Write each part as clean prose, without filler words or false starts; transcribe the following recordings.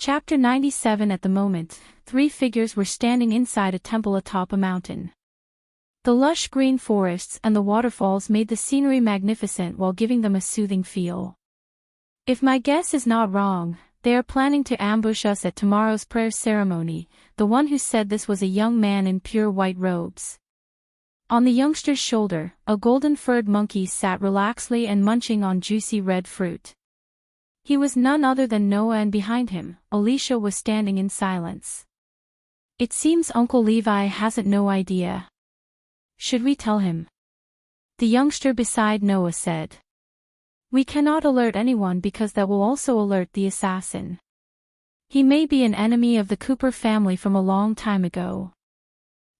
Chapter 97. At the moment, three figures were standing inside a temple atop a mountain. The lush green forests and the waterfalls made the scenery magnificent while giving them a soothing feel. If my guess is not wrong, they are planning to ambush us at tomorrow's prayer ceremony. The one who said this was a young man in pure white robes. On the youngster's shoulder, a golden-furred monkey sat relaxedly and munching on juicy red fruit. He was none other than Noah, and behind him, Alicia was standing in silence. It seems Uncle Levi hasn't no idea. Should we tell him? The youngster beside Noah said. We cannot alert anyone because that will also alert the assassin. He may be an enemy of the Cooper family from a long time ago.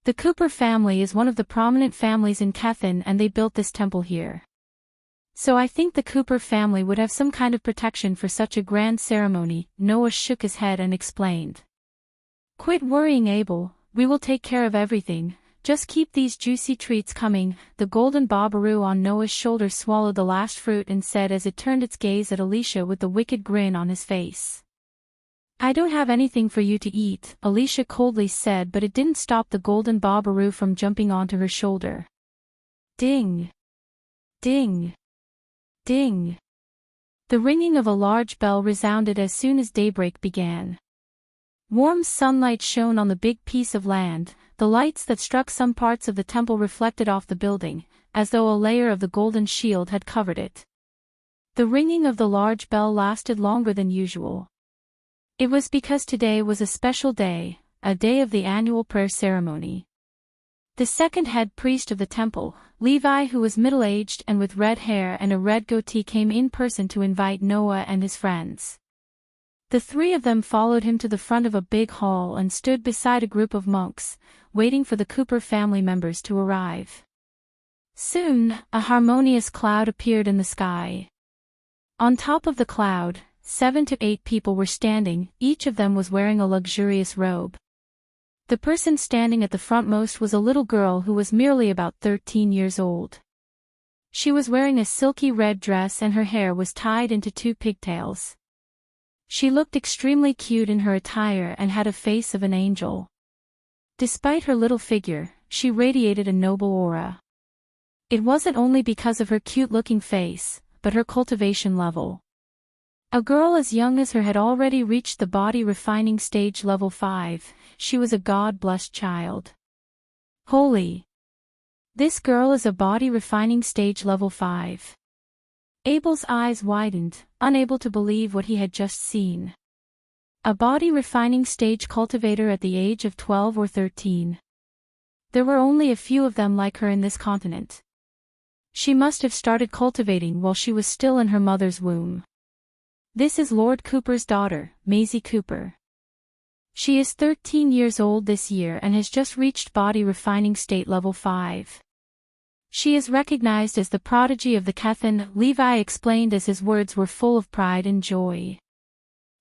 The Cooper family is one of the prominent families in Kethin, and they built this temple here. So I think the Cooper family would have some kind of protection for such a grand ceremony. Noah shook his head and explained. Quit worrying, Abel, we will take care of everything, just keep these juicy treats coming. The golden bobberoo on Noah's shoulder swallowed the last fruit and said as it turned its gaze at Alicia with a wicked grin on his face. I don't have anything for you to eat, Alicia coldly said, but it didn't stop the golden bobberoo from jumping onto her shoulder. Ding! Ding! Ding! The ringing of a large bell resounded as soon as daybreak began. Warm sunlight shone on the big piece of land. The lights that struck some parts of the temple reflected off the building, as though a layer of the golden shield had covered it. The ringing of the large bell lasted longer than usual. It was because today was a special day, a day of the annual prayer ceremony. The second head priest of the temple, Levi, who was middle-aged and with red hair and a red goatee, came in person to invite Noah and his friends. The three of them followed him to the front of a big hall and stood beside a group of monks, waiting for the Cooper family members to arrive. Soon, a harmonious cloud appeared in the sky. On top of the cloud, 7 to 8 people were standing, each of them was wearing a luxurious robe. The person standing at the frontmost was a little girl who was merely about 13 years old. She was wearing a silky red dress and her hair was tied into 2 pigtails. She looked extremely cute in her attire and had a face of an angel. Despite her little figure, she radiated a noble aura. It wasn't only because of her cute-looking face, but her cultivation level. A girl as young as her had already reached the body refining stage level 5, she was a God-blessed child. Holy! This girl is a body refining stage level 5. Abel's eyes widened, unable to believe what he had just seen. A body refining stage cultivator at the age of 12 or 13. There were only a few of them like her in this continent. She must have started cultivating while she was still in her mother's womb. This is Lord Cooper's daughter, Maisie Cooper. She is 13 years old this year and has just reached body refining state level 5. She is recognized as the prodigy of the Kethin, Levi explained as his words were full of pride and joy.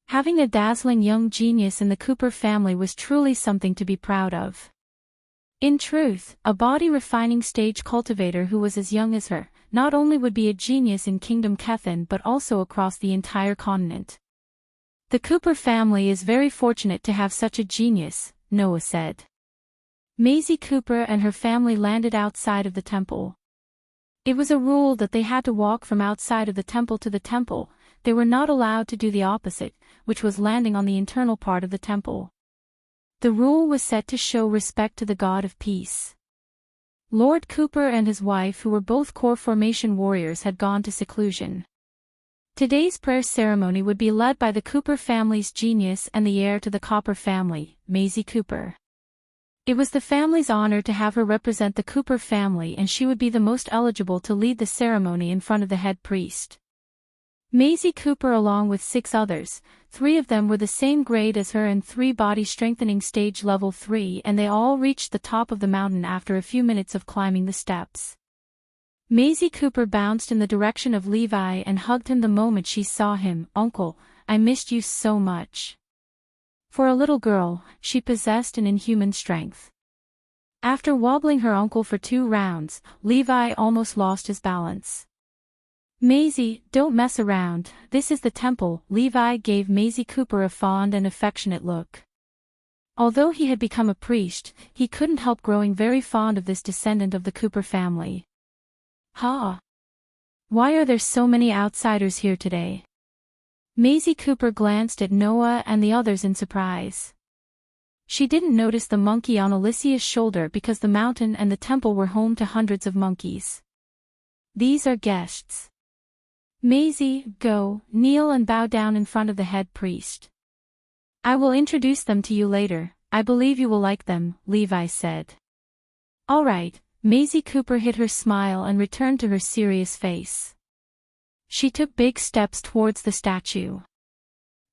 Having a dazzling young genius in the Cooper family was truly something to be proud of. In truth, a body refining stage cultivator who was as young as her, not only would be a genius in Kingdom Kethin but also across the entire continent. The Cooper family is very fortunate to have such a genius, Noah said. Maisie Cooper and her family landed outside of the temple. It was a rule that they had to walk from outside of the temple to the temple. They were not allowed to do the opposite, which was landing on the internal part of the temple. The rule was set to show respect to the god of peace. Lord Cooper and his wife, who were both core formation warriors, had gone to seclusion. Today's prayer ceremony would be led by the Cooper family's genius and the heir to the Copper family, Maisie Cooper. It was the family's honor to have her represent the Cooper family, and she would be the most eligible to lead the ceremony in front of the head priest. Maisie Cooper, along with 6 others, 3 of them were the same grade as her and 3 body strengthening stage level 3, and they all reached the top of the mountain after a few minutes of climbing the steps. Maisie Cooper bounced in the direction of Levi and hugged him the moment she saw him. Uncle, I missed you so much. For a little girl, she possessed an inhuman strength. After wobbling her uncle for 2 rounds, Levi almost lost his balance. Maisie, don't mess around, this is the temple. Levi gave Maisie Cooper a fond and affectionate look. Although he had become a priest, he couldn't help growing very fond of this descendant of the Cooper family. Ha! Why are there so many outsiders here today? Maisie Cooper glanced at Noah and the others in surprise. She didn't notice the monkey on Alicia's shoulder because the mountain and the temple were home to hundreds of monkeys. These are guests. Maisie, go, kneel and bow down in front of the head priest. I will introduce them to you later, I believe you will like them, Levi said. All right, Maisie Cooper hid her smile and returned to her serious face. She took big steps towards the statue.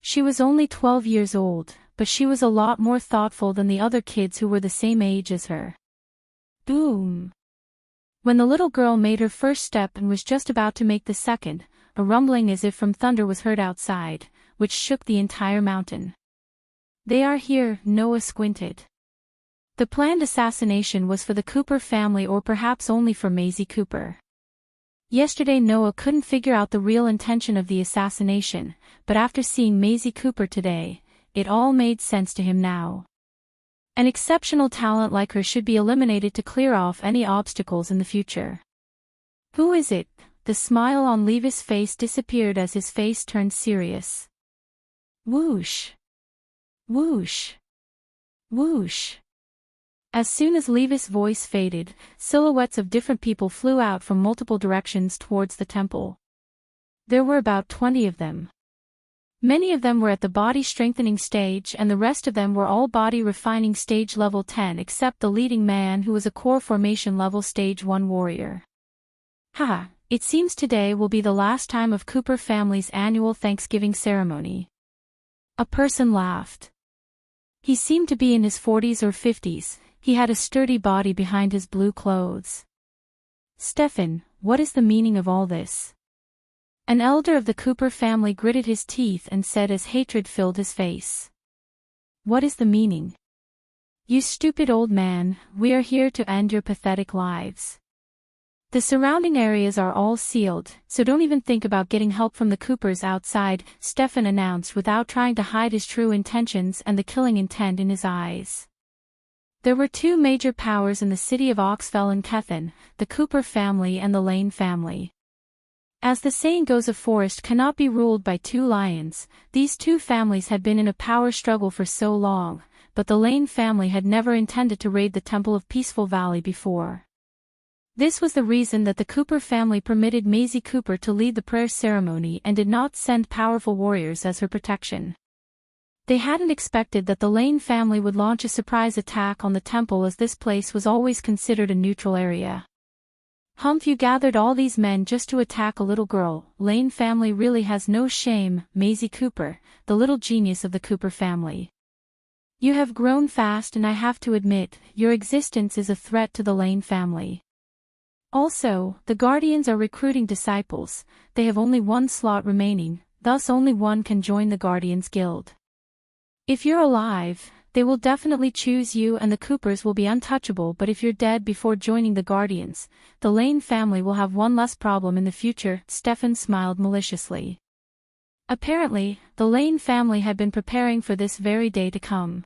She was only 12 years old, but she was a lot more thoughtful than the other kids who were the same age as her. Boom! When the little girl made her first step and was just about to make the second, a rumbling as if from thunder was heard outside, which shook the entire mountain. They are here, Noah squinted. The planned assassination was for the Cooper family or perhaps only for Maisie Cooper. Yesterday Noah couldn't figure out the real intention of the assassination, but after seeing Maisie Cooper today, it all made sense to him now. An exceptional talent like her should be eliminated to clear off any obstacles in the future. Who is it? The smile on Levi's face disappeared as his face turned serious. Whoosh! Whoosh! Whoosh! As soon as Levi's voice faded, silhouettes of different people flew out from multiple directions towards the temple. There were about 20 of them. Many of them were at the body strengthening stage and the rest of them were all body refining stage level 10 except the leading man who was a core formation level stage 1 warrior. Haha, it seems today will be the last time of Cooper family's annual Thanksgiving ceremony. A person laughed. He seemed to be in his 40s or 50s, he had a sturdy body behind his blue clothes. Stefan, what is the meaning of all this? An elder of the Cooper family gritted his teeth and said as hatred filled his face. What is the meaning? You stupid old man, we are here to end your pathetic lives. The surrounding areas are all sealed, so don't even think about getting help from the Coopers outside, Stefan announced without trying to hide his true intentions and the killing intent in his eyes. There were two major powers in the city of Oxfell and Kethen, the Cooper family and the Lane family. As the saying goes, a forest cannot be ruled by two lions. These two families had been in a power struggle for so long, but the Lane family had never intended to raid the Temple of Peaceful Valley before. This was the reason that the Cooper family permitted Maisie Cooper to lead the prayer ceremony and did not send powerful warriors as her protection. They hadn't expected that the Lane family would launch a surprise attack on the temple as this place was always considered a neutral area. Humph, you gathered all these men just to attack a little girl. Lane family really has no shame, Maisie Cooper, the little genius of the Cooper family. You have grown fast and I have to admit, your existence is a threat to the Lane family. Also, the Guardians are recruiting disciples, they have only one slot remaining, thus only one can join the Guardians Guild. If you're alive, they will definitely choose you and the Coopers will be untouchable, but if you're dead before joining the Guardians, the Lane family will have one less problem in the future, Stefan smiled maliciously. Apparently, the Lane family had been preparing for this very day to come.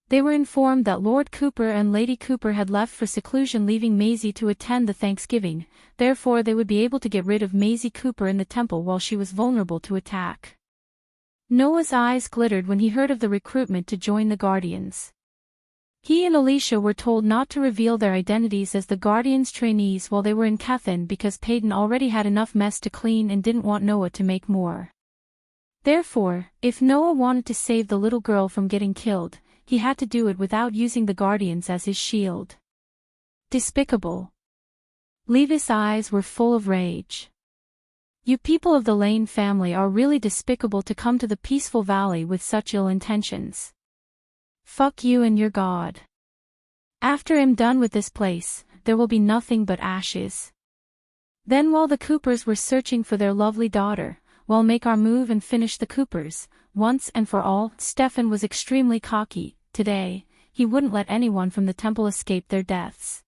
They were informed that Lord Cooper and Lady Cooper had left for seclusion, leaving Maisie to attend the Thanksgiving, therefore they would be able to get rid of Maisie Cooper in the temple while she was vulnerable to attack. Noah's eyes glittered when he heard of the recruitment to join the Guardians. He and Alicia were told not to reveal their identities as the Guardians trainees while they were in Kethen because Peyton already had enough mess to clean and didn't want Noah to make more. Therefore, if Noah wanted to save the little girl from getting killed, he had to do it without using the Guardians as his shield. Despicable. Levi's eyes were full of rage. You people of the Lane family are really despicable to come to the Peaceful Valley with such ill intentions. Fuck you and your god. After I'm done with this place, there will be nothing but ashes. Then while the Coopers were searching for their lovely daughter, we'll make our move and finish the Coopers, once and for all. Stefan was extremely cocky. Today, he wouldn't let anyone from the temple escape their deaths.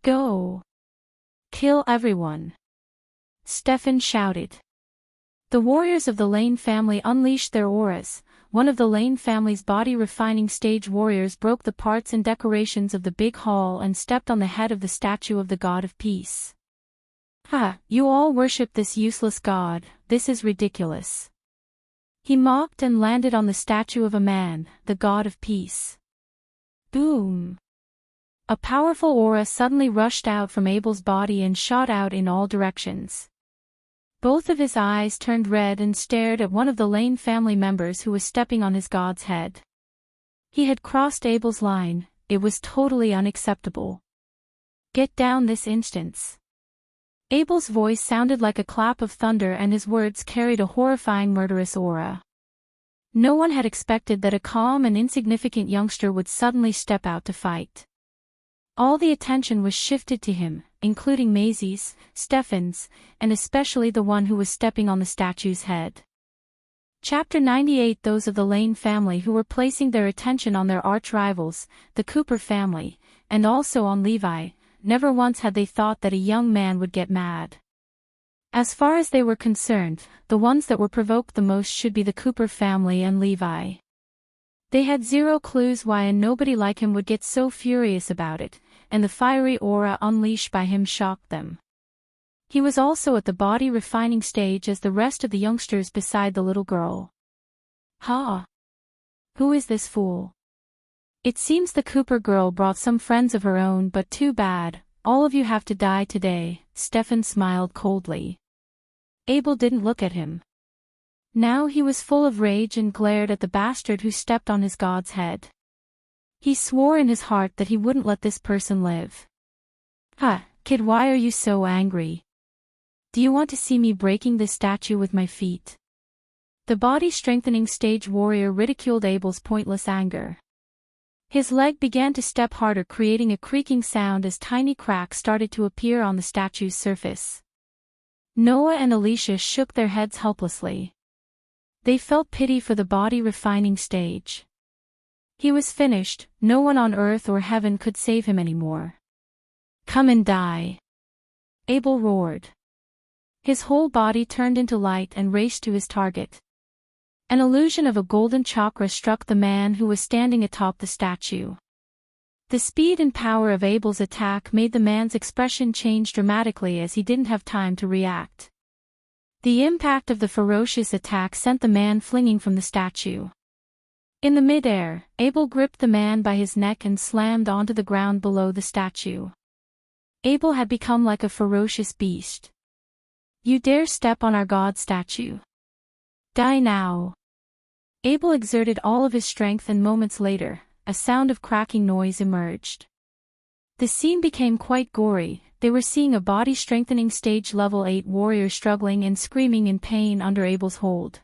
Go. Kill everyone. Stefan shouted. The warriors of the Lane family unleashed their auras. One of the Lane family's body-refining stage warriors broke the parts and decorations of the big hall and stepped on the head of the statue of the god of peace. "Ha, you all worship this useless god, this is ridiculous." He mocked and landed on the statue of a man, the god of peace. Boom! A powerful aura suddenly rushed out from Abel's body and shot out in all directions. Both of his eyes turned red and stared at one of the Lane family members who was stepping on his god's head. He had crossed Abel's line, it was totally unacceptable. "Get down this instant." Abel's voice sounded like a clap of thunder and his words carried a horrifying murderous aura. No one had expected that a calm and insignificant youngster would suddenly step out to fight. All the attention was shifted to him, including Maisie's, Stefan's, and especially the one who was stepping on the statue's head. Chapter 98. Those of the Lane family who were placing their attention on their arch-rivals, the Cooper family, and also on Levi, never once had they thought that a young man would get mad. As far as they were concerned, the ones that were provoked the most should be the Cooper family and Levi. They had zero clues why a nobody like him would get so furious about it, and the fiery aura unleashed by him shocked them. He was also at the body-refining stage as the rest of the youngsters beside the little girl. "Ha! Who is this fool? It seems the Cooper girl brought some friends of her own, but too bad, all of you have to die today." Stefan smiled coldly. Abel didn't look at him. Now he was full of rage and glared at the bastard who stepped on his god's head. He swore in his heart that he wouldn't let this person live. "Ha, kid, why are you so angry? Do you want to see me breaking this statue with my feet?" The body-strengthening stage warrior ridiculed Abel's pointless anger. His leg began to step harder, creating a creaking sound as tiny cracks started to appear on the statue's surface. Noah and Alicia shook their heads helplessly. They felt pity for the body-refining stage. He was finished, no one on earth or heaven could save him anymore. "Come and die!" Abel roared. His whole body turned into light and raced to his target. An illusion of a golden chakra struck the man who was standing atop the statue. The speed and power of Abel's attack made the man's expression change dramatically as he didn't have time to react. The impact of the ferocious attack sent the man flinging from the statue. In the mid-air, Abel gripped the man by his neck and slammed onto the ground below the statue. Abel had become like a ferocious beast. "You dare step on our god statue? Die now!" Abel exerted all of his strength and moments later, a sound of cracking noise emerged. The scene became quite gory. They were seeing a body-strengthening stage level 8 warrior struggling and screaming in pain under Abel's hold.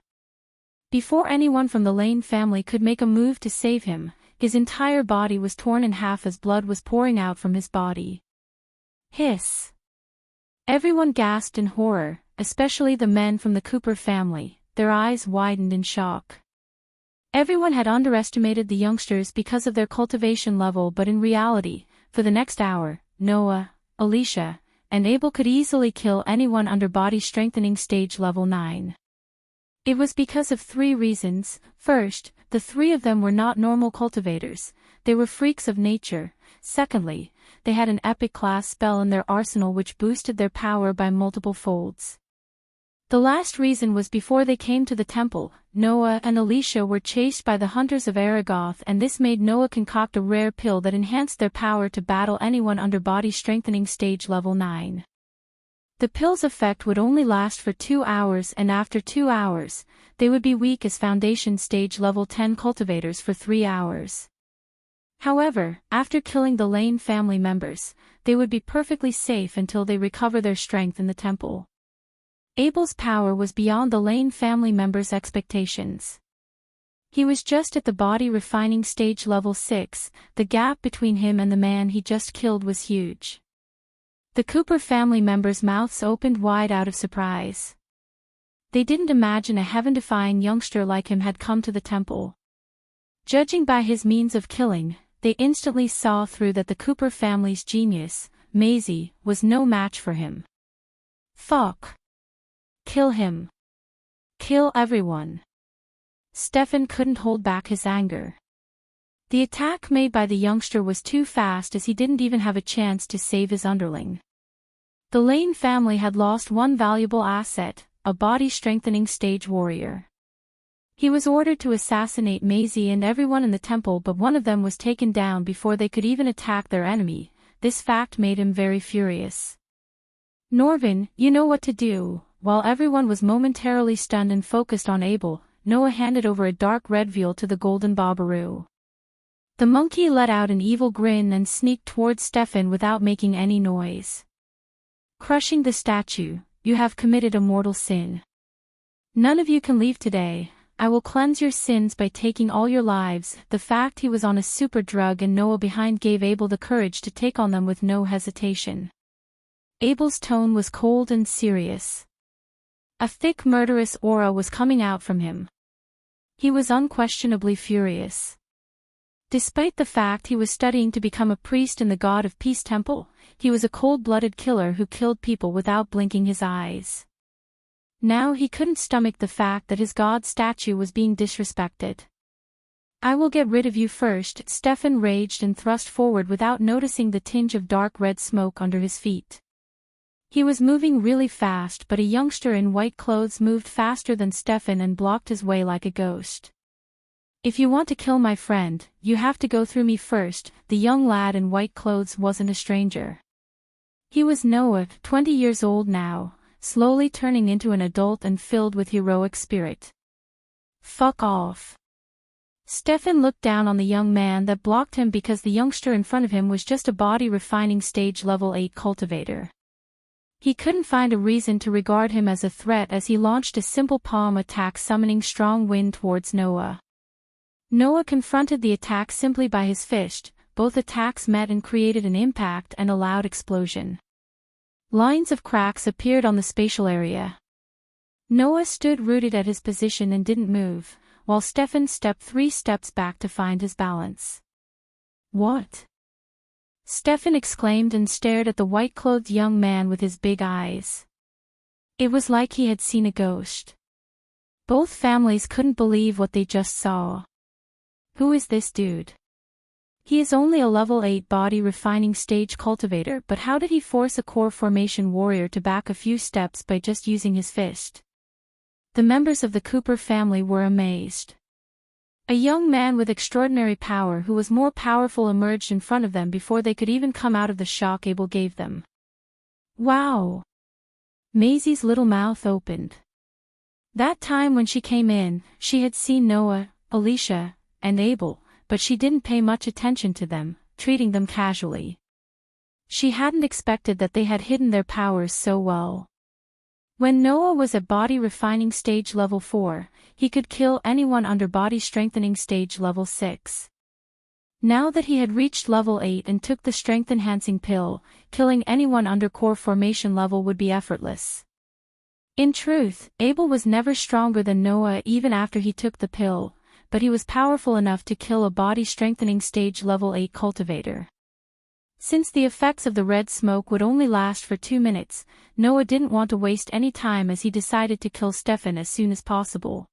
Before anyone from the Lane family could make a move to save him, his entire body was torn in half as blood was pouring out from his body. Hiss! Everyone gasped in horror, especially the men from the Cooper family, their eyes widened in shock. Everyone had underestimated the youngsters because of their cultivation level, but in reality, for the next hour, Noah, Alicia, and Abel could easily kill anyone under body-strengthening stage level 9. It was because of 3 reasons. First, the 3 of them were not normal cultivators, they were freaks of nature. Secondly, they had an epic class spell in their arsenal which boosted their power by multiple folds. The last reason was before they came to the temple, Noah and Alicia were chased by the hunters of Aragoth, and this made Noah concoct a rare pill that enhanced their power to battle anyone under body-strengthening stage level 9. The pill's effect would only last for 2 hours, and after 2 hours, they would be weak as foundation stage level 10 cultivators for 3 hours. However, after killing the Lane family members, they would be perfectly safe until they recover their strength in the temple. Abel's power was beyond the Lane family members' expectations. He was just at the body-refining stage level 6, the gap between him and the man he just killed was huge. The Cooper family members' mouths opened wide out of surprise. They didn't imagine a heaven-defying youngster like him had come to the temple. Judging by his means of killing, they instantly saw through that the Cooper family's genius, Maisie, was no match for him. Fuck! Kill him. Kill everyone. Stefan couldn't hold back his anger. The attack made by the youngster was too fast as he didn't even have a chance to save his underling. The Lane family had lost one valuable asset, a body-strengthening stage warrior. He was ordered to assassinate Maisie and everyone in the temple, but one of them was taken down before they could even attack their enemy. This fact made him very furious. Norvin, you know what to do. While everyone was momentarily stunned and focused on Abel, Noah handed over a dark red vial to the golden Babaru. The monkey let out an evil grin and sneaked towards Stefan without making any noise. Crushing the statue, you have committed a mortal sin. None of you can leave today. I will cleanse your sins by taking all your lives. The fact he was on a super drug and Noah behind gave Abel the courage to take on them with no hesitation. Abel's tone was cold and serious. A thick murderous aura was coming out from him. He was unquestionably furious. Despite the fact he was studying to become a priest in the God of Peace temple, he was a cold-blooded killer who killed people without blinking his eyes. Now he couldn't stomach the fact that his god statue was being disrespected. I will get rid of you first, Stefan raged and thrust forward without noticing the tinge of dark red smoke under his feet. He was moving really fast, but a youngster in white clothes moved faster than Stefan and blocked his way like a ghost. If you want to kill my friend, you have to go through me first. The young lad in white clothes wasn't a stranger. He was Noah, 20 years old now, slowly turning into an adult and filled with heroic spirit. Fuck off. Stefan looked down on the young man that blocked him because the youngster in front of him was just a body refining stage level 8 cultivator. He couldn't find a reason to regard him as a threat as he launched a simple palm attack summoning strong wind towards Noah. Noah confronted the attack simply by his fist. Both attacks met and created an impact and a loud explosion. Lines of cracks appeared on the spatial area. Noah stood rooted at his position and didn't move, while Stefan stepped 3 steps back to find his balance. What? Stefan exclaimed and stared at the white-clothed young man with his big eyes. It was like he had seen a ghost. Both families couldn't believe what they just saw. Who is this dude? He is only a level 8 body refining stage cultivator, but how did he force a core formation warrior to back a few steps by just using his fist? The members of the Cooper family were amazed. A young man with extraordinary power who was more powerful emerged in front of them before they could even come out of the shock Abel gave them. Wow! Maisie's little mouth opened. That time when she came in, she had seen Noah, Alicia, and Abel, but she didn't pay much attention to them, treating them casually. She hadn't expected that they had hidden their powers so well. When Noah was at body refining stage level 4, he could kill anyone under body strengthening stage level 6. Now that he had reached level 8 and took the strength enhancing pill, killing anyone under core formation level would be effortless. In truth, Abel was never stronger than Noah even after he took the pill, but he was powerful enough to kill a body strengthening stage level 8 cultivator. Since the effects of the red smoke would only last for 2 minutes, Noah didn't want to waste any time as he decided to kill Stefan as soon as possible.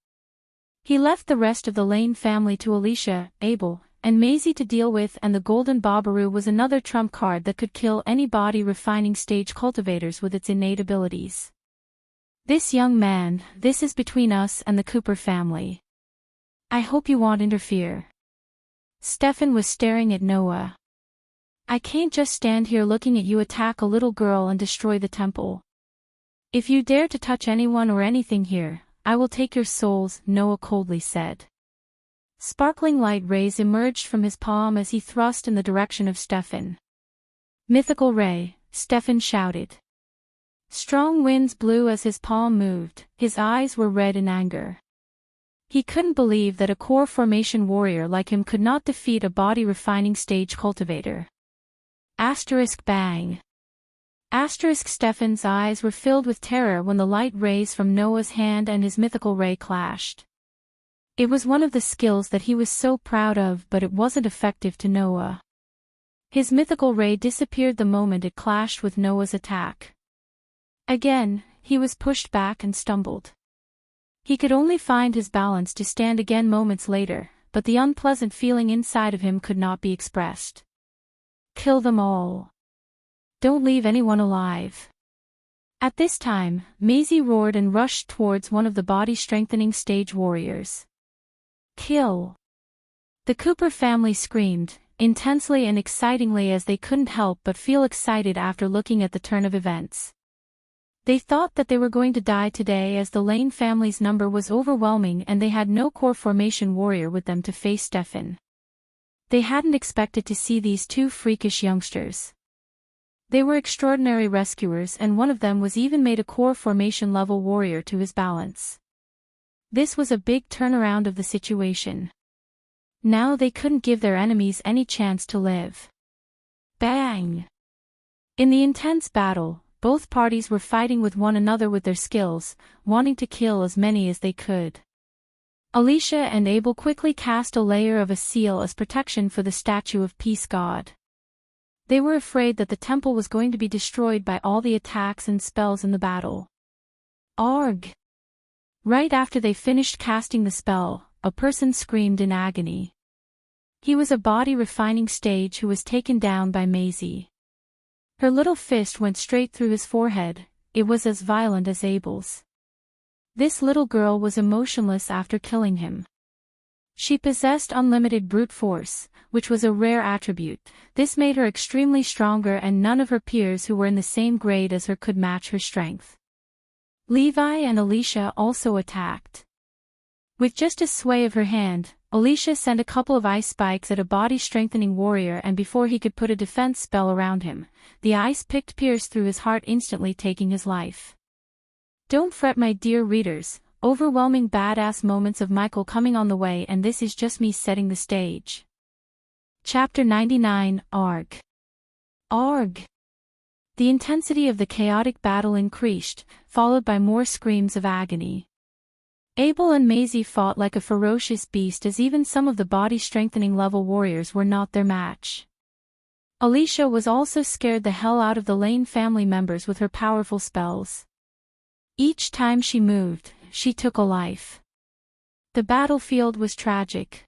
He left the rest of the Lane family to Alicia, Abel, and Maisie to deal with, and the golden Babaru was another trump card that could kill any body refining stage cultivators with its innate abilities. This young man, this is between us and the Cooper family. I hope you won't interfere. Stefan was staring at Noah. I can't just stand here looking at you attack a little girl and destroy the temple. If you dare to touch anyone or anything here, I will take your souls, Noah coldly said. Sparkling light rays emerged from his palm as he thrust in the direction of Stefan. Mythical ray, Stefan shouted. Strong winds blew as his palm moved, his eyes were red in anger. He couldn't believe that a core formation warrior like him could not defeat a body refining stage cultivator. Asterisk bang. Asterisk Stefan's eyes were filled with terror when the light rays from Noah's hand and his mythical ray clashed. It was one of the skills that he was so proud of, but it wasn't effective to Noah. His mythical ray disappeared the moment it clashed with Noah's attack. Again, he was pushed back and stumbled. He could only find his balance to stand again moments later, but the unpleasant feeling inside of him could not be expressed. Kill them all. Don't leave anyone alive. At this time, Maisie roared and rushed towards one of the body-strengthening stage warriors. Kill! The Cooper family screamed, intensely and excitingly, as they couldn't help but feel excited after looking at the turn of events. They thought that they were going to die today, as the Lane family's number was overwhelming and they had no core formation warrior with them to face Stefan. They hadn't expected to see these two freakish youngsters. They were extraordinary rescuers, and one of them was even made a core formation level warrior to his balance. This was a big turnaround of the situation. Now they couldn't give their enemies any chance to live. Bang! In the intense battle, both parties were fighting with one another with their skills, wanting to kill as many as they could. Alicia and Abel quickly cast a layer of a seal as protection for the statue of Peace God. They were afraid that the temple was going to be destroyed by all the attacks and spells in the battle. Arg! Right after they finished casting the spell, a person screamed in agony. He was a body-refining stage who was taken down by Maisie. Her little fist went straight through his forehead. It was as violent as Abel's. This little girl was emotionless after killing him. She possessed unlimited brute force, which was a rare attribute. This made her extremely stronger, and none of her peers who were in the same grade as her could match her strength. Levi and Alicia also attacked. With just a sway of her hand, Alicia sent a couple of ice spikes at a body-strengthening warrior, and before he could put a defense spell around him, the ice pick pierced through his heart, instantly taking his life. Don't fret, my dear readers, overwhelming badass moments of Michael coming on the way, and this is just me setting the stage. Chapter 99, Arg. Arg! The intensity of the chaotic battle increased, followed by more screams of agony. Abel and Maisie fought like a ferocious beast, as even some of the body-strengthening level warriors were not their match. Alicia was also scared the hell out of the Lane family members with her powerful spells. Each time she moved, she took a life. The battlefield was tragic.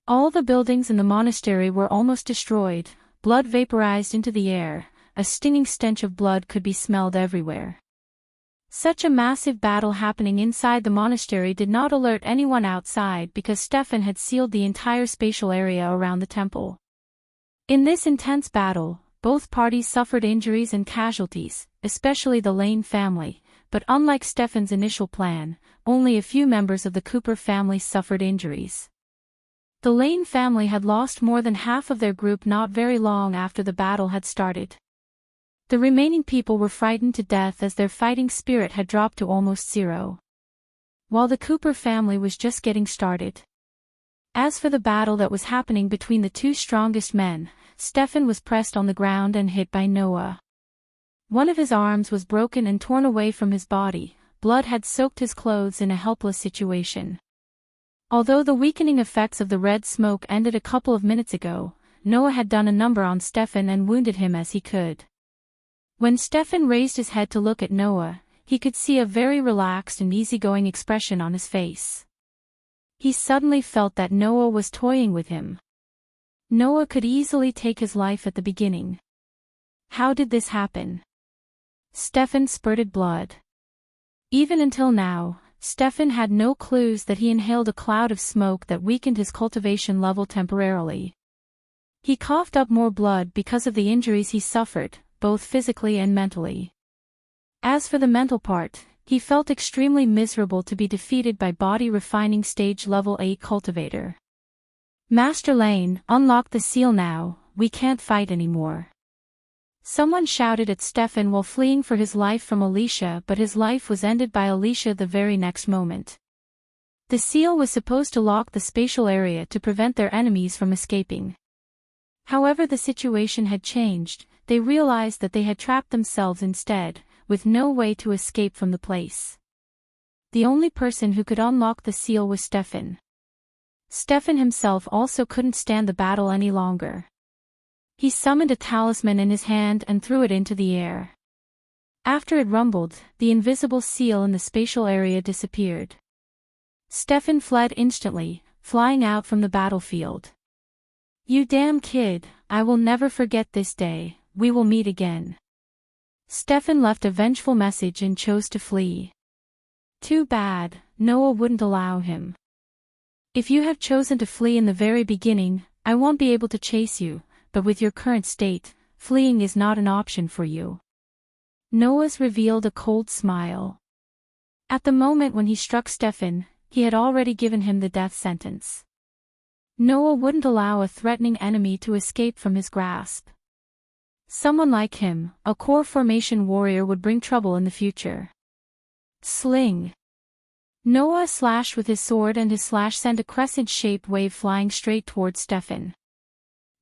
All the buildings in the monastery were almost destroyed, blood vaporized into the air, a stinging stench of blood could be smelled everywhere. Such a massive battle happening inside the monastery did not alert anyone outside, because Stefan had sealed the entire spatial area around the temple. In this intense battle, both parties suffered injuries and casualties, especially the Lane family, but unlike Stefan's initial plan, only a few members of the Cooper family suffered injuries. The Lane family had lost more than half of their group not very long after the battle had started. The remaining people were frightened to death, as their fighting spirit had dropped to almost zero. While the Cooper family was just getting started. As for the battle that was happening between the two strongest men, Stefan was pressed on the ground and hit by Noah. One of his arms was broken and torn away from his body, blood had soaked his clothes in a helpless situation. Although the weakening effects of the red smoke ended a couple of minutes ago, Noah had done a number on Stefan and wounded him as he could. When Stefan raised his head to look at Noah, he could see a very relaxed and easygoing expression on his face. He suddenly felt that Noah was toying with him. Noah could easily take his life at the beginning. How did this happen? Stefan spurted blood. Even until now, Stefan had no clues that he inhaled a cloud of smoke that weakened his cultivation level temporarily. He coughed up more blood because of the injuries he suffered, both physically and mentally. As for the mental part, he felt extremely miserable to be defeated by body-refining stage level 8 cultivator. Master Lane, unlock the seal now, we can't fight anymore. Someone shouted at Stefan while fleeing for his life from Alicia, but his life was ended by Alicia the very next moment. The seal was supposed to lock the spatial area to prevent their enemies from escaping. However, the situation had changed. They realized that they had trapped themselves instead, with no way to escape from the place. The only person who could unlock the seal was Stefan. Stefan himself also couldn't stand the battle any longer. He summoned a talisman in his hand and threw it into the air. After it rumbled, the invisible seal in the spatial area disappeared. Stefan fled instantly, flying out from the battlefield. You damn kid, I will never forget this day, we will meet again. Stefan left a vengeful message and chose to flee. Too bad, Noah wouldn't allow him. If you have chosen to flee in the very beginning, I won't be able to chase you, but with your current state, fleeing is not an option for you. Noah's revealed a cold smile. At the moment when he struck Stefan, he had already given him the death sentence. Noah wouldn't allow a threatening enemy to escape from his grasp. Someone like him, a core formation warrior, would bring trouble in the future. Sling. Noah slashed with his sword and his slash sent a crescent-shaped wave flying straight towards Stefan.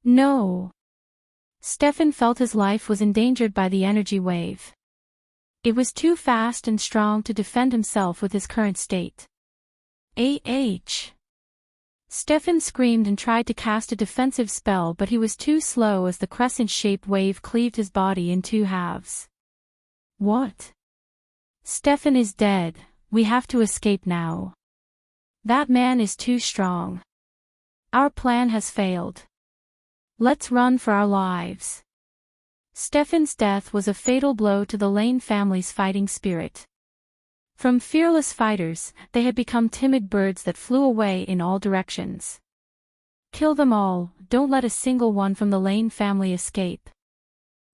No! Stefan felt his life was endangered by the energy wave. It was too fast and strong to defend himself with his current state. Stefan screamed and tried to cast a defensive spell, but he was too slow as the crescent-shaped wave cleaved his body in two halves. What? Stefan is dead, we have to escape now. That man is too strong. Our plan has failed. Let's run for our lives. Stefan's death was a fatal blow to the Lane family's fighting spirit. From fearless fighters, they had become timid birds that flew away in all directions. Kill them all, don't let a single one from the Lane family escape.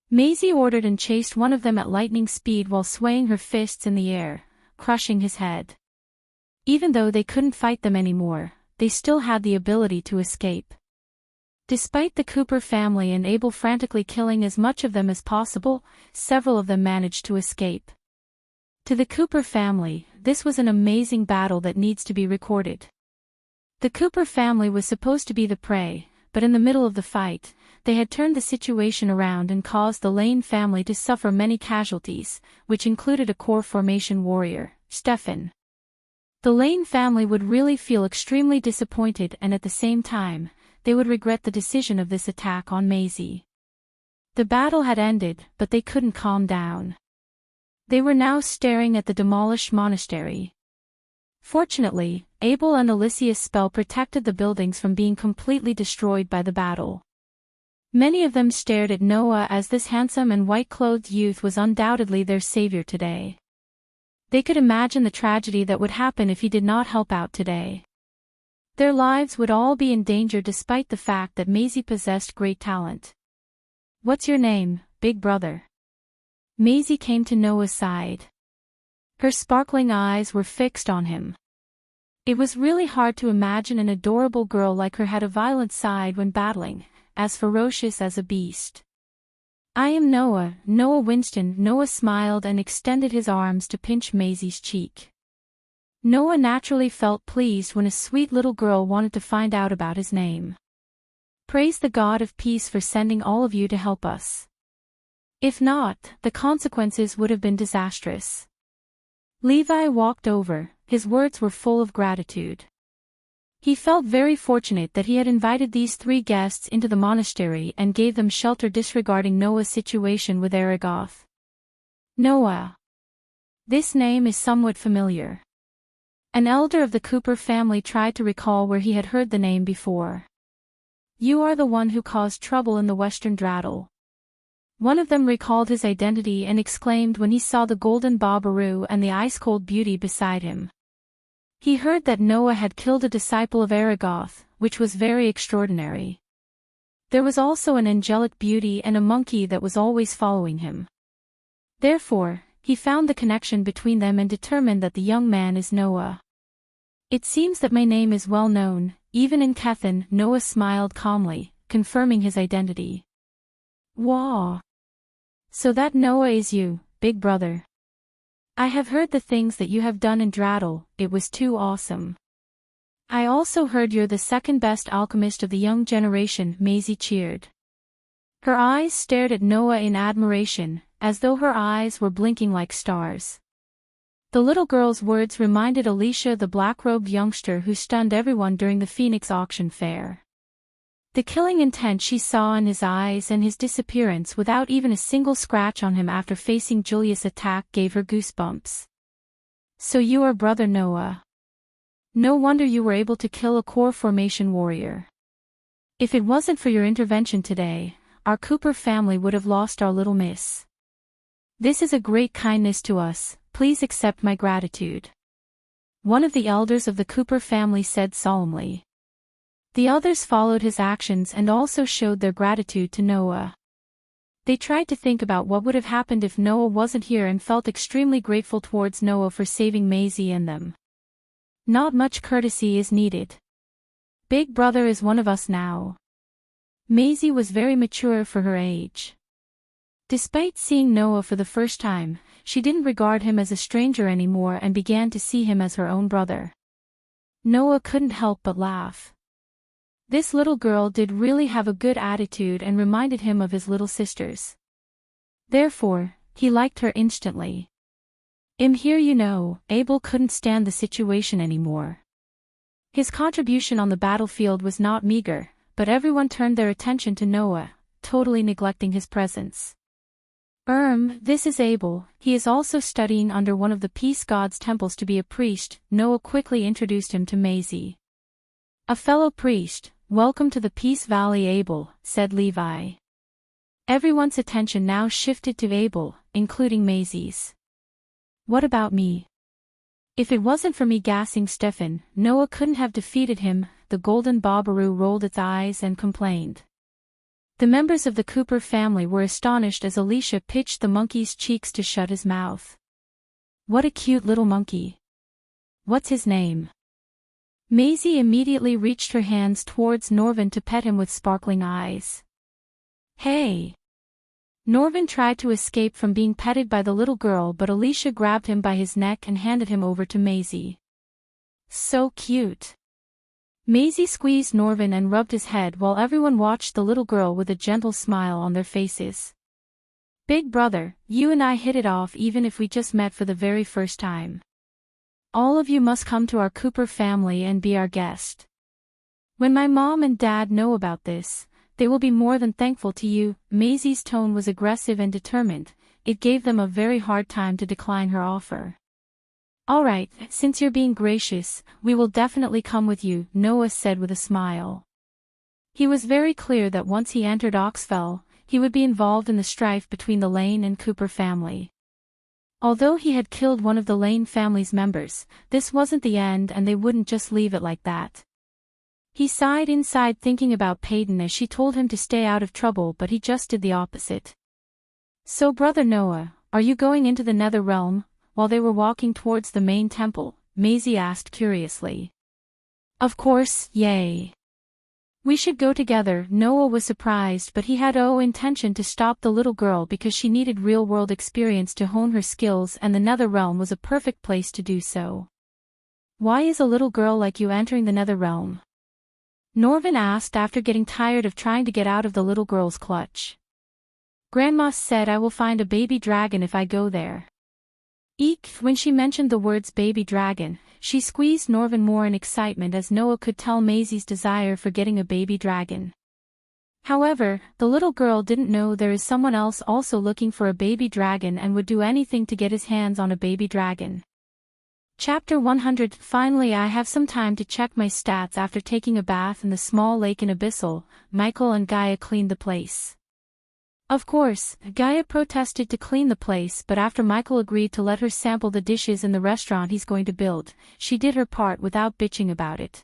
Maisie ordered and chased one of them at lightning speed while swaying her fists in the air, crushing his head. Even though they couldn't fight them anymore, they still had the ability to escape. Despite the Cooper family and Abel frantically killing as much of them as possible, several of them managed to escape. To the Cooper family, this was an amazing battle that needs to be recorded. The Cooper family was supposed to be the prey, but in the middle of the fight, they had turned the situation around and caused the Lane family to suffer many casualties, which included a core formation warrior, Stefan. The Lane family would really feel extremely disappointed, and at the same time, they would regret the decision of this attack on Maisie. The battle had ended, but they couldn't calm down. They were now staring at the demolished monastery. Fortunately, Abel and Alicia's spell protected the buildings from being completely destroyed by the battle. Many of them stared at Noah as this handsome and white-clothed youth was undoubtedly their savior today. They could imagine the tragedy that would happen if he did not help out today. Their lives would all be in danger despite the fact that Maisie possessed great talent. What's your name, big brother? Maisie came to Noah's side. Her sparkling eyes were fixed on him. It was really hard to imagine an adorable girl like her had a violent side when battling, as ferocious as a beast. I am Noah, Noah Winston. Noah smiled and extended his arms to pinch Maisie's cheek. Noah naturally felt pleased when a sweet little girl wanted to find out about his name. Praise the God of peace for sending all of you to help us. If not, the consequences would have been disastrous. Levi walked over, his words were full of gratitude. He felt very fortunate that he had invited these three guests into the monastery and gave them shelter, disregarding Noah's situation with Aragoth. Noah. This name is somewhat familiar. An elder of the Cooper family tried to recall where he had heard the name before. You are the one who caused trouble in the Western Dreadle. One of them recalled his identity and exclaimed when he saw the golden Babaru and the ice-cold beauty beside him. He heard that Noah had killed a disciple of Aragoth, which was very extraordinary. There was also an angelic beauty and a monkey that was always following him. Therefore, he found the connection between them and determined that the young man is Noah. It seems that my name is well known, even in Kethen. Noah smiled calmly, confirming his identity. Wow! So that Noah is you, big brother. I have heard the things that you have done in Dreadle, it was too awesome. I also heard you're the second best alchemist of the young generation. Maisie cheered. Her eyes stared at Noah in admiration, as though her eyes were blinking like stars. The little girl's words reminded Alicia, the black-robed youngster who stunned everyone during the Phoenix auction fair. The killing intent she saw in his eyes and his disappearance without even a single scratch on him after facing Julia's attack gave her goosebumps. So you are Brother Noah. No wonder you were able to kill a core formation warrior. If it wasn't for your intervention today, our Cooper family would have lost our little miss. This is a great kindness to us, please accept my gratitude. One of the elders of the Cooper family said solemnly. The others followed his actions and also showed their gratitude to Noah. They tried to think about what would have happened if Noah wasn't here and felt extremely grateful towards Noah for saving Maisie and them. Not much courtesy is needed. Big brother is one of us now. Maisie was very mature for her age. Despite seeing Noah for the first time, she didn't regard him as a stranger anymore and began to see him as her own brother. Noah couldn't help but laugh. This little girl did really have a good attitude and reminded him of his little sisters. Therefore, he liked her instantly. Here you know, Abel couldn't stand the situation anymore. His contribution on the battlefield was not meager, but everyone turned their attention to Noah, totally neglecting his presence. This is Abel, he is also studying under one of the peace god's temples to be a priest. Noah quickly introduced him to Maisie. A fellow priest, welcome to the Peace Valley Abel, said Levi. Everyone's attention now shifted to Abel, including Maisie's. What about me? If it wasn't for me gassing Stefan, Noah couldn't have defeated him. The golden Babaru rolled its eyes and complained. The members of the Cooper family were astonished as Alicia pitched the monkey's cheeks to shut his mouth. What a cute little monkey. What's his name? Maisie immediately reached her hands towards Norvin to pet him with sparkling eyes. Hey! Norvin tried to escape from being petted by the little girl, but Alicia grabbed him by his neck and handed him over to Maisie. So cute. Maisie squeezed Norvin and rubbed his head while everyone watched the little girl with a gentle smile on their faces. Big brother, you and I hit it off even if we just met for the very first time. All of you must come to our Cooper family and be our guest. When my mom and dad know about this, they will be more than thankful to you. Maisie's tone was aggressive and determined. It gave them a very hard time to decline her offer. All right, since you're being gracious, we will definitely come with you, Noah said with a smile. He was very clear that once he entered Oxfell, he would be involved in the strife between the Lane and Cooper family. Although he had killed one of the Lane family's members, this wasn't the end and they wouldn't just leave it like that. He sighed inside thinking about Peyton as she told him to stay out of trouble, but he just did the opposite. So Brother Noah, are you going into the Nether Realm? While they were walking towards the main temple, Maisie asked curiously. Of course, yay. We should go together. Noah was surprised, but he had no intention to stop the little girl because she needed real-world experience to hone her skills and the Nether Realm was a perfect place to do so. Why is a little girl like you entering the Nether Realm? Norvin asked after getting tired of trying to get out of the little girl's clutch. Grandma said I will find a baby dragon if I go there. Eek! When she mentioned the words baby dragon, she squeezed Norvin more in excitement as Noah could tell Maisie's desire for getting a baby dragon. However, the little girl didn't know there is someone else also looking for a baby dragon and would do anything to get his hands on a baby dragon. Chapter 100. Finally I have some time to check my stats. After taking a bath in the small lake in Abyssal, Michael and Gaia cleaned the place. Of course, Gaia protested to clean the place, but after Michael agreed to let her sample the dishes in the restaurant he's going to build, she did her part without bitching about it.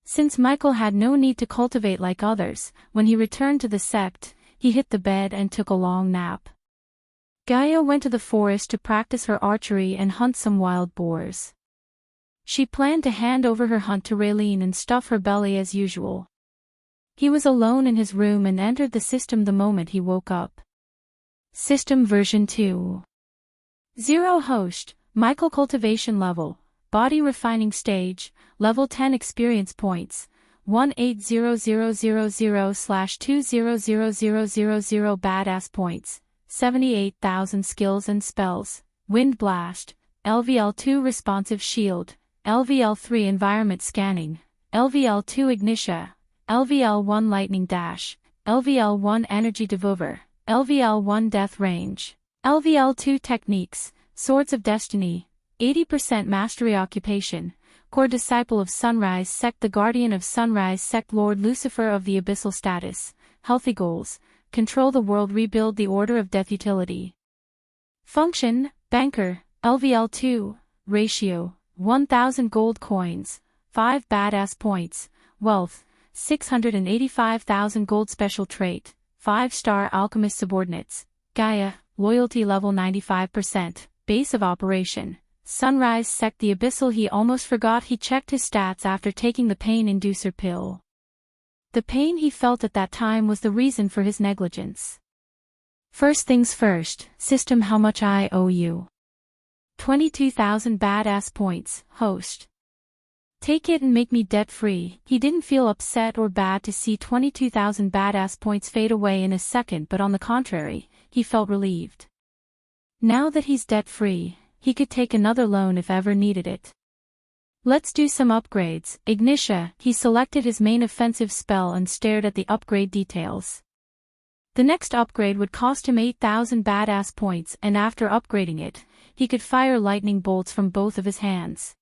Since Michael had no need to cultivate like others, when he returned to the sect, he hit the bed and took a long nap. Gaia went to the forest to practice her archery and hunt some wild boars. She planned to hand over her hunt to Raylene and stuff her belly as usual. He was alone in his room and entered the system the moment he woke up. System version 2.0 Host, Michael. Cultivation level, body refining stage, level 10 experience points, 180,000/200,000 badass points, 78,000 skills and spells, Wind Blast, LVL2 responsive shield, LVL3 environment scanning, LVL2 ignitia, LVL1 Lightning Dash, LVL1 Energy Devour, LVL1 Death Range, LVL2 Techniques, Swords of Destiny, 80% Mastery Occupation, Core Disciple of Sunrise Sect, the Guardian of Sunrise Sect, Lord Lucifer of the Abyssal Status, Healthy Goals, Control the World, Rebuild the Order of Death, Utility. Function, Banker, LVL2, Ratio, 1000 Gold Coins, 5 Badass Points, Wealth, 685,000 Gold, Special Trait, 5-star Alchemist Subordinates, Gaia, Loyalty Level 95%, Base of Operation, Sunrise Sect, the Abyssal. He almost forgot he checked his stats after taking the pain inducer pill. The pain he felt at that time was the reason for his negligence. First things first, system, how much I owe you? 22,000 badass points, host. Take it and make me debt-free. He didn't feel upset or bad to see 22,000 badass points fade away in a second, but on the contrary, he felt relieved. Now that he's debt-free, he could take another loan if ever needed it. Let's do some upgrades. Ignitia. He selected his main offensive spell and stared at the upgrade details. The next upgrade would cost him 8,000 badass points, and after upgrading it, he could fire lightning bolts from both of his hands.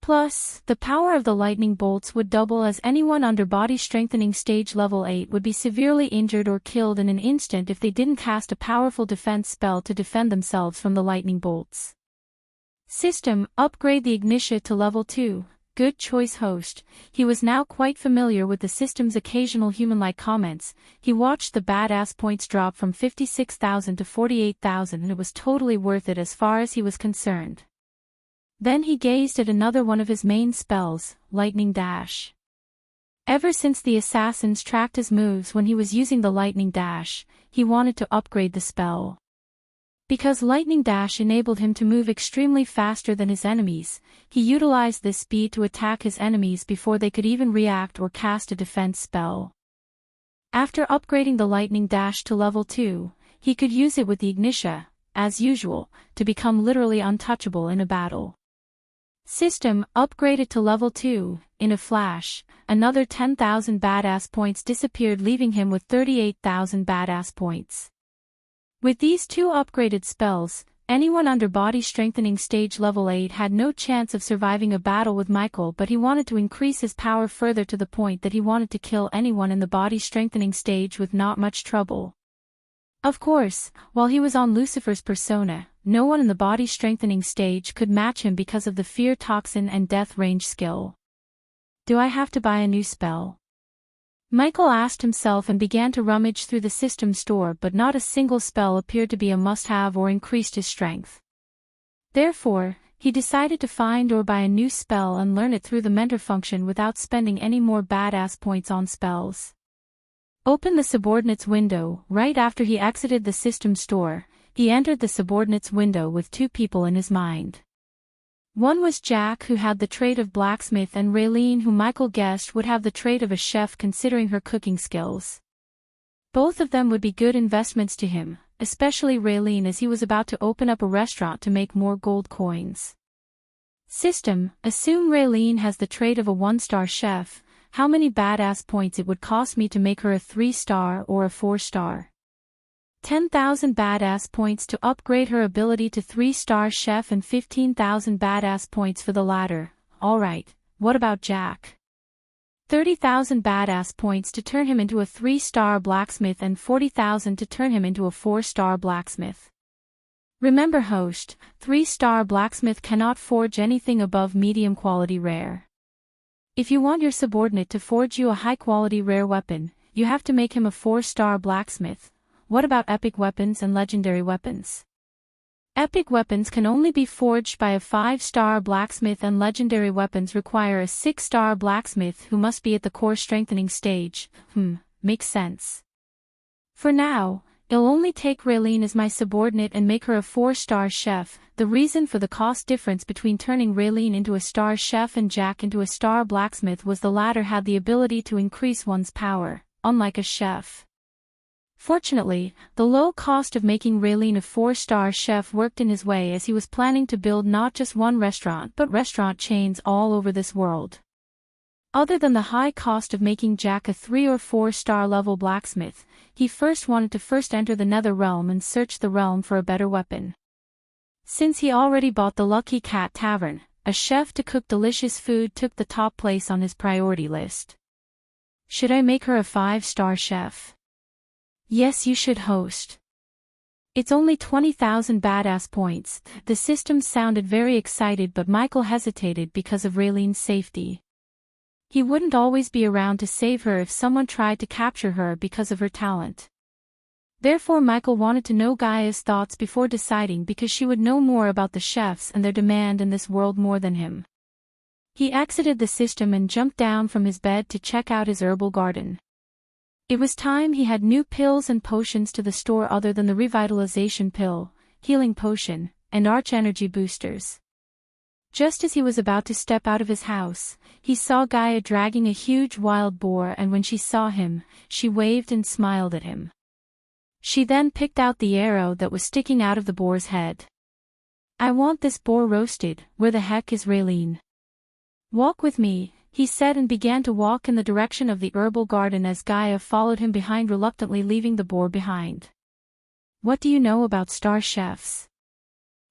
Plus, the power of the lightning bolts would double, as anyone under body strengthening stage level 8 would be severely injured or killed in an instant if they didn't cast a powerful defense spell to defend themselves from the lightning bolts. System, upgrade the Ignitia to level 2. Good choice, host. He was now quite familiar with the system's occasional human-like comments. He watched the badass points drop from 56,000 to 48,000, and it was totally worth it as far as he was concerned. Then he gazed at another one of his main spells, Lightning Dash. Ever since the assassins tracked his moves when he was using the Lightning Dash, he wanted to upgrade the spell. Because Lightning Dash enabled him to move extremely faster than his enemies, he utilized this speed to attack his enemies before they could even react or cast a defense spell. After upgrading the Lightning Dash to level 2, he could use it with the Ignitia, as usual, to become literally untouchable in a battle. System, upgraded to level 2, in a flash, another 10,000 badass points disappeared, leaving him with 38,000 badass points. With these two upgraded spells, anyone under body strengthening stage level 8 had no chance of surviving a battle with Michael, but he wanted to increase his power further to the point that he wanted to kill anyone in the body strengthening stage with not much trouble. Of course, while he was on Lucifer's persona, no one in the body strengthening stage could match him because of the fear toxin and death range skill. Do I have to buy a new spell? Michael asked himself and began to rummage through the system store, but not a single spell appeared to be a must-have or increased his strength. Therefore, he decided to find or buy a new spell and learn it through the mentor function without spending any more badass points on spells. Open the subordinates window. Right after he exited the system store, he entered the subordinates window with two people in his mind. One was Jack, who had the trait of blacksmith, and Raylene, who Michael guessed would have the trait of a chef considering her cooking skills. Both of them would be good investments to him, especially Raylene, as he was about to open up a restaurant to make more gold coins. System, assume Raylene has the trait of a 1-star chef. How many badass points it would cost me to make her a 3-star or a 4-star? 10,000 badass points to upgrade her ability to 3-star chef and 15,000 badass points for the latter. Alright, what about Jack? 30,000 badass points to turn him into a 3-star blacksmith and 40,000 to turn him into a 4-star blacksmith. Remember, host, 3-star blacksmith cannot forge anything above medium quality rare. If you want your subordinate to forge you a high-quality rare weapon, you have to make him a 4-star blacksmith. What about epic weapons and legendary weapons? Epic weapons can only be forged by a 5-star blacksmith, and legendary weapons require a 6-star blacksmith who must be at the core strengthening stage. Makes sense. For now, I'll only take Raylene as my subordinate and make her a 4-star chef. The reason for the cost difference between turning Raylene into a star chef and Jack into a star blacksmith was the latter had the ability to increase one's power, unlike a chef. Fortunately, the low cost of making Raylene a 4-star chef worked in his way, as he was planning to build not just one restaurant but restaurant chains all over this world. Other than the high cost of making Jack a 3 or 4-star level blacksmith, he first wanted to enter the nether realm and search the realm for a better weapon. Since he already bought the Lucky Cat Tavern, a chef to cook delicious food took the top place on his priority list. Should I make her a 5-star chef? Yes, you should, host. It's only 20,000 badass points. The system sounded very excited, but Michael hesitated because of Raylene's safety. He wouldn't always be around to save her if someone tried to capture her because of her talent. Therefore Michael wanted to know Gaia's thoughts before deciding, because she would know more about the chefs and their demand in this world more than him. He exited the system and jumped down from his bed to check out his herbal garden. It was time he had new pills and potions to the store other than the revitalization pill, healing potion, and arch energy boosters. Just as he was about to step out of his house, he saw Gaia dragging a huge wild boar, and when she saw him, she waved and smiled at him. She then picked out the arrow that was sticking out of the boar's head. I want this boar roasted. Where the heck is Raylene? Walk with me, he said, and began to walk in the direction of the herbal garden as Gaia followed him behind, reluctantly leaving the boar behind. What do you know about star chefs?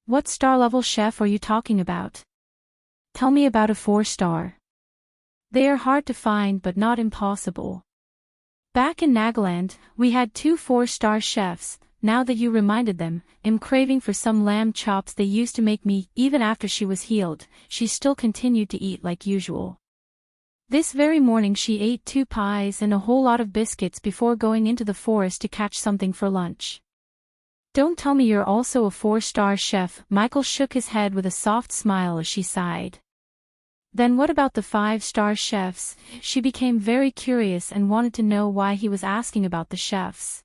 What star level chef are you talking about? Tell me about a 4-star. They are hard to find but not impossible. Back in Nagaland, we had 2 4-star chefs. Now that you reminded them, I'm craving for some lamb chops they used to make me. Even after she was healed, she still continued to eat like usual. This very morning she ate 2 pies and a whole lot of biscuits before going into the forest to catch something for lunch. Don't tell me you're also a 4-star chef. Michael shook his head with a soft smile as she sighed. Then what about the 5-star chefs? She became very curious and wanted to know why he was asking about the chefs.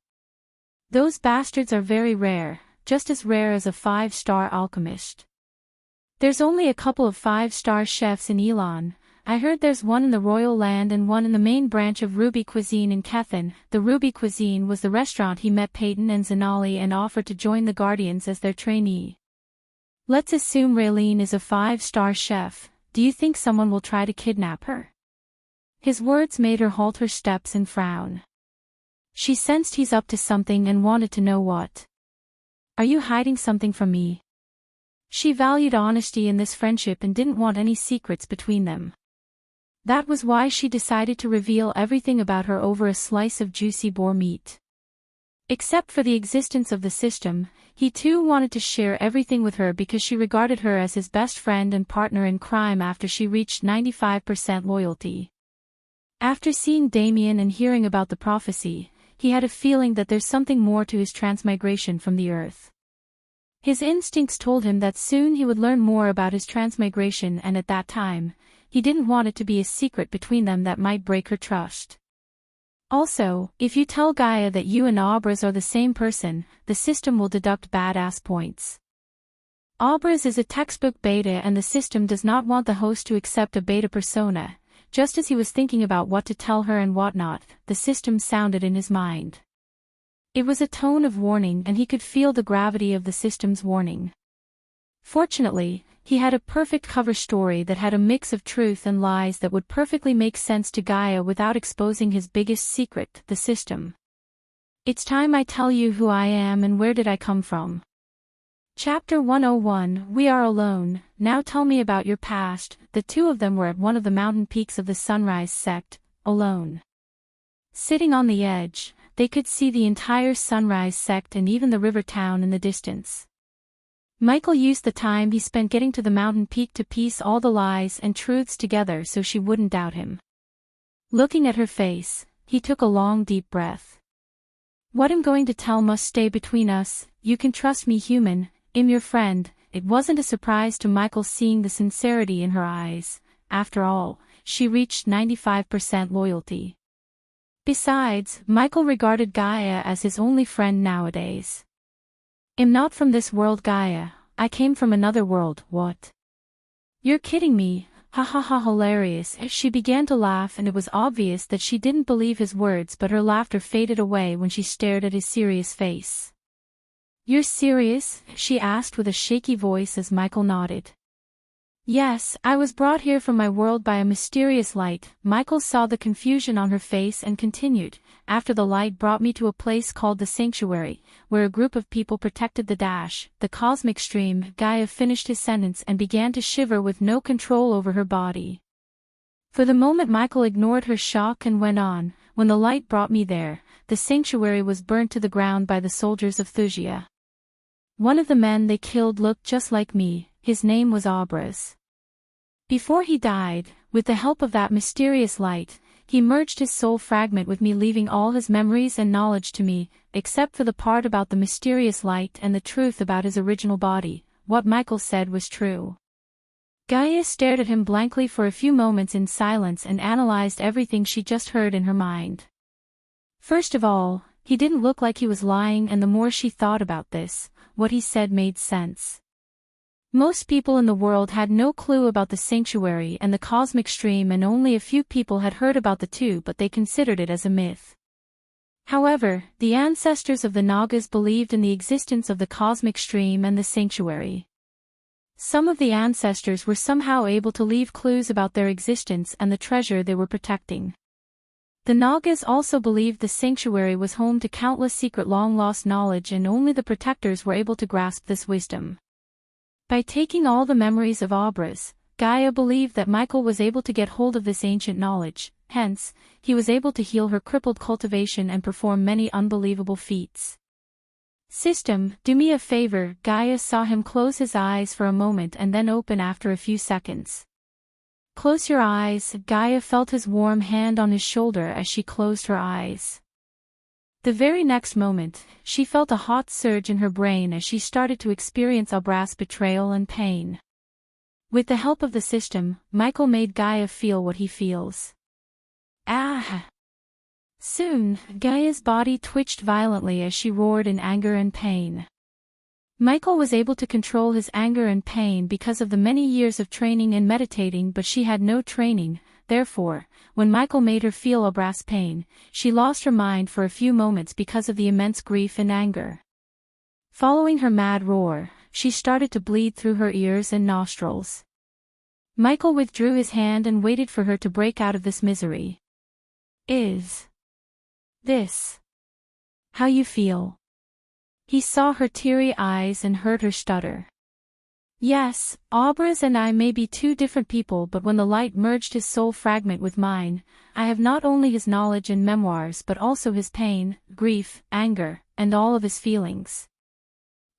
Those bastards are very rare, just as rare as a 5-star alchemist. There's only a couple of 5-star chefs in Elon. I heard there's one in the Royal Land and one in the main branch of Ruby Cuisine in Kethen. The Ruby Cuisine was the restaurant he met Peyton and Zanali and offered to join the Guardians as their trainee. Let's assume Raylene is a 5-star chef. Do you think someone will try to kidnap her? His words made her halt her steps and frown. She sensed he's up to something and wanted to know what. Are you hiding something from me? She valued honesty in this friendship and didn't want any secrets between them. That was why she decided to reveal everything about her over a slice of juicy boar meat. Except for the existence of the system, he too wanted to share everything with her because she regarded her as his best friend and partner in crime after she reached 95% loyalty. After seeing Damien and hearing about the prophecy, he had a feeling that there's something more to his transmigration from the earth. His instincts told him that soon he would learn more about his transmigration, and at that time, he didn't want it to be a secret between them that might break her trust. Also, if you tell Gaia that you and Obraz are the same person, the system will deduct badass points. Obraz is a textbook beta and the system does not want the host to accept a beta persona. Just as he was thinking about what to tell her and what not, the system sounded in his mind. It was a tone of warning and he could feel the gravity of the system's warning. Fortunately, he had a perfect cover story that had a mix of truth and lies that would perfectly make sense to Gaia without exposing his biggest secret, the system. It's time I tell you who I am and where did I come from. Chapter 101. We are alone. Now tell me about your past. The two of them were at one of the mountain peaks of the Sunrise sect, alone. Sitting on the edge, they could see the entire Sunrise sect and even the river town in the distance. Michael used the time he spent getting to the mountain peak to piece all the lies and truths together so she wouldn't doubt him. Looking at her face, he took a long deep breath. What I'm going to tell must stay between us. You can trust me, human. I'm your friend. It wasn't a surprise to Michael seeing the sincerity in her eyes. After all, she reached 95% loyalty. Besides, Michael regarded Gaia as his only friend nowadays. I'm not from this world, Gaia. I came from another world. What? You're kidding me. Ha ha ha, hilarious. She began to laugh and it was obvious that she didn't believe his words, but her laughter faded away when she stared at his serious face. You're serious? She asked with a shaky voice as Michael nodded. Yes, I was brought here from my world by a mysterious light. Michael saw the confusion on her face and continued, after the light brought me to a place called the Sanctuary, where a group of people protected the cosmic stream. Gaia finished his sentence and began to shiver with no control over her body. For the moment Michael ignored her shock and went on, when the light brought me there, the sanctuary was burnt to the ground by the soldiers of Thusia. One of the men they killed looked just like me. His name was Obras. Before he died, with the help of that mysterious light, he merged his soul fragment with me, leaving all his memories and knowledge to me, except for the part about the mysterious light and the truth about his original body. What Michael said was true. Gaia stared at him blankly for a few moments in silence and analyzed everything she just heard in her mind. First of all, he didn't look like he was lying, and the more she thought about this, what he said made sense. Most people in the world had no clue about the sanctuary and the cosmic stream, and only a few people had heard about the two, but they considered it as a myth. However, the ancestors of the Nagas believed in the existence of the cosmic stream and the sanctuary. Some of the ancestors were somehow able to leave clues about their existence and the treasure they were protecting. The Nagas also believed the sanctuary was home to countless secret long-lost knowledge, and only the protectors were able to grasp this wisdom. By taking all the memories of Obras, Gaia believed that Michael was able to get hold of this ancient knowledge, hence, he was able to heal her crippled cultivation and perform many unbelievable feats. System, do me a favor. Gaia saw him close his eyes for a moment and then open after a few seconds. Close your eyes. Gaia felt his warm hand on his shoulder as she closed her eyes. The very next moment, she felt a hot surge in her brain as she started to experience Obras' betrayal and pain. With the help of the system, Michael made Gaia feel what he feels. Ah! Soon, Gaia's body twitched violently as she roared in anger and pain. Michael was able to control his anger and pain because of the many years of training and meditating, but she had no training. Therefore, when Michael made her feel Obras' pain, she lost her mind for a few moments because of the immense grief and anger. Following her mad roar, she started to bleed through her ears and nostrils. Michael withdrew his hand and waited for her to break out of this misery. Is this how you feel? He saw her teary eyes and heard her stutter. Yes, Obras and I may be two different people, but when the light merged his soul fragment with mine, I have not only his knowledge and memoirs but also his pain, grief, anger, and all of his feelings.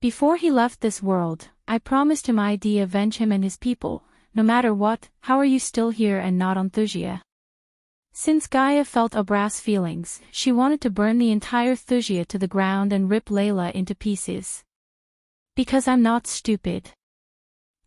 Before he left this world, I promised him I'd avenge him and his people, no matter what. How are you still here and not on Thusia? Since Gaia felt Obras' feelings, she wanted to burn the entire Thusia to the ground and rip Layla into pieces. Because I'm not stupid.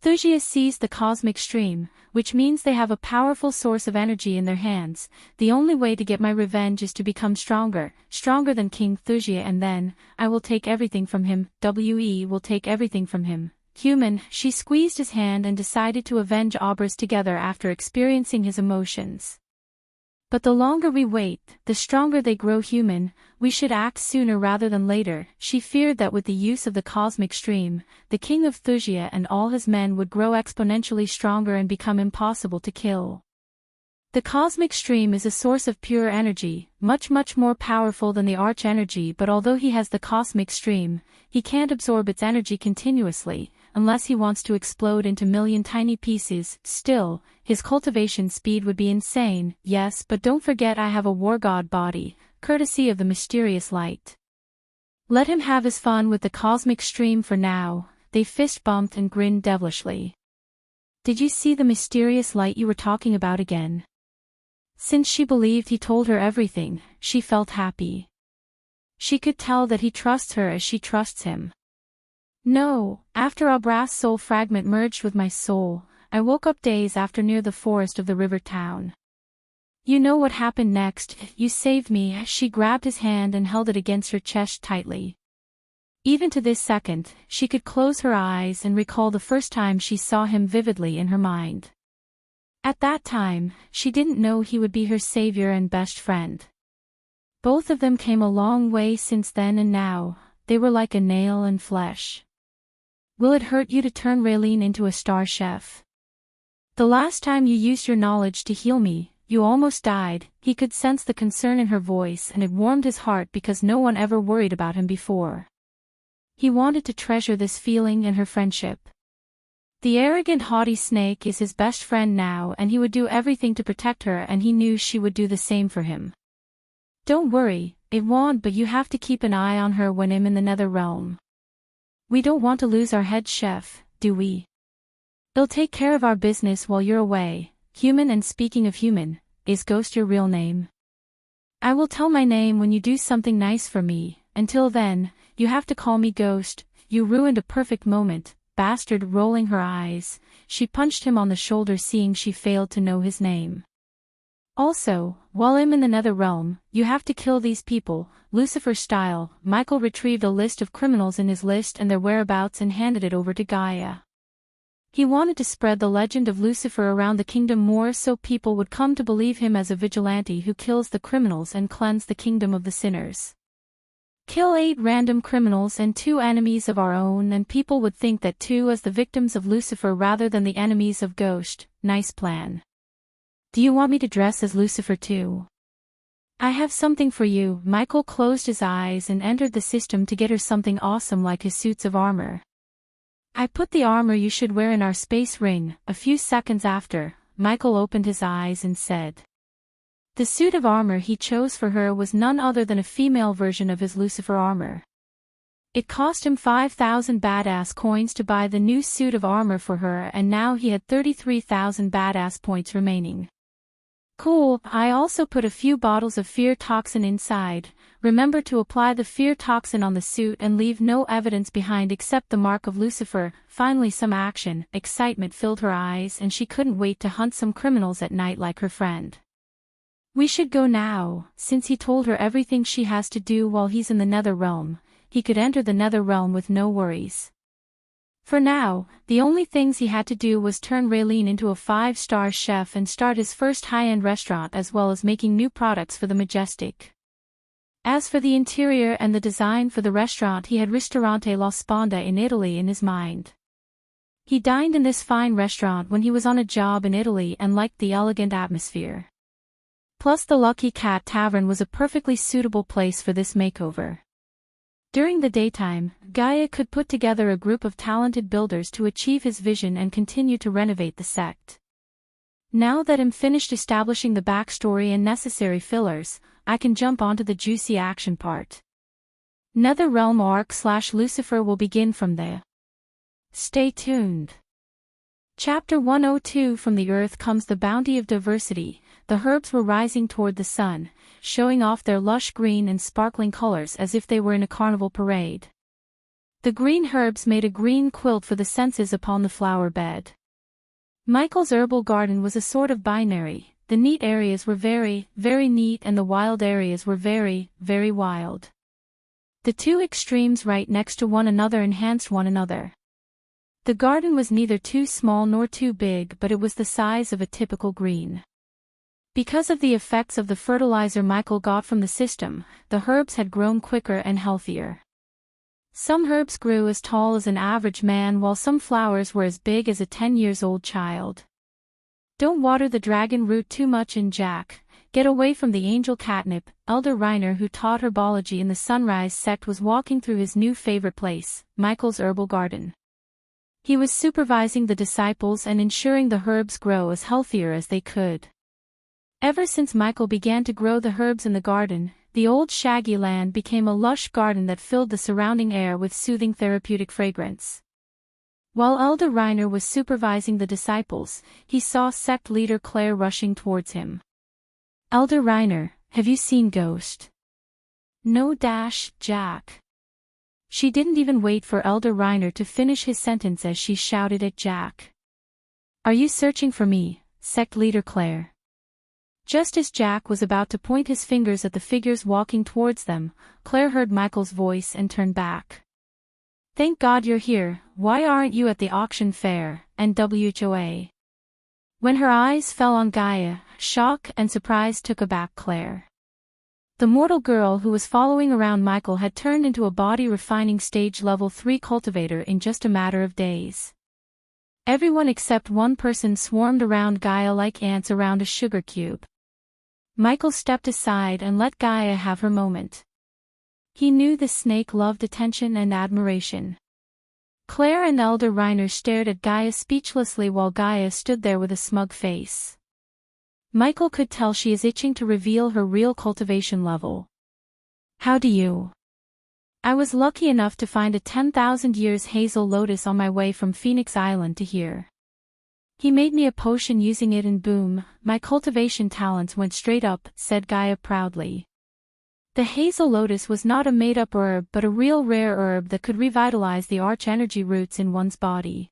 Thusia sees the cosmic stream, which means they have a powerful source of energy in their hands. The only way to get my revenge is to become stronger than King Thusia, and then, I will take everything from him. We will take everything from him. Human, she squeezed his hand and decided to avenge Obras together after experiencing his emotions. But the longer we wait, the stronger they grow. Human, we should act sooner rather than later. She feared that with the use of the cosmic stream, the king of Thusia and all his men would grow exponentially stronger and become impossible to kill. The cosmic stream is a source of pure energy, much more powerful than the arch energy, but although he has the cosmic stream, he can't absorb its energy continuously, unless he wants to explode into million tiny pieces. Still, his cultivation speed would be insane. Yes, but don't forget I have a war god body, courtesy of the mysterious light. Let him have his fun with the cosmic stream for now. They fist bumped and grinned devilishly. Did you see the mysterious light you were talking about again? Since she believed he told her everything, she felt happy. She could tell that he trusts her as she trusts him. No, after Obras' soul fragment merged with my soul, I woke up days after near the forest of the river town. You know what happened next. You saved me. She grabbed his hand and held it against her chest tightly. Even to this second, she could close her eyes and recall the first time she saw him vividly in her mind. At that time, she didn't know he would be her savior and best friend. Both of them came a long way since then, and now, they were like a nail and flesh. Will it hurt you to turn Raylene into a star chef? The last time you used your knowledge to heal me, you almost died. He could sense the concern in her voice and it warmed his heart because no one ever worried about him before. He wanted to treasure this feeling and her friendship. The arrogant haughty snake is his best friend now and he would do everything to protect her and he knew she would do the same for him. Don't worry, it won't, but you have to keep an eye on her when I'm in the nether realm. We don't want to lose our head chef, do we? He'll take care of our business while you're away. Human, and speaking of human, is Ghost your real name? I will tell my name when you do something nice for me. Until then, you have to call me Ghost. You ruined a perfect moment, bastard. Rolling her eyes, she punched him on the shoulder seeing she failed to know his name. Also, while I'm in the nether realm, you have to kill these people, Lucifer style. Michael retrieved a list of criminals in his list and their whereabouts and handed it over to Gaia. He wanted to spread the legend of Lucifer around the kingdom more so people would come to believe him as a vigilante who kills the criminals and cleanse the kingdom of the sinners. Kill 8 random criminals and 2 enemies of our own and people would think that 2 as the victims of Lucifer rather than the enemies of Ghost. Nice plan. Do you want me to dress as Lucifer too? I have something for you. Michael closed his eyes and entered the system to get her something awesome like his suits of armor. I put the armor you should wear in our space ring. A few seconds after, Michael opened his eyes and said. The suit of armor he chose for her was none other than a female version of his Lucifer armor. It cost him 5,000 badass coins to buy the new suit of armor for her and now he had 33,000 badass points remaining. Cool. I also put a few bottles of fear toxin inside. Remember to apply the fear toxin on the suit and leave no evidence behind except the mark of Lucifer. Finally some action. Excitement filled her eyes and she couldn't wait to hunt some criminals at night like her friend. We should go now. Since he told her everything she has to do while he's in the nether realm, he could enter the nether realm with no worries. For now, the only things he had to do was turn Raylene into a 5-star chef and start his first high-end restaurant as well as making new products for the Majestic. As for the interior and the design for the restaurant, he had Ristorante La Sponda in Italy in his mind. He dined in this fine restaurant when he was on a job in Italy and liked the elegant atmosphere. Plus the Lucky Cat Tavern was a perfectly suitable place for this makeover. During the daytime, Gaia could put together a group of talented builders to achieve his vision and continue to renovate the sect. Now that I'm finished establishing the backstory and necessary fillers, I can jump onto the juicy action part. Netherrealm arc/Lucifer will begin from there. Stay tuned. Chapter 102. From the earth comes the bounty of diversity. The herbs were rising toward the sun, showing off their lush green and sparkling colors as if they were in a carnival parade. The green herbs made a green quilt for the senses upon the flower bed. Michael's herbal garden was a sort of binary. The neat areas were very, very neat and the wild areas were very, very wild. The two extremes right next to one another enhanced one another. The garden was neither too small nor too big, but it was the size of a typical green. Because of the effects of the fertilizer Michael got from the system, the herbs had grown quicker and healthier. Some herbs grew as tall as an average man while some flowers were as big as a 10-year-old child. Don't water the dragon root too much in Jack. Get away from the angel catnip. Elder Reiner, who taught herbology in the Sunrise sect, was walking through his new favorite place, Michael's herbal garden. He was supervising the disciples and ensuring the herbs grow as healthier as they could. Ever since Michael began to grow the herbs in the garden, the old shaggy land became a lush garden that filled the surrounding air with soothing therapeutic fragrance. While Elder Reiner was supervising the disciples, he saw sect leader Claire rushing towards him. Elder Reiner, have you seen Ghost? No, Jack. She didn't even wait for Elder Reiner to finish his sentence as she shouted at Jack. Are you searching for me, sect leader Claire? Just as Jack was about to point his fingers at the figures walking towards them, Claire heard Michael's voice and turned back. Thank God you're here. Why aren't you at the auction fair, NWHOA? When her eyes fell on Gaia, shock and surprise took aback Claire. The mortal girl who was following around Michael had turned into a body refining stage level 3 cultivator in just a matter of days. Everyone except one person swarmed around Gaia like ants around a sugar cube. Michael stepped aside and let Gaia have her moment. He knew the snake loved attention and admiration. Claire and Elder Reiner stared at Gaia speechlessly while Gaia stood there with a smug face. Michael could tell she is itching to reveal her real cultivation level. How do you? I was lucky enough to find a 10,000 years hazel lotus on my way from Phoenix Island to here. He made me a potion using it and boom, my cultivation talents went straight up, said Gaia proudly. The hazel lotus was not a made-up herb but a real rare herb that could revitalize the arch-energy roots in one's body.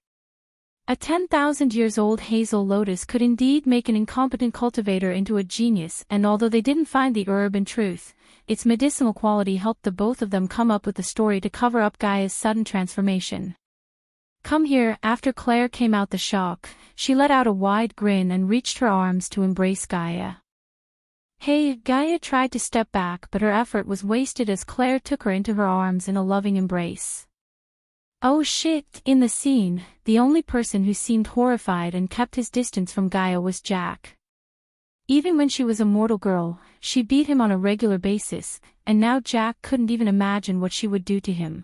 A 10,000 years old hazel lotus could indeed make an incompetent cultivator into a genius, and although they didn't find the herb in truth, its medicinal quality helped the both of them come up with a story to cover up Gaia's sudden transformation. Come here. After Claire came out the shock, she let out a wide grin and reached her arms to embrace Gaia. Hey, Gaia tried to step back but her effort was wasted as Claire took her into her arms in a loving embrace. Oh shit, in the scene, the only person who seemed horrified and kept his distance from Gaia was Jack. Even when she was a mortal girl, she beat him on a regular basis, and now Jack couldn't even imagine what she would do to him.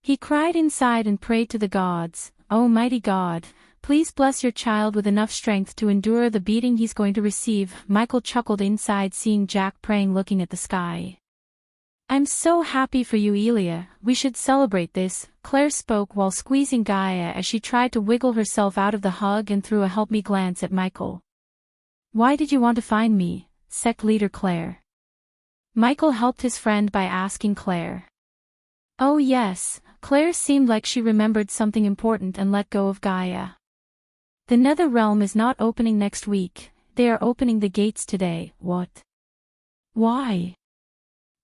He cried inside and prayed to the gods, "Oh mighty God, please bless your child with enough strength to endure the beating he's going to receive." Michael chuckled inside seeing Jack praying looking at the sky. I'm so happy for you, Elia, we should celebrate this, Claire spoke while squeezing Gaia as she tried to wiggle herself out of the hug and threw a help me glance at Michael. Why did you want to find me, sect leader Claire? Michael helped his friend by asking Claire. Oh yes, Claire seemed like she remembered something important and let go of Gaia. The Nether Realm is not opening next week, they are opening the gates today. What? Why?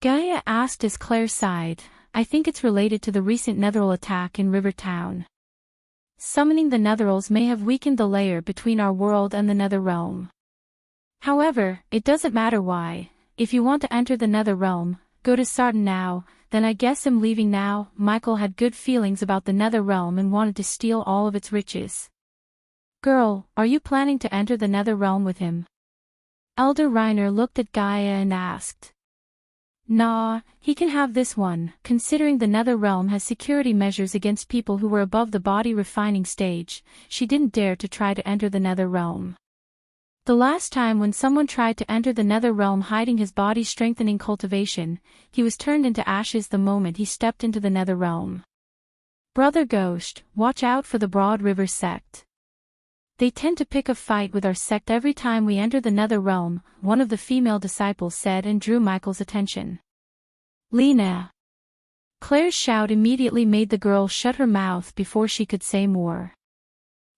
Gaia asked as Claire sighed. I think it's related to the recent Netheril attack in Rivertown. Summoning the Netherils may have weakened the layer between our world and the Nether Realm. However, it doesn't matter why. If you want to enter the Nether Realm, go to Sarton now, then I guess I'm leaving now. Michael had good feelings about the Nether Realm and wanted to steal all of its riches. Girl, are you planning to enter the Nether Realm with him? Elder Reiner looked at Gaia and asked. Nah, he can have this one, considering the Nether Realm has security measures against people who were above the body refining stage. She didn't dare to try to enter the Nether Realm. The last time when someone tried to enter the Nether Realm hiding his body strengthening cultivation, he was turned into ashes the moment he stepped into the Nether Realm. Brother Ghost, watch out for the Broad River sect. They tend to pick a fight with our sect every time we enter the Nether Realm, one of the female disciples said and drew Michael's attention. Lena. Claire's shout immediately made the girl shut her mouth before she could say more.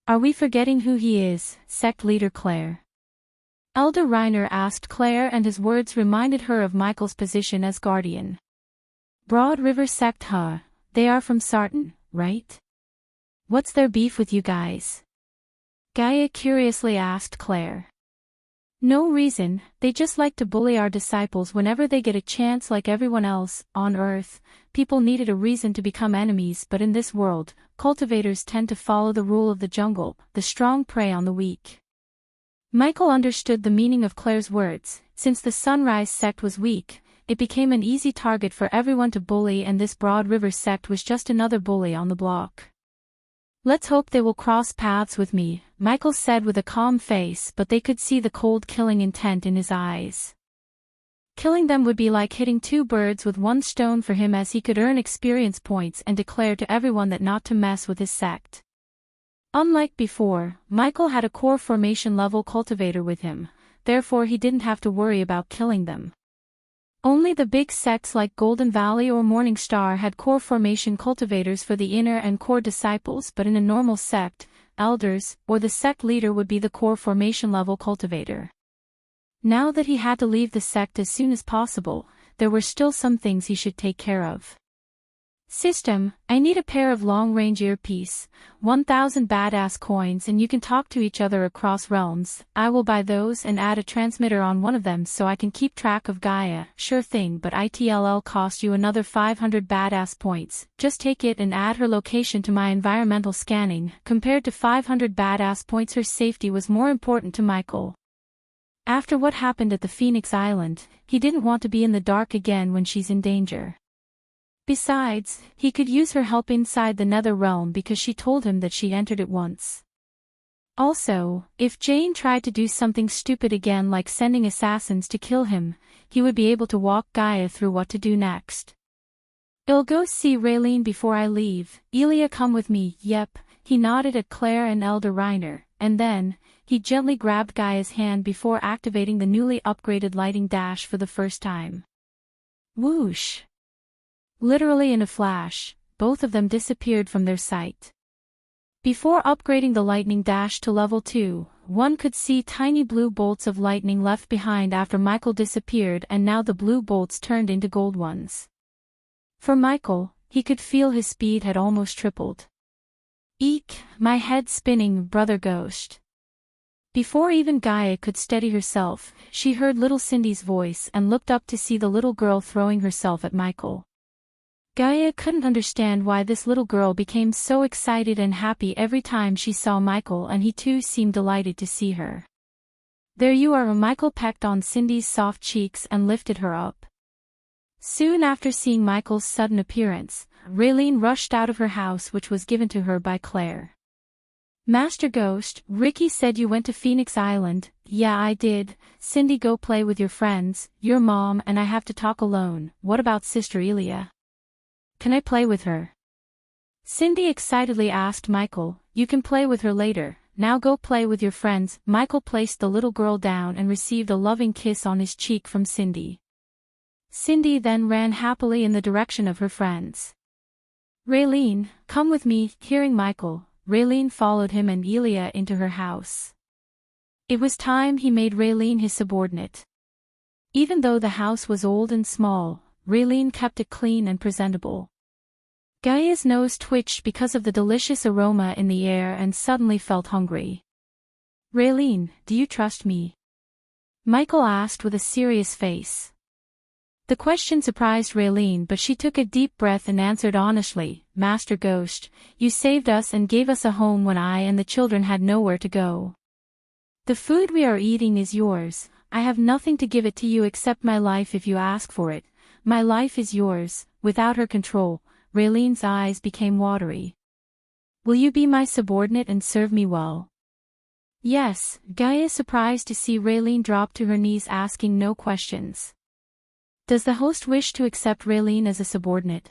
Are we forgetting who he is, sect leader Claire? Elder Reiner asked Claire and his words reminded her of Michael's position as guardian. Broad River sect huh, they are from Sarton, right? What's their beef with you guys? Gaia curiously asked Claire. No reason, they just like to bully our disciples whenever they get a chance like everyone else. On Earth, people needed a reason to become enemies but in this world, cultivators tend to follow the rule of the jungle, the strong prey on the weak. Michael understood the meaning of Claire's words. Since the Sunrise sect was weak, it became an easy target for everyone to bully and this Broad River sect was just another bully on the block. Let's hope they will cross paths with me, Michael said with a calm face but they could see the cold killing intent in his eyes. Killing them would be like hitting two birds with one stone for him as he could earn experience points and declare to everyone that not to mess with his sect. Unlike before, Michael had a core formation level cultivator with him, therefore he didn't have to worry about killing them. Only the big sects like Golden Valley or Morning Star had core formation cultivators for the inner and core disciples but in a normal sect, elders, or the sect leader would be the core formation level cultivator. Now that he had to leave the sect as soon as possible, there were still some things he should take care of. System, I need a pair of long-range earpiece, 1,000 badass coins and you can talk to each other across realms. I will buy those and add a transmitter on one of them so I can keep track of Gaia. Sure thing, but it'll cost you another 500 badass points. Just take it and add her location to my environmental scanning. Compared to 500 badass points, her safety was more important to Michael. After what happened at the Phoenix Island, he didn't want to be in the dark again when she's in danger. Besides, he could use her help inside the Nether Realm because she told him that she entered it once. Also, if Jane tried to do something stupid again like sending assassins to kill him, he would be able to walk Gaia through what to do next. I'll go see Raylene before I leave. Elia, come with me. Yep, he nodded at Claire and Elder Reiner, and then, he gently grabbed Gaia's hand before activating the newly upgraded lighting dash for the first time. Whoosh! Literally in a flash, both of them disappeared from their sight. Before upgrading the lightning dash to level 2, one could see tiny blue bolts of lightning left behind after Michael disappeared, and now the blue bolts turned into gold ones. For Michael, he could feel his speed had almost tripled. Eek, my head spinning, brother Ghost. Before even Gaia could steady herself, she heard little Cindy's voice and looked up to see the little girl throwing herself at Michael. Gaia couldn't understand why this little girl became so excited and happy every time she saw Michael, and he too seemed delighted to see her. There you are. Michael pecked on Cindy's soft cheeks and lifted her up. Soon after seeing Michael's sudden appearance, Raylene rushed out of her house, which was given to her by Claire. Master Ghost, Ricky said you went to Phoenix Island. Yeah, I did. Cindy, go play with your friends, your mom, and I have to talk alone. What about Sister Elia? Can I play with her? Cindy excitedly asked Michael. You can play with her later, now go play with your friends. Michael placed the little girl down and received a loving kiss on his cheek from Cindy. Cindy then ran happily in the direction of her friends. Raylene, come with me. Hearing Michael, Raylene followed him and Elia into her house. It was time he made Raylene his subordinate. Even though the house was old and small, Raylene kept it clean and presentable. Gaia's nose twitched because of the delicious aroma in the air and suddenly felt hungry. Raylene, do you trust me? Michael asked with a serious face. The question surprised Raylene, but she took a deep breath and answered honestly, Master Ghost, you saved us and gave us a home when I and the children had nowhere to go. The food we are eating is yours. I have nothing to give it to you except my life if you ask for it. My life is yours. Without her control, Raylene's eyes became watery. Will you be my subordinate and serve me well? Yes. Gaia, surprised to see Raylene drop to her knees, asking no questions. Does the host wish to accept Raylene as a subordinate?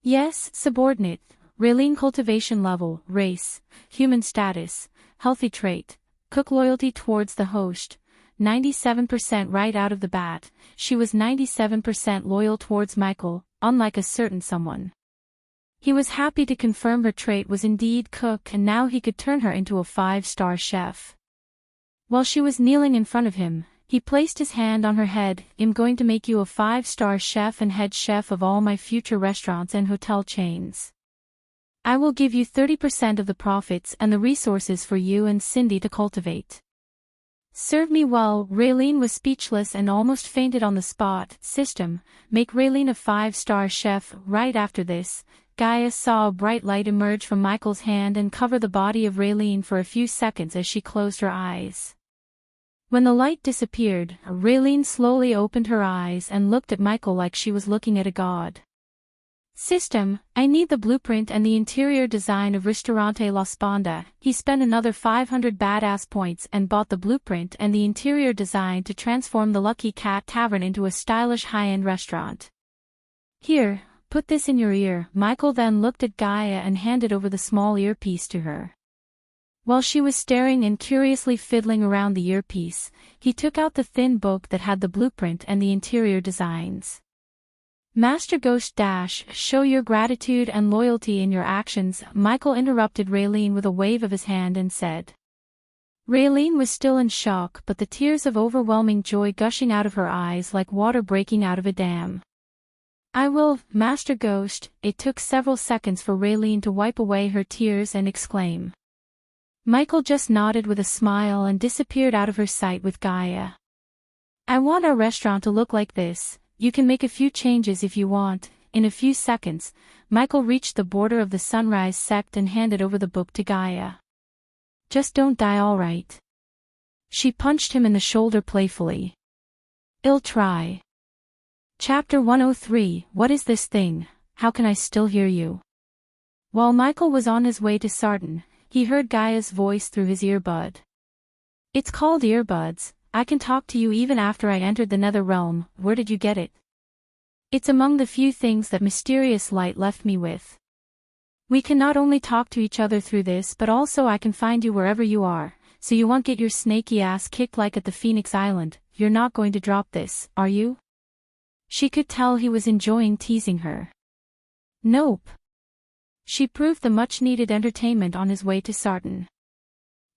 Yes, subordinate. Raylene, cultivation level, race, human status, healthy trait, cook, loyalty towards the host, 97% right out of the bat. She was 97% loyal towards Michael, unlike a certain someone. He was happy to confirm her trait was indeed cook, and now he could turn her into a 5-star chef. While she was kneeling in front of him, he placed his hand on her head. I'm going to make you a 5-star chef and head chef of all my future restaurants and hotel chains. I will give you 30% of the profits and the resources for you and Cindy to cultivate. Serve me well. Raylene was speechless and almost fainted on the spot. System, make Raylene a 5-star chef. Right after this, Gaia saw a bright light emerge from Michael's hand and cover the body of Raylene for a few seconds as she closed her eyes. When the light disappeared, Raylene slowly opened her eyes and looked at Michael like she was looking at a god. System, I need the blueprint and the interior design of Ristorante La Sponda. He spent another 500 badass points and bought the blueprint and the interior design to transform the Lucky Cat Tavern into a stylish high-end restaurant. Here, put this in your ear. Michael then looked at Gaia and handed over the small earpiece to her. While she was staring and curiously fiddling around the earpiece, he took out the thin book that had the blueprint and the interior designs. Master Ghost dash, show your gratitude and loyalty in your actions. Michael interrupted Raylene with a wave of his hand and said. Raylene was still in shock, but the tears of overwhelming joy gushing out of her eyes like water breaking out of a dam. I will, Master Ghost. It took several seconds for Raylene to wipe away her tears and exclaim. Michael just nodded with a smile and disappeared out of her sight with Gaia. I want our restaurant to look like this. You can make a few changes if you want. In a few seconds, Michael reached the border of the Sunrise sect and handed over the book to Gaia. Just don't die, all right? She punched him in the shoulder playfully. I'll try. Chapter 103. What is this thing? How can I still hear you? While Michael was on his way to Sarton, he heard Gaia's voice through his earbud. It's called earbuds. I can talk to you even after I entered the nether realm. Where did you get it? It's among the few things that mysterious light left me with. We can not only talk to each other through this, but also I can find you wherever you are, so you won't get your snaky ass kicked like at the Phoenix Island. You're not going to drop this, are you? She could tell he was enjoying teasing her. Nope. She proved the much-needed entertainment on his way to Sarton.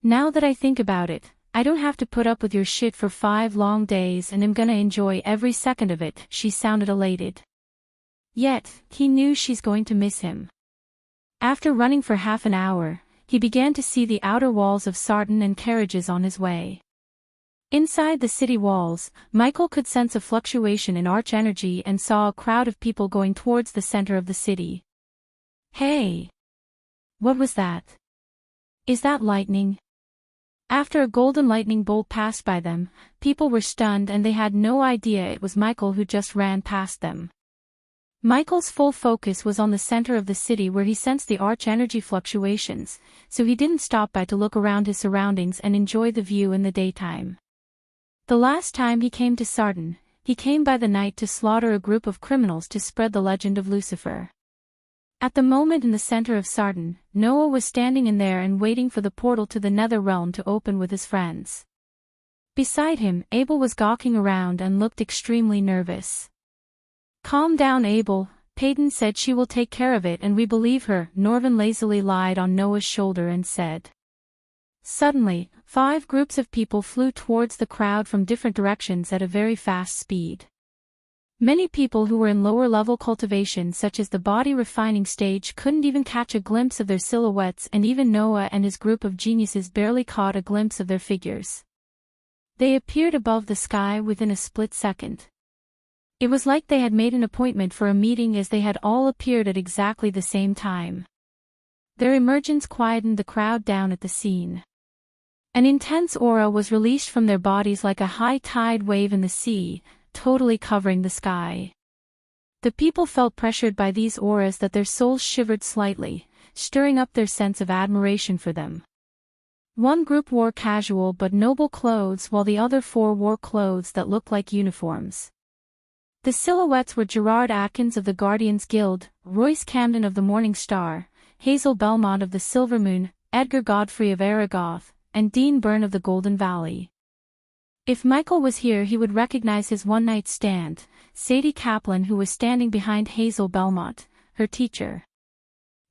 Now that I think about it, I don't have to put up with your shit for 5 long days and I'm gonna enjoy every second of it, she sounded elated. Yet, he knew she's going to miss him. After running for half an hour, he began to see the outer walls of Sarton and carriages on his way. Inside the city walls, Michael could sense a fluctuation in arch energy and saw a crowd of people going towards the center of the city. Hey! What was that? Is that lightning? After a golden lightning bolt passed by them, people were stunned and they had no idea it was Michael who just ran past them. Michael's full focus was on the center of the city where he sensed the arch energy fluctuations, so he didn't stop by to look around his surroundings and enjoy the view in the daytime. The last time he came to Sarton, he came by the night to slaughter a group of criminals to spread the legend of Lucifer. At the moment in the center of Sarton, Noah was standing in there and waiting for the portal to the nether realm to open with his friends. Beside him, Abel was gawking around and looked extremely nervous. Calm down, Abel. Peyton said she will take care of it and we believe her. Norvin lazily lied on Noah's shoulder and said. Suddenly, 5 groups of people flew towards the crowd from different directions at a very fast speed. Many people who were in lower-level cultivation such as the body refining stage couldn't even catch a glimpse of their silhouettes, and even Noah and his group of geniuses barely caught a glimpse of their figures. They appeared above the sky within a split second. It was like they had made an appointment for a meeting as they had all appeared at exactly the same time. Their emergence quietened the crowd down at the scene. An intense aura was released from their bodies like a high-tide wave in the sea, totally covering the sky. The people felt pressured by these auras that their souls shivered slightly, stirring up their sense of admiration for them. One group wore casual but noble clothes while the other 4 wore clothes that looked like uniforms. The silhouettes were Gerard Atkins of the Guardians Guild, Royce Camden of the Morning Star, Hazel Belmont of the Silver Moon, Edgar Godfrey of Aragoth, and Dean Byrne of the Golden Valley. If Michael was here he would recognize his one-night stand, Sadie Kaplan, who was standing behind Hazel Belmont, her teacher.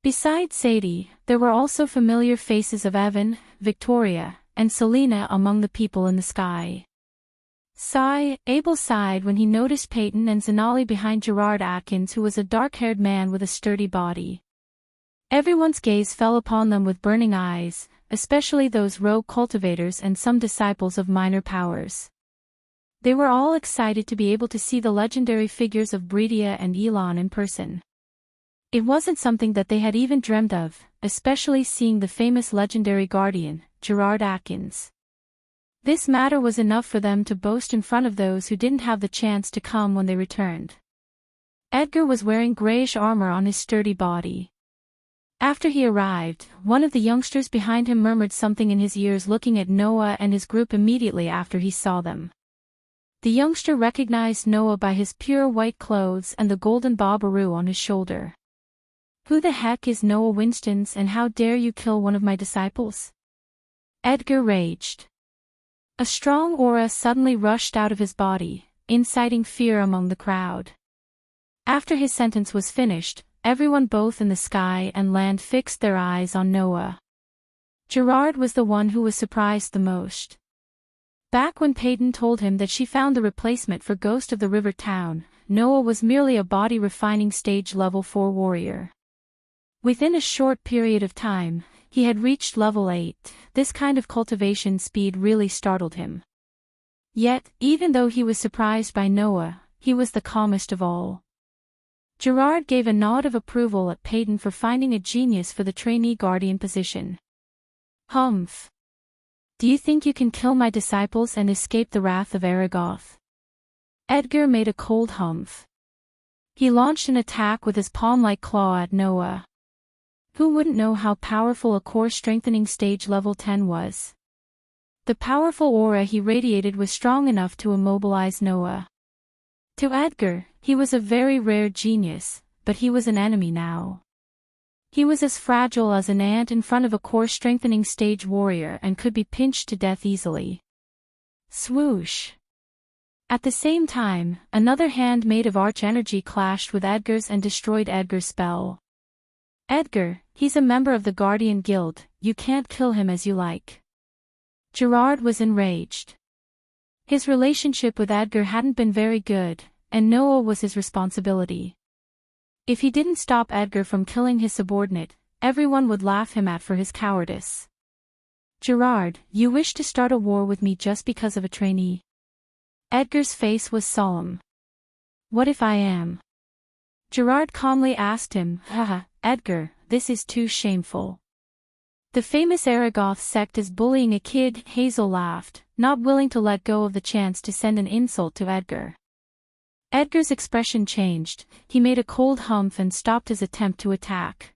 Besides Sadie, there were also familiar faces of Evan, Victoria, and Selena among the people in the sky. Abel sighed when he noticed Peyton and Zanali behind Gerard Atkins, who was a dark-haired man with a sturdy body. Everyone's gaze fell upon them with burning eyes, especially those rogue cultivators and some disciples of minor powers. They were all excited to be able to see the legendary figures of Breedia and Elon in person. It wasn't something that they had even dreamed of, especially seeing the famous legendary guardian, Gerard Atkins. This matter was enough for them to boast in front of those who didn't have the chance to come when they returned. Edgar was wearing grayish armor on his sturdy body. After he arrived, one of the youngsters behind him murmured something in his ears, looking at Noah and his group immediately after he saw them. The youngster recognized Noah by his pure white clothes and the golden bobberoo on his shoulder. Who the heck is Noah Winstons, and how dare you kill one of my disciples? Edgar raged. A strong aura suddenly rushed out of his body, inciting fear among the crowd. After his sentence was finished, everyone both in the sky and land fixed their eyes on Noah. Gerard was the one who was surprised the most. Back when Peyton told him that she found the replacement for Ghost of the River Town, Noah was merely a body refining stage level 4 warrior. Within a short period of time, he had reached level 8. This kind of cultivation speed really startled him. Yet, even though he was surprised by Noah, he was the calmest of all. Gerard gave a nod of approval at Peyton for finding a genius for the trainee guardian position. Humph. Do you think you can kill my disciples and escape the wrath of Aragoth? Edgar made a cold humph. He launched an attack with his palm-like claw at Noah. Who wouldn't know how powerful a core strengthening stage level 10 was? The powerful aura he radiated was strong enough to immobilize Noah. To Edgar, he was a very rare genius, but he was an enemy now. He was as fragile as an ant in front of a core strengthening stage warrior and could be pinched to death easily. Swoosh. At the same time, another hand made of arch energy clashed with Edgar's and destroyed Edgar's spell. Edgar, he's a member of the Guardian Guild, you can't kill him as you like. Gerard was enraged. His relationship with Edgar hadn't been very good, and Noah was his responsibility. If he didn't stop Edgar from killing his subordinate, everyone would laugh him at for his cowardice. Gerard, you wish to start a war with me just because of a trainee? Edgar's face was solemn. What if I am? Gerard calmly asked him, haha, Edgar, this is too shameful. The famous Aragoth sect is bullying a kid, Hazel laughed, not willing to let go of the chance to send an insult to Edgar. Edgar's expression changed, he made a cold humph and stopped his attempt to attack.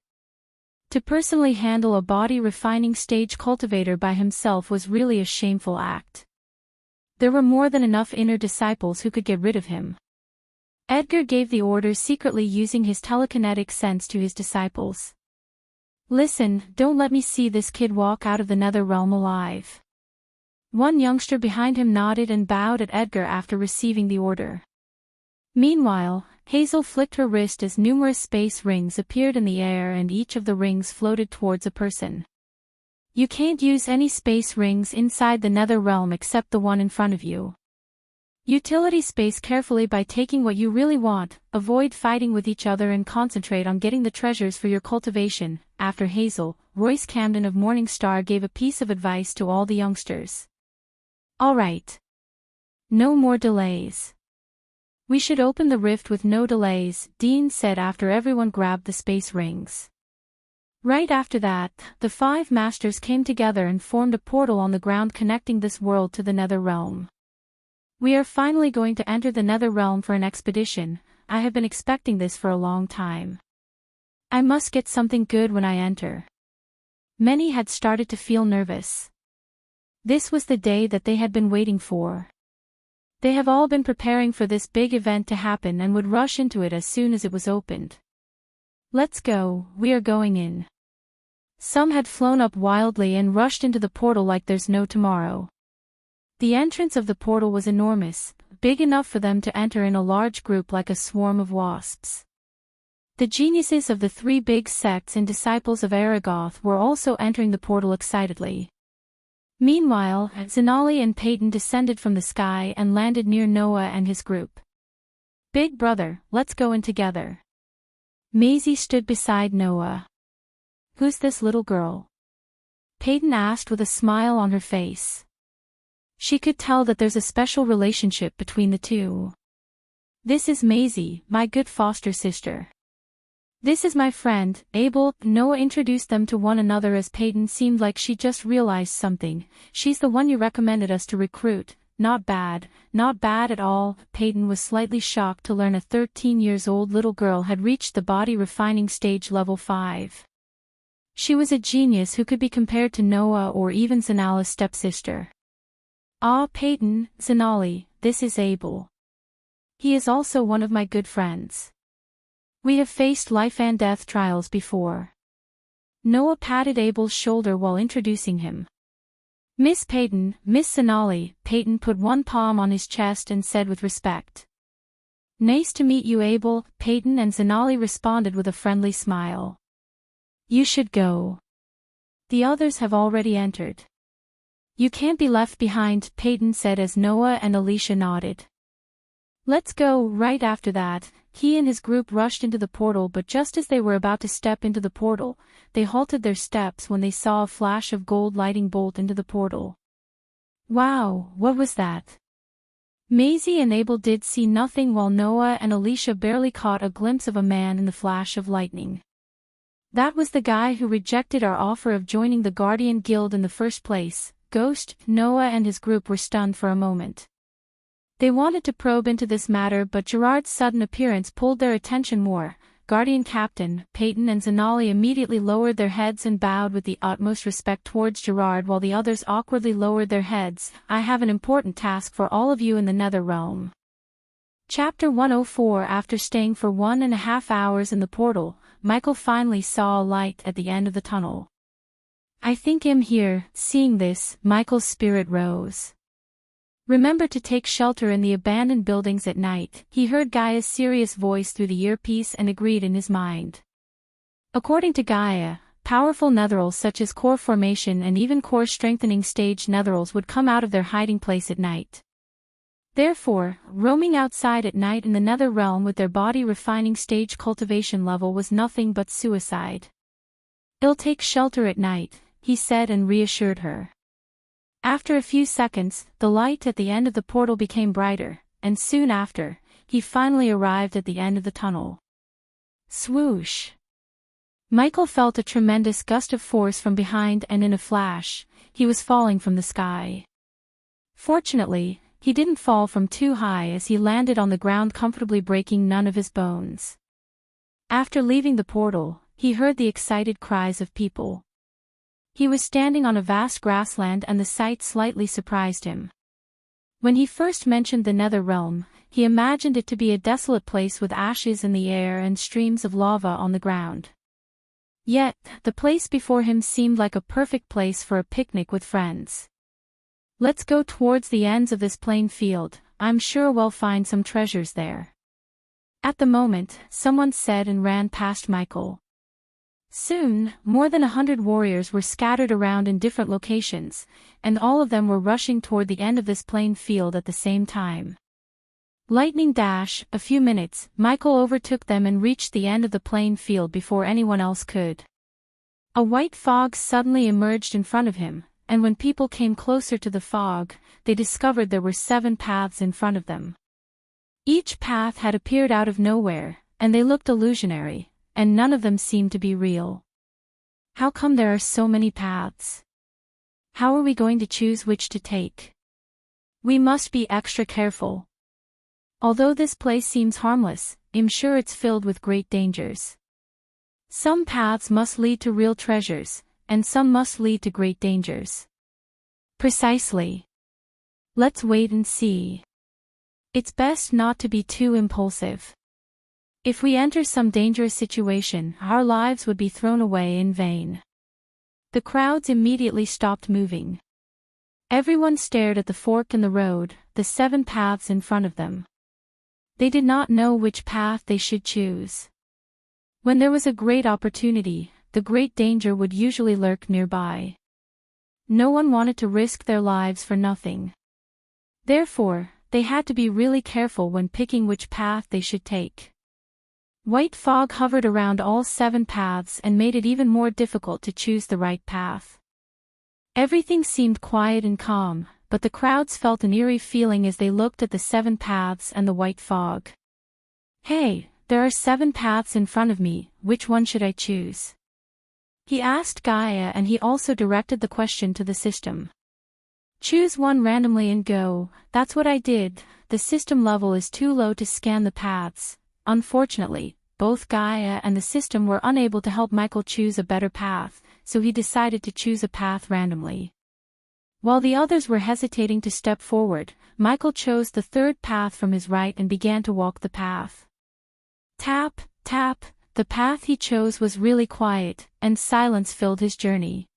To personally handle a body refining stage cultivator by himself was really a shameful act. There were more than enough inner disciples who could get rid of him. Edgar gave the orders secretly using his telekinetic sense to his disciples. Listen, don't let me see this kid walk out of the nether realm alive. One youngster behind him nodded and bowed at Edgar after receiving the order. Meanwhile, Hazel flicked her wrist as numerous space rings appeared in the air and each of the rings floated towards a person. You can't use any space rings inside the nether realm except the one in front of you. Utility space carefully by taking what you really want, avoid fighting with each other and concentrate on getting the treasures for your cultivation. After Hazel, Royce Camden of Morningstar gave a piece of advice to all the youngsters. Alright. No more delays. We should open the rift with no delays, Dean said after everyone grabbed the space rings. Right after that, the 5 masters came together and formed a portal on the ground connecting this world to the nether realm. We are finally going to enter the nether realm for an expedition. I have been expecting this for a long time. I must get something good when I enter. Many had started to feel nervous. This was the day that they had been waiting for. They have all been preparing for this big event to happen and would rush into it as soon as it was opened. Let's go, we are going in. Some had flown up wildly and rushed into the portal like there's no tomorrow. The entrance of the portal was enormous, big enough for them to enter in a large group like a swarm of wasps. The geniuses of the 3 big sects and disciples of Aragoth were also entering the portal excitedly. Meanwhile, Zenali and Peyton descended from the sky and landed near Noah and his group. Big brother, let's go in together. Maisie stood beside Noah. Who's this little girl? Peyton asked with a smile on her face. She could tell that there's a special relationship between the two. This is Maisie, my good foster sister. This is my friend, Abel. Noah introduced them to one another as Peyton seemed like she just realized something. She's the one you recommended us to recruit. Not bad at all. Peyton was slightly shocked to learn a 13-year-old little girl had reached the body refining stage level 5. She was a genius who could be compared to Noah or even Zenali's stepsister. Ah, Peyton, Zenali, this is Abel. He is also one of my good friends. We have faced life and death trials before. Noah patted Abel's shoulder while introducing him. Miss Peyton, Miss Zenali. Peyton put one palm on his chest and said with respect. Nice to meet you, Abel. Peyton and Zenali responded with a friendly smile. You should go. The others have already entered. You can't be left behind, Peyton said as Noah and Alicia nodded. Let's go. Right after that, he and his group rushed into the portal, but just as they were about to step into the portal, they halted their steps when they saw a flash of gold lighting bolt into the portal. Wow, what was that? Maisie and Abel did see nothing, while Noah and Alicia barely caught a glimpse of a man in the flash of lightning. That was the guy who rejected our offer of joining the Guardian Guild in the first place. Ghost. Noah and his group were stunned for a moment. They wanted to probe into this matter, but Gerard's sudden appearance pulled their attention more. Guardian Captain, Peyton and Zanali immediately lowered their heads and bowed with the utmost respect towards Gerard, while the others awkwardly lowered their heads. I have an important task for all of you in the Nether Realm. Chapter 104. After staying for 1.5 hours in the portal, Michael finally saw a light at the end of the tunnel. I think I'm here. Seeing this, Michael's spirit rose. Remember to take shelter in the abandoned buildings at night. He heard Gaia's serious voice through the earpiece and agreed in his mind. According to Gaia, powerful netherals such as core formation and even core strengthening stage netherals would come out of their hiding place at night. Therefore, roaming outside at night in the nether realm with their body refining stage cultivation level was nothing but suicide. I'll take shelter at night, he said and reassured her. After a few seconds, the light at the end of the portal became brighter, and soon after, he finally arrived at the end of the tunnel. Swoosh! Michael felt a tremendous gust of force from behind, and in a flash, he was falling from the sky. Fortunately, he didn't fall from too high as he landed on the ground comfortably, breaking none of his bones. After leaving the portal, he heard the excited cries of people. He was standing on a vast grassland and the sight slightly surprised him. When he first mentioned the Nether Realm, he imagined it to be a desolate place with ashes in the air and streams of lava on the ground. Yet, the place before him seemed like a perfect place for a picnic with friends. Let's go towards the ends of this plain field, I'm sure we'll find some treasures there. At the moment, someone said and ran past Michael. Soon, more than 100 warriors were scattered around in different locations, and all of them were rushing toward the end of this plain field at the same time. Lightning dash, a few minutes, Michael overtook them and reached the end of the plain field before anyone else could. A white fog suddenly emerged in front of him, and when people came closer to the fog, they discovered there were 7 paths in front of them. Each path had appeared out of nowhere, and they looked illusionary, and none of them seemed to be real. How come there are so many paths? How are we going to choose which to take? We must be extra careful. Although this place seems harmless, I'm sure it's filled with great dangers. Some paths must lead to real treasures, and some must lead to great dangers. Precisely. Let's wait and see. It's best not to be too impulsive. If we enter some dangerous situation, our lives would be thrown away in vain. The crowds immediately stopped moving. Everyone stared at the fork in the road, the 7 paths in front of them. They did not know which path they should choose. When there was a great opportunity, the great danger would usually lurk nearby. No one wanted to risk their lives for nothing. Therefore, they had to be really careful when picking which path they should take. White fog hovered around all 7 paths and made it even more difficult to choose the right path. Everything seemed quiet and calm, but the crowds felt an eerie feeling as they looked at the 7 paths and the white fog. Hey, there are 7 paths in front of me, which one should I choose? He asked Gaia, and he also directed the question to the system. Choose one randomly and go. That's what I did. The system level is too low to scan the paths. Unfortunately, both Gaia and the system were unable to help Michael choose a better path, so he decided to choose a path randomly. While the others were hesitating to step forward, Michael chose the 3rd path from his right and began to walk the path. Tap, tap, the path he chose was really quiet, and silence filled his journey.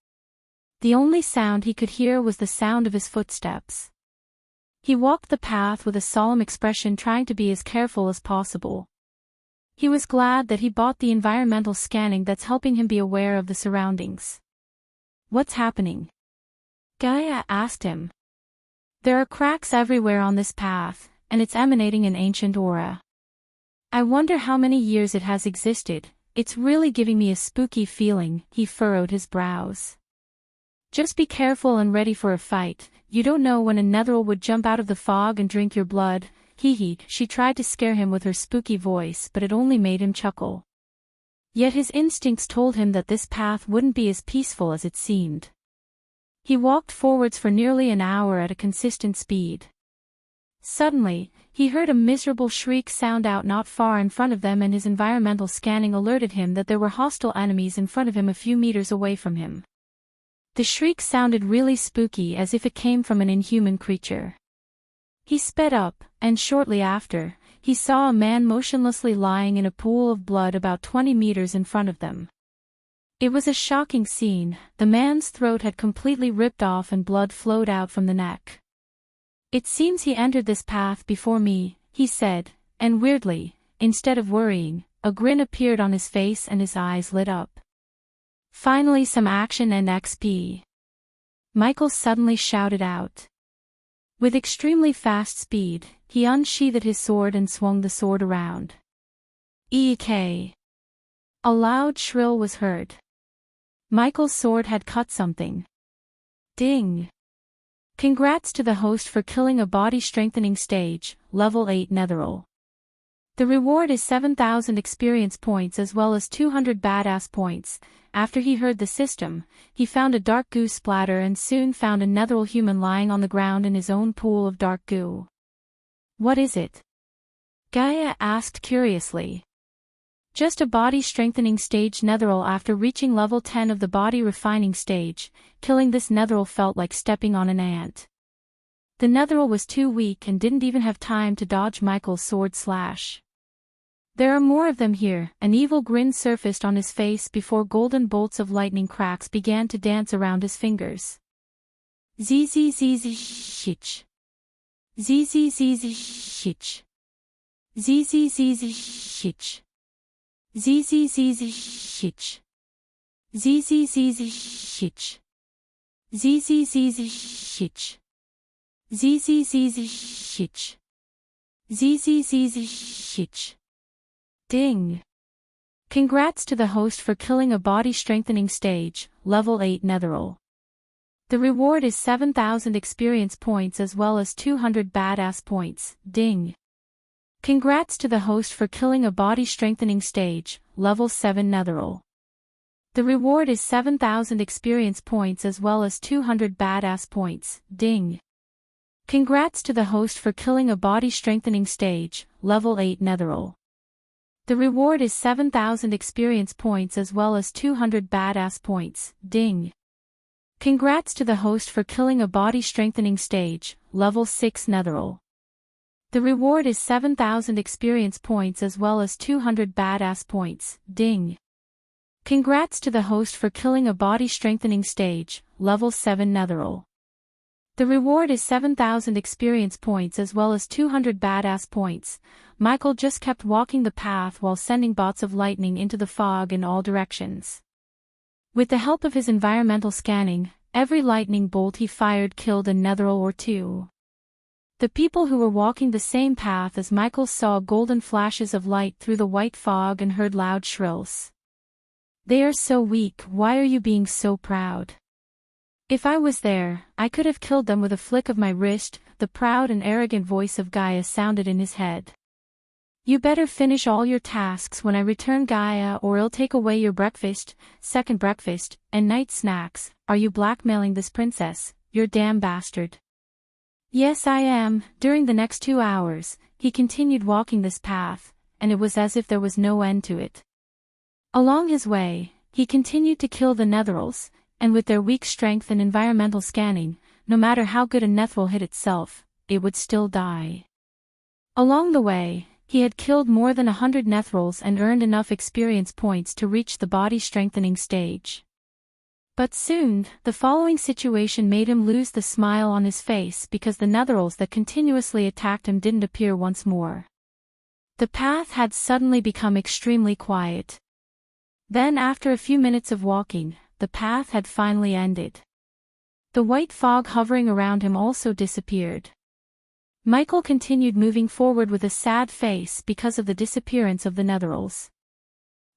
The only sound he could hear was the sound of his footsteps. He walked the path with a solemn expression, trying to be as careful as possible. He was glad that he bought the environmental scanning that's helping him be aware of the surroundings. What's happening? Gaia asked him. There are cracks everywhere on this path, and it's emanating an ancient aura. I wonder how many years it has existed. It's really giving me a spooky feeling. He furrowed his brows. Just be careful and ready for a fight. You don't know when a netheril would jump out of the fog and drink your blood. Hee. She tried to scare him with her spooky voice, but it only made him chuckle. Yet his instincts told him that this path wouldn't be as peaceful as it seemed. He walked forwards for nearly an hour at a consistent speed. Suddenly, he heard a miserable shriek sound out not far in front of them, and his environmental scanning alerted him that there were hostile enemies in front of him a few meters away from him. The shriek sounded really spooky, as if it came from an inhuman creature. He sped up, and shortly after, he saw a man motionlessly lying in a pool of blood about 20 meters in front of them. It was a shocking scene. The man's throat had completely ripped off and blood flowed out from the neck. It seems he entered this path before me, he said, and weirdly, instead of worrying, a grin appeared on his face and his eyes lit up. Finally some action and XP. Michael suddenly shouted out. With extremely fast speed, he unsheathed his sword and swung the sword around. Eek! A loud shrill was heard. Michael's sword had cut something. Ding! Congrats to the host for killing a body-strengthening stage, level 8 netheril. The reward is 7,000 experience points as well as 200 badass points. After he heard the system, he found a dark goo splatter and soon found a netheril human lying on the ground in his own pool of dark goo. What is it? Gaia asked curiously. Just a body-strengthening stage netheril. After reaching level 10 of the body-refining stage, killing this netheril felt like stepping on an ant. The netheril was too weak and didn't even have time to dodge Michael's sword slash. There are more of them here. An evil grin surfaced on his face before golden bolts of lightning cracks began to dance around his fingers. Zzzzzshich. Zzzzzshich. Zzzzzshich. Zzzzzshich. Zzzzzshich. Zzzzzshich. Zzzzzshich. Zzzzzshich. Ding! Congrats to the host for killing a body-strengthening stage, level 8 netheril. The reward is 7,000 experience points as well as 200 badass points. Ding! Congrats to the host for killing a body-strengthening stage, level 7 netheril. The reward is 7,000 experience points as well as 200 badass points. Ding! Congrats to the host for killing a body-strengthening stage, level 8 netheril. The reward is 7,000 experience points as well as 200 badass points. Ding! Congrats to the host for killing a body-strengthening stage, level 6 netheril. The reward is 7,000 experience points as well as 200 badass points. Ding! Congrats to the host for killing a body-strengthening stage, level 7 netheril. The reward is 7,000 experience points as well as 200 badass points. Michael just kept walking the path while sending bots of lightning into the fog in all directions. With the help of his environmental scanning, every lightning bolt he fired killed a netheril or two. The people who were walking the same path as Michael saw golden flashes of light through the white fog and heard loud shrills. They are so weak. Why are you being so proud? If I was there, I could have killed them with a flick of my wrist. The proud and arrogant voice of Gaia sounded in his head. You better finish all your tasks when I return, Gaia, or I'll take away your breakfast, second breakfast, and night snacks. Are you blackmailing this princess, you damn bastard? Yes, I am. During the next 2 hours, he continued walking this path, and it was as if there was no end to it. Along his way, he continued to kill the netherils, and with their weak strength and environmental scanning, no matter how good a netheril hit itself, it would still die. Along the way, he had killed more than 100 netherils and earned enough experience points to reach the body-strengthening stage. But soon, the following situation made him lose the smile on his face because the netherils that continuously attacked him didn't appear once more. The path had suddenly become extremely quiet. Then after a few minutes of walking, the path had finally ended. The white fog hovering around him also disappeared. Michael continued moving forward with a sad face because of the disappearance of the netherals.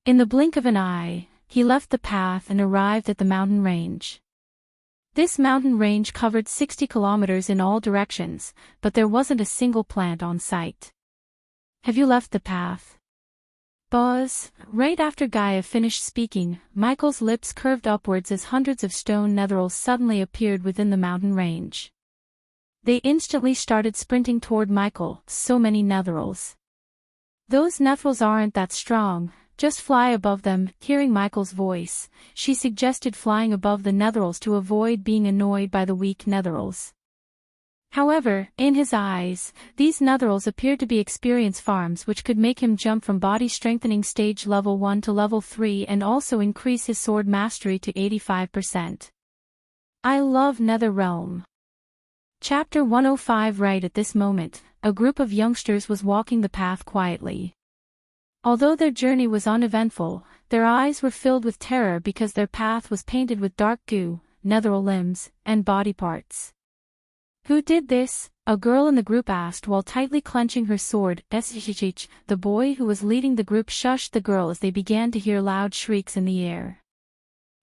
In the blink of an eye, he left the path and arrived at the mountain range. This mountain range covered 60 kilometers in all directions, but there wasn't a single plant on site. Have you left the path? Buzz. Right after Gaia finished speaking, Michael's lips curved upwards as hundreds of stone netherals suddenly appeared within the mountain range. They instantly started sprinting toward Michael, so many netherals. Those netherals aren't that strong, just fly above them. Hearing Michael's voice, she suggested flying above the netherals to avoid being annoyed by the weak netherals. However, in his eyes, these netherals appeared to be experience farms which could make him jump from body strengthening stage level 1 to level 3 and also increase his sword mastery to 85%. I love Nether Realm. Chapter 105. Right at this moment, a group of youngsters was walking the path quietly. Although their journey was uneventful, their eyes were filled with terror because their path was painted with dark goo, netheral limbs, and body parts. Who did this? A girl in the group asked while tightly clenching her sword. The boy who was leading the group shushed the girl as they began to hear loud shrieks in the air.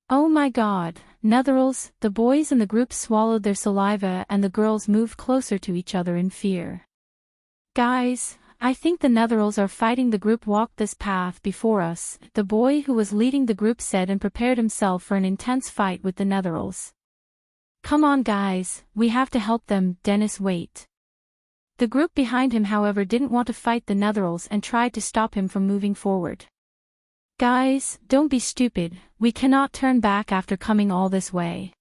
Oh my god, netherals! The boys in the group swallowed their saliva and the girls moved closer to each other in fear. Guys, I think the netherals are fighting. The group walked this path before us, the boy who was leading the group said and prepared himself for an intense fight with the netherals. Come on guys, we have to help them. Dennis, wait. The group behind him however didn't want to fight the netherals and tried to stop him from moving forward. Guys, don't be stupid, we cannot turn back after coming all this way.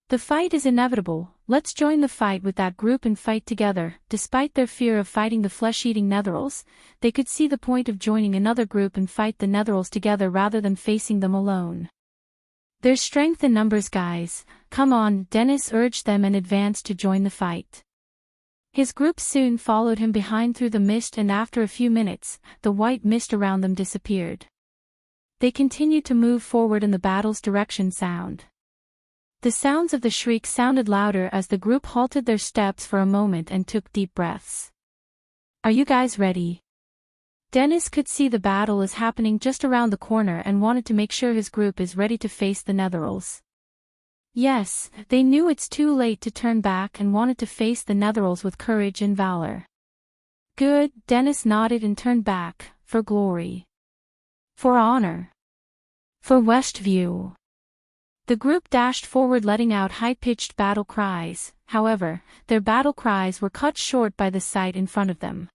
The fight is inevitable, let's join the fight with that group and fight together. Despite their fear of fighting the flesh-eating netherals, they could see the point of joining another group and fight the netherals together rather than facing them alone. There's strength in numbers guys, come on. Dennis urged them and advanced to join the fight. His group soon followed him behind through the mist and after a few minutes, the white mist around them disappeared. They continued to move forward and the battle's direction sound. The sounds of the shrieks sounded louder as the group halted their steps for a moment and took deep breaths. Are you guys ready? Dennis could see the battle is happening just around the corner and wanted to make sure his group is ready to face the netherals. Yes, they knew it's too late to turn back and wanted to face the netherals with courage and valor. Good, Dennis nodded and turned back, for glory. For honor. For Westview. The group dashed forward letting out high-pitched battle cries, however, their battle cries were cut short by the sight in front of them.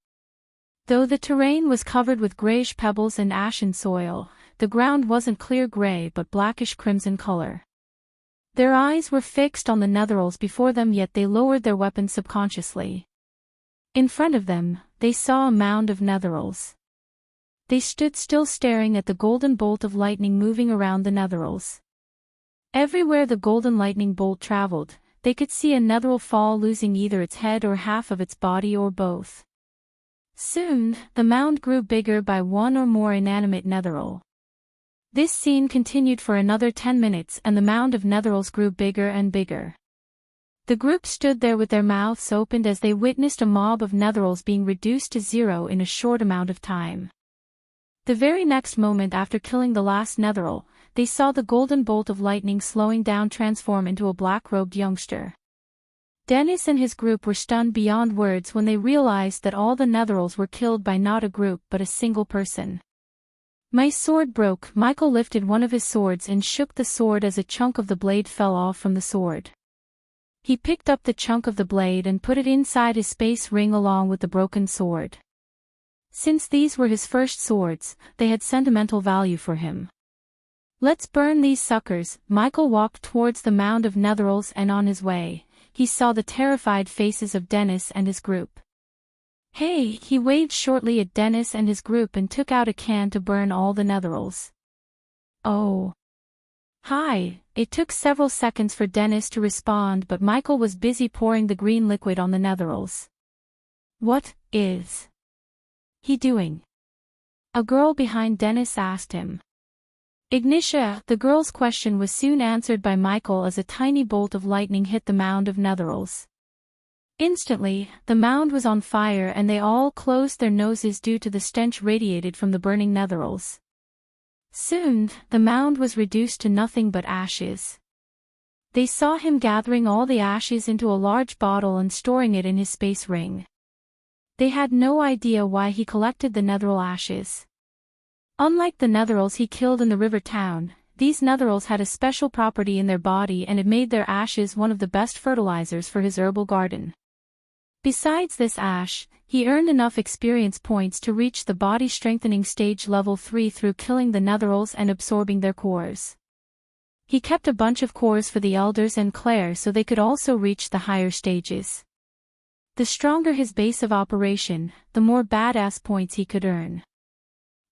Though the terrain was covered with grayish pebbles and ashen soil, the ground wasn't clear gray but blackish-crimson color. Their eyes were fixed on the netherals before them yet they lowered their weapons subconsciously. In front of them, they saw a mound of netherals. They stood still staring at the golden bolt of lightning moving around the netherals. Everywhere the golden lightning bolt traveled, they could see a netheral fall losing either its head or half of its body or both. Soon, the mound grew bigger by one or more inanimate netheral. This scene continued for another 10 minutes and the mound of netherals grew bigger and bigger. The group stood there with their mouths opened as they witnessed a mob of netherals being reduced to zero in a short amount of time. The very next moment after killing the last netheral, they saw the golden bolt of lightning slowing down transform into a black-robed youngster. Dennis and his group were stunned beyond words when they realized that all the netherals were killed by not a group but a single person. My sword broke. Michael lifted one of his swords and shook the sword as a chunk of the blade fell off from the sword. He picked up the chunk of the blade and put it inside his space ring along with the broken sword. Since these were his first swords, they had sentimental value for him. Let's burn these suckers. Michael walked towards the mound of netherals and on his way, he saw the terrified faces of Dennis and his group. Hey, he waved shortly at Dennis and his group and took out a can to burn all the netherals. Oh. Hi. It took several seconds for Dennis to respond but Michael was busy pouring the green liquid on the netherals. What is he doing? A girl behind Dennis asked him. Ignitia, the girl's question was soon answered by Michael as a tiny bolt of lightning hit the mound of netherals. Instantly, the mound was on fire and they all closed their noses due to the stench radiated from the burning netherals. Soon, the mound was reduced to nothing but ashes. They saw him gathering all the ashes into a large bottle and storing it in his space ring. They had no idea why he collected the netheral ashes. Unlike the netherals he killed in the river town, these netherals had a special property in their body and it made their ashes one of the best fertilizers for his herbal garden. Besides this ash, he earned enough experience points to reach the body strengthening stage level 3 through killing the netherals and absorbing their cores. He kept a bunch of cores for the elders and Claire so they could also reach the higher stages. The stronger his base of operation, the more badass points he could earn.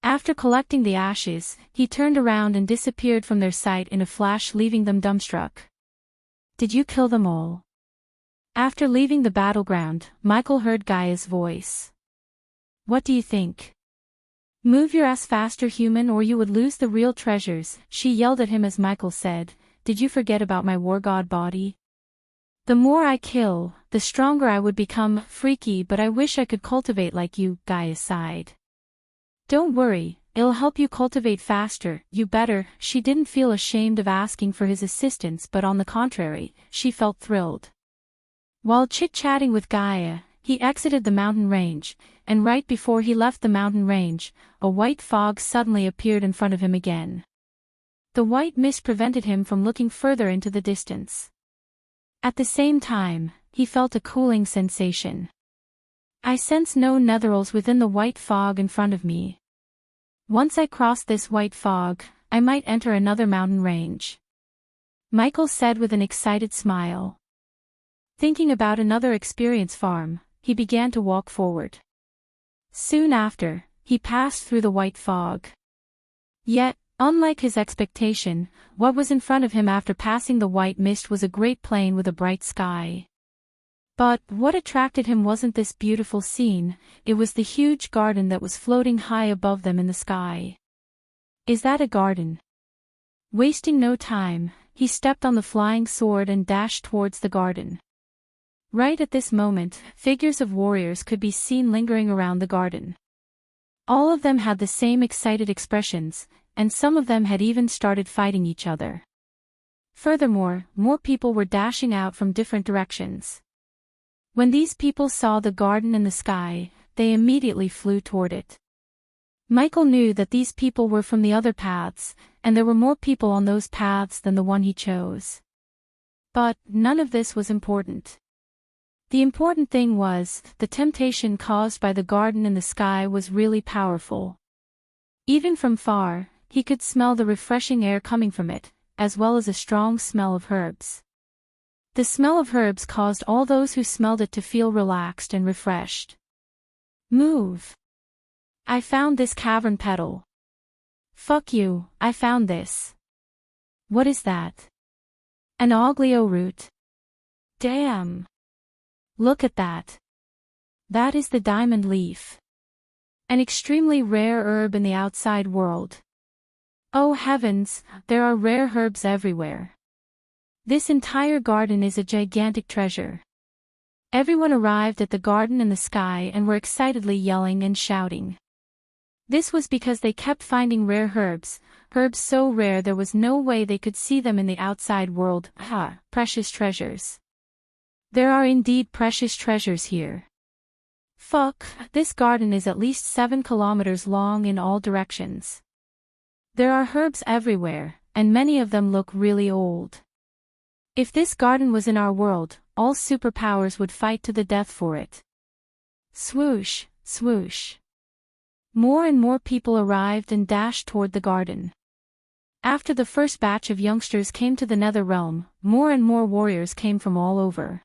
After collecting the ashes, he turned around and disappeared from their sight in a flash, leaving them dumbstruck. "Did you kill them all?" After leaving the battleground, Michael heard Gaia's voice. "What do you think? Move your ass faster, human, or you would lose the real treasures," she yelled at him as Michael said, "Did you forget about my war god body? The more I kill, the stronger I would become, freaky, but I wish I could cultivate like you," Gaia sighed. "Don't worry, it'll help you cultivate faster, you better." She didn't feel ashamed of asking for his assistance, but on the contrary, she felt thrilled. While chit-chatting with Gaia, he exited the mountain range, and right before he left the mountain range, a white fog suddenly appeared in front of him again. The white mist prevented him from looking further into the distance. At the same time, he felt a cooling sensation. "I sense no netherals within the white fog in front of me. Once I cross this white fog, I might enter another mountain range," Michael said with an excited smile. Thinking about another experience farm, he began to walk forward. Soon after, he passed through the white fog. Yet, unlike his expectation, what was in front of him after passing the white mist was a great plain with a bright sky. But what attracted him wasn't this beautiful scene, it was the huge garden that was floating high above them in the sky. "Is that a garden?" Wasting no time, he stepped on the flying sword and dashed towards the garden. Right at this moment, figures of warriors could be seen lingering around the garden. All of them had the same excited expressions, and some of them had even started fighting each other. Furthermore, more people were dashing out from different directions. When these people saw the garden in the sky, they immediately flew toward it. Michael knew that these people were from the other paths, and there were more people on those paths than the one he chose. But none of this was important. The important thing was, the temptation caused by the garden in the sky was really powerful. Even from far, he could smell the refreshing air coming from it, as well as a strong smell of herbs. The smell of herbs caused all those who smelled it to feel relaxed and refreshed. "Move! I found this cavern petal." "Fuck you, I found this." "What is that?" "An oglio root." "Damn! Look at that. That is the diamond leaf. An extremely rare herb in the outside world. Oh heavens, there are rare herbs everywhere. This entire garden is a gigantic treasure." Everyone arrived at the garden in the sky and were excitedly yelling and shouting. This was because they kept finding rare herbs so rare there was no way they could see them in the outside world. Precious treasures. There are indeed precious treasures here. Fuck, this garden is at least 7 kilometers long in all directions. There are herbs everywhere, and many of them look really old. If this garden was in our world, all superpowers would fight to the death for it. Swoosh, swoosh. More and more people arrived and dashed toward the garden. After the first batch of youngsters came to the Nether Realm, more and more warriors came from all over.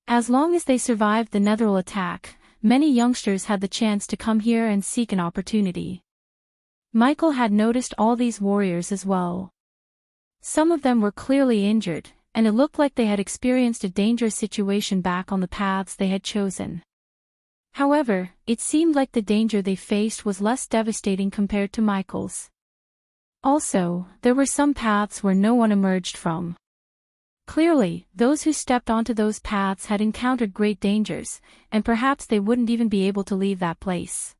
As long as they survived the Netheral attack, many youngsters had the chance to come here and seek an opportunity. Michael had noticed all these warriors as well. Some of them were clearly injured, and it looked like they had experienced a dangerous situation back on the paths they had chosen. However, it seemed like the danger they faced was less devastating compared to Michael's. Also, there were some paths where no one emerged from. Clearly, those who stepped onto those paths had encountered great dangers, and perhaps they wouldn't even be able to leave that place.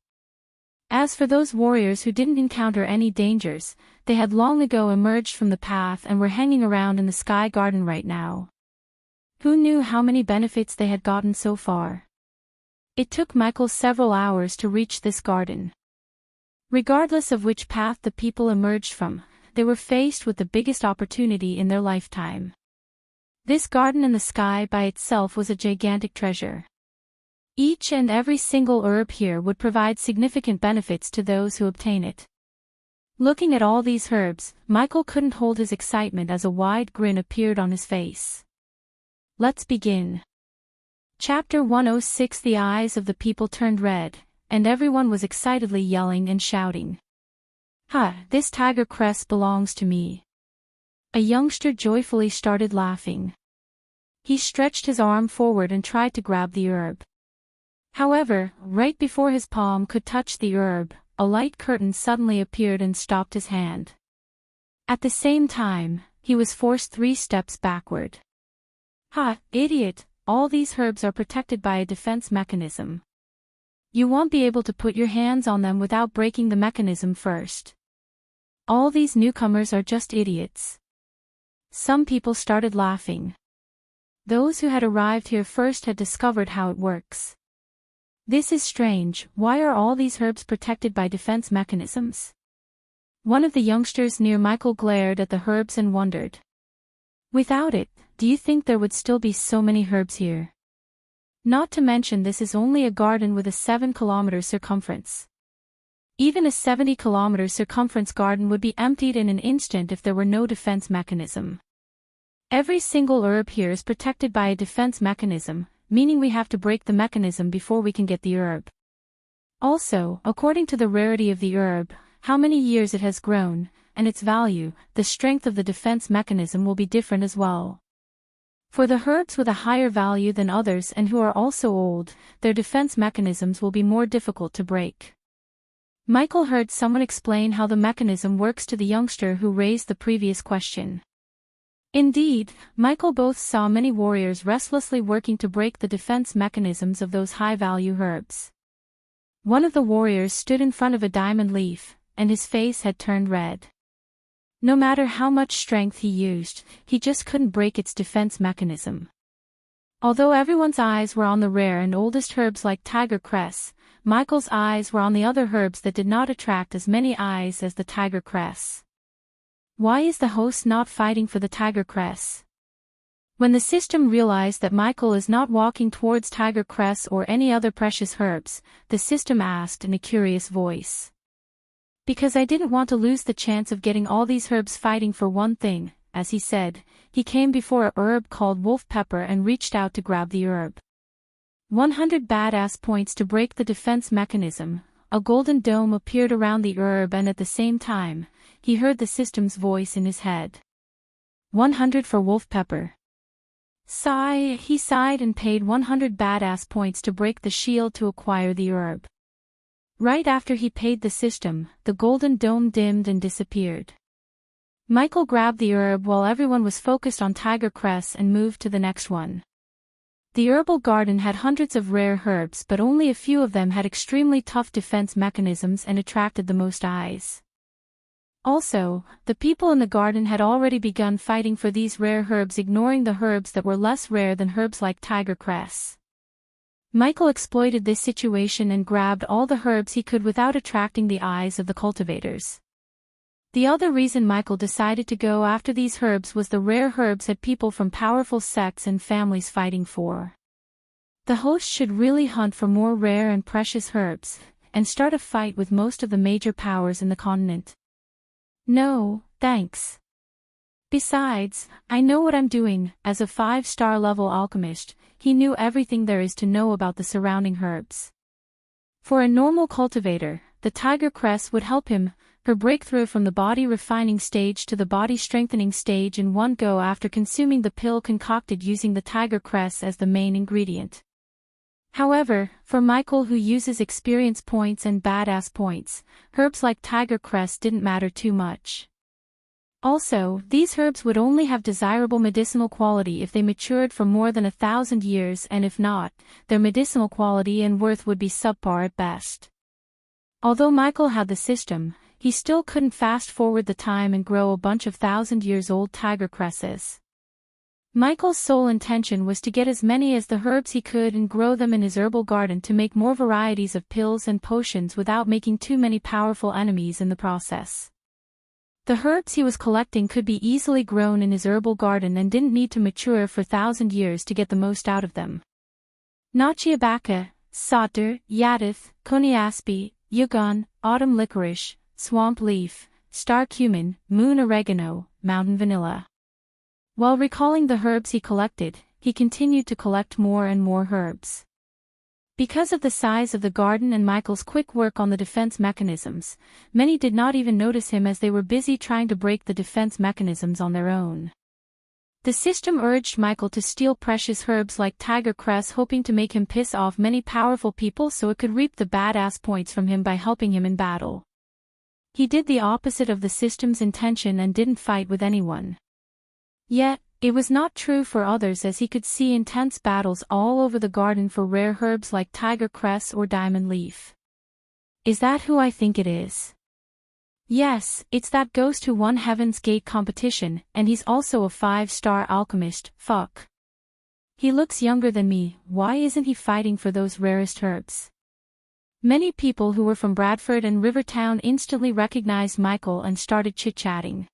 As for those warriors who didn't encounter any dangers, they had long ago emerged from the path and were hanging around in the Sky Garden right now. Who knew how many benefits they had gotten so far? It took Michael several hours to reach this garden. Regardless of which path the people emerged from, they were faced with the biggest opportunity in their lifetime. This garden in the sky by itself was a gigantic treasure. Each and every single herb here would provide significant benefits to those who obtain it. Looking at all these herbs, Michael couldn't hold his excitement as a wide grin appeared on his face. Let's begin. Chapter 106. The eyes of the people turned red, and everyone was excitedly yelling and shouting. "Ha, this tiger cress belongs to me." A youngster joyfully started laughing. He stretched his arm forward and tried to grab the herb. However, right before his palm could touch the herb, a light curtain suddenly appeared and stopped his hand. At the same time, he was forced 3 steps backward. "Ha, idiot, all these herbs are protected by a defense mechanism. You won't be able to put your hands on them without breaking the mechanism first. All these newcomers are just idiots." Some people started laughing. Those who had arrived here first had discovered how it works. This is strange. Why are all these herbs protected by defense mechanisms? One of the youngsters near Michael glared at the herbs and wondered. Without it, do you think there would still be so many herbs here? Not to mention this is only a garden with a 7-kilometer circumference. Even a 70-kilometer circumference garden would be emptied in an instant if there were no defense mechanism. Every single herb here is protected by a defense mechanism, meaning we have to break the mechanism before we can get the herb. Also, according to the rarity of the herb, how many years it has grown, and its value, the strength of the defense mechanism will be different as well. For the herbs with a higher value than others and who are also old, their defense mechanisms will be more difficult to break. Michael heard someone explain how the mechanism works to the youngster who raised the previous question. Indeed, Michael both saw many warriors restlessly working to break the defense mechanisms of those high-value herbs. One of the warriors stood in front of a diamond leaf, and his face had turned red. No matter how much strength he used, he just couldn't break its defense mechanism. Although everyone's eyes were on the rare and oldest herbs like tiger cress, Michael's eyes were on the other herbs that did not attract as many eyes as the tiger cress. Why is the host not fighting for the tiger cress? When the system realized that Michael is not walking towards tiger cress or any other precious herbs, the system asked in a curious voice. Because I didn't want to lose the chance of getting all these herbs fighting for one thing, as he said, he came before a herb called wolf pepper and reached out to grab the herb. 100 badass points to break the defense mechanism. A golden dome appeared around the herb and at the same time, he heard the system's voice in his head. 100 for wolf pepper. Sigh, he sighed and paid 100 badass points to break the shield to acquire the herb. Right after he paid the system, the golden dome dimmed and disappeared. Michael grabbed the herb while everyone was focused on tiger cress and moved to the next one. The herbal garden had hundreds of rare herbs but only a few of them had extremely tough defense mechanisms and attracted the most eyes. Also, the people in the garden had already begun fighting for these rare herbs, ignoring the herbs that were less rare than herbs like tiger cress. Michael exploited this situation and grabbed all the herbs he could without attracting the eyes of the cultivators. The other reason Michael decided to go after these herbs was the rare herbs had people from powerful sects and families fighting for. The host should really hunt for more rare and precious herbs, and start a fight with most of the major powers in the continent. No, thanks. Besides, I know what I'm doing. As a 5-star level alchemist, he knew everything there is to know about the surrounding herbs. For a normal cultivator, the tiger cress would help him, her breakthrough from the body refining stage to the body strengthening stage in one go after consuming the pill concocted using the tiger cress as the main ingredient. However, for Michael who uses experience points and badass points, herbs like tiger cress didn't matter too much. Also, these herbs would only have desirable medicinal quality if they matured for more than 1,000 years, and if not, their medicinal quality and worth would be subpar at best. Although Michael had the system, he still couldn't fast-forward the time and grow a bunch of 1,000-years-old tiger cresses. Michael's sole intention was to get as many as the herbs he could and grow them in his herbal garden to make more varieties of pills and potions without making too many powerful enemies in the process. The herbs he was collecting could be easily grown in his herbal garden and didn't need to mature for 1,000 years to get the most out of them. Nachiabaka, Satar, Yadith, Koniaspi, Yugon, autumn licorice, swamp leaf, star cumin, moon oregano, mountain vanilla. While recalling the herbs he collected, he continued to collect more and more herbs. Because of the size of the garden and Michael's quick work on the defense mechanisms, many did not even notice him as they were busy trying to break the defense mechanisms on their own. The system urged Michael to steal precious herbs like tiger cress, hoping to make him piss off many powerful people so it could reap the badass points from him by helping him in battle. He did the opposite of the system's intention and didn't fight with anyone. Yet, it was not true for others, as he could see intense battles all over the garden for rare herbs like tiger cress or diamond leaf. Is that who I think it is? Yes, it's that ghost who won Heaven's Gate competition, and he's also a 5-star alchemist. Fuck. He looks younger than me, why isn't he fighting for those rarest herbs? Many people who were from Bradford and Rivertown instantly recognized Michael and started chit-chatting.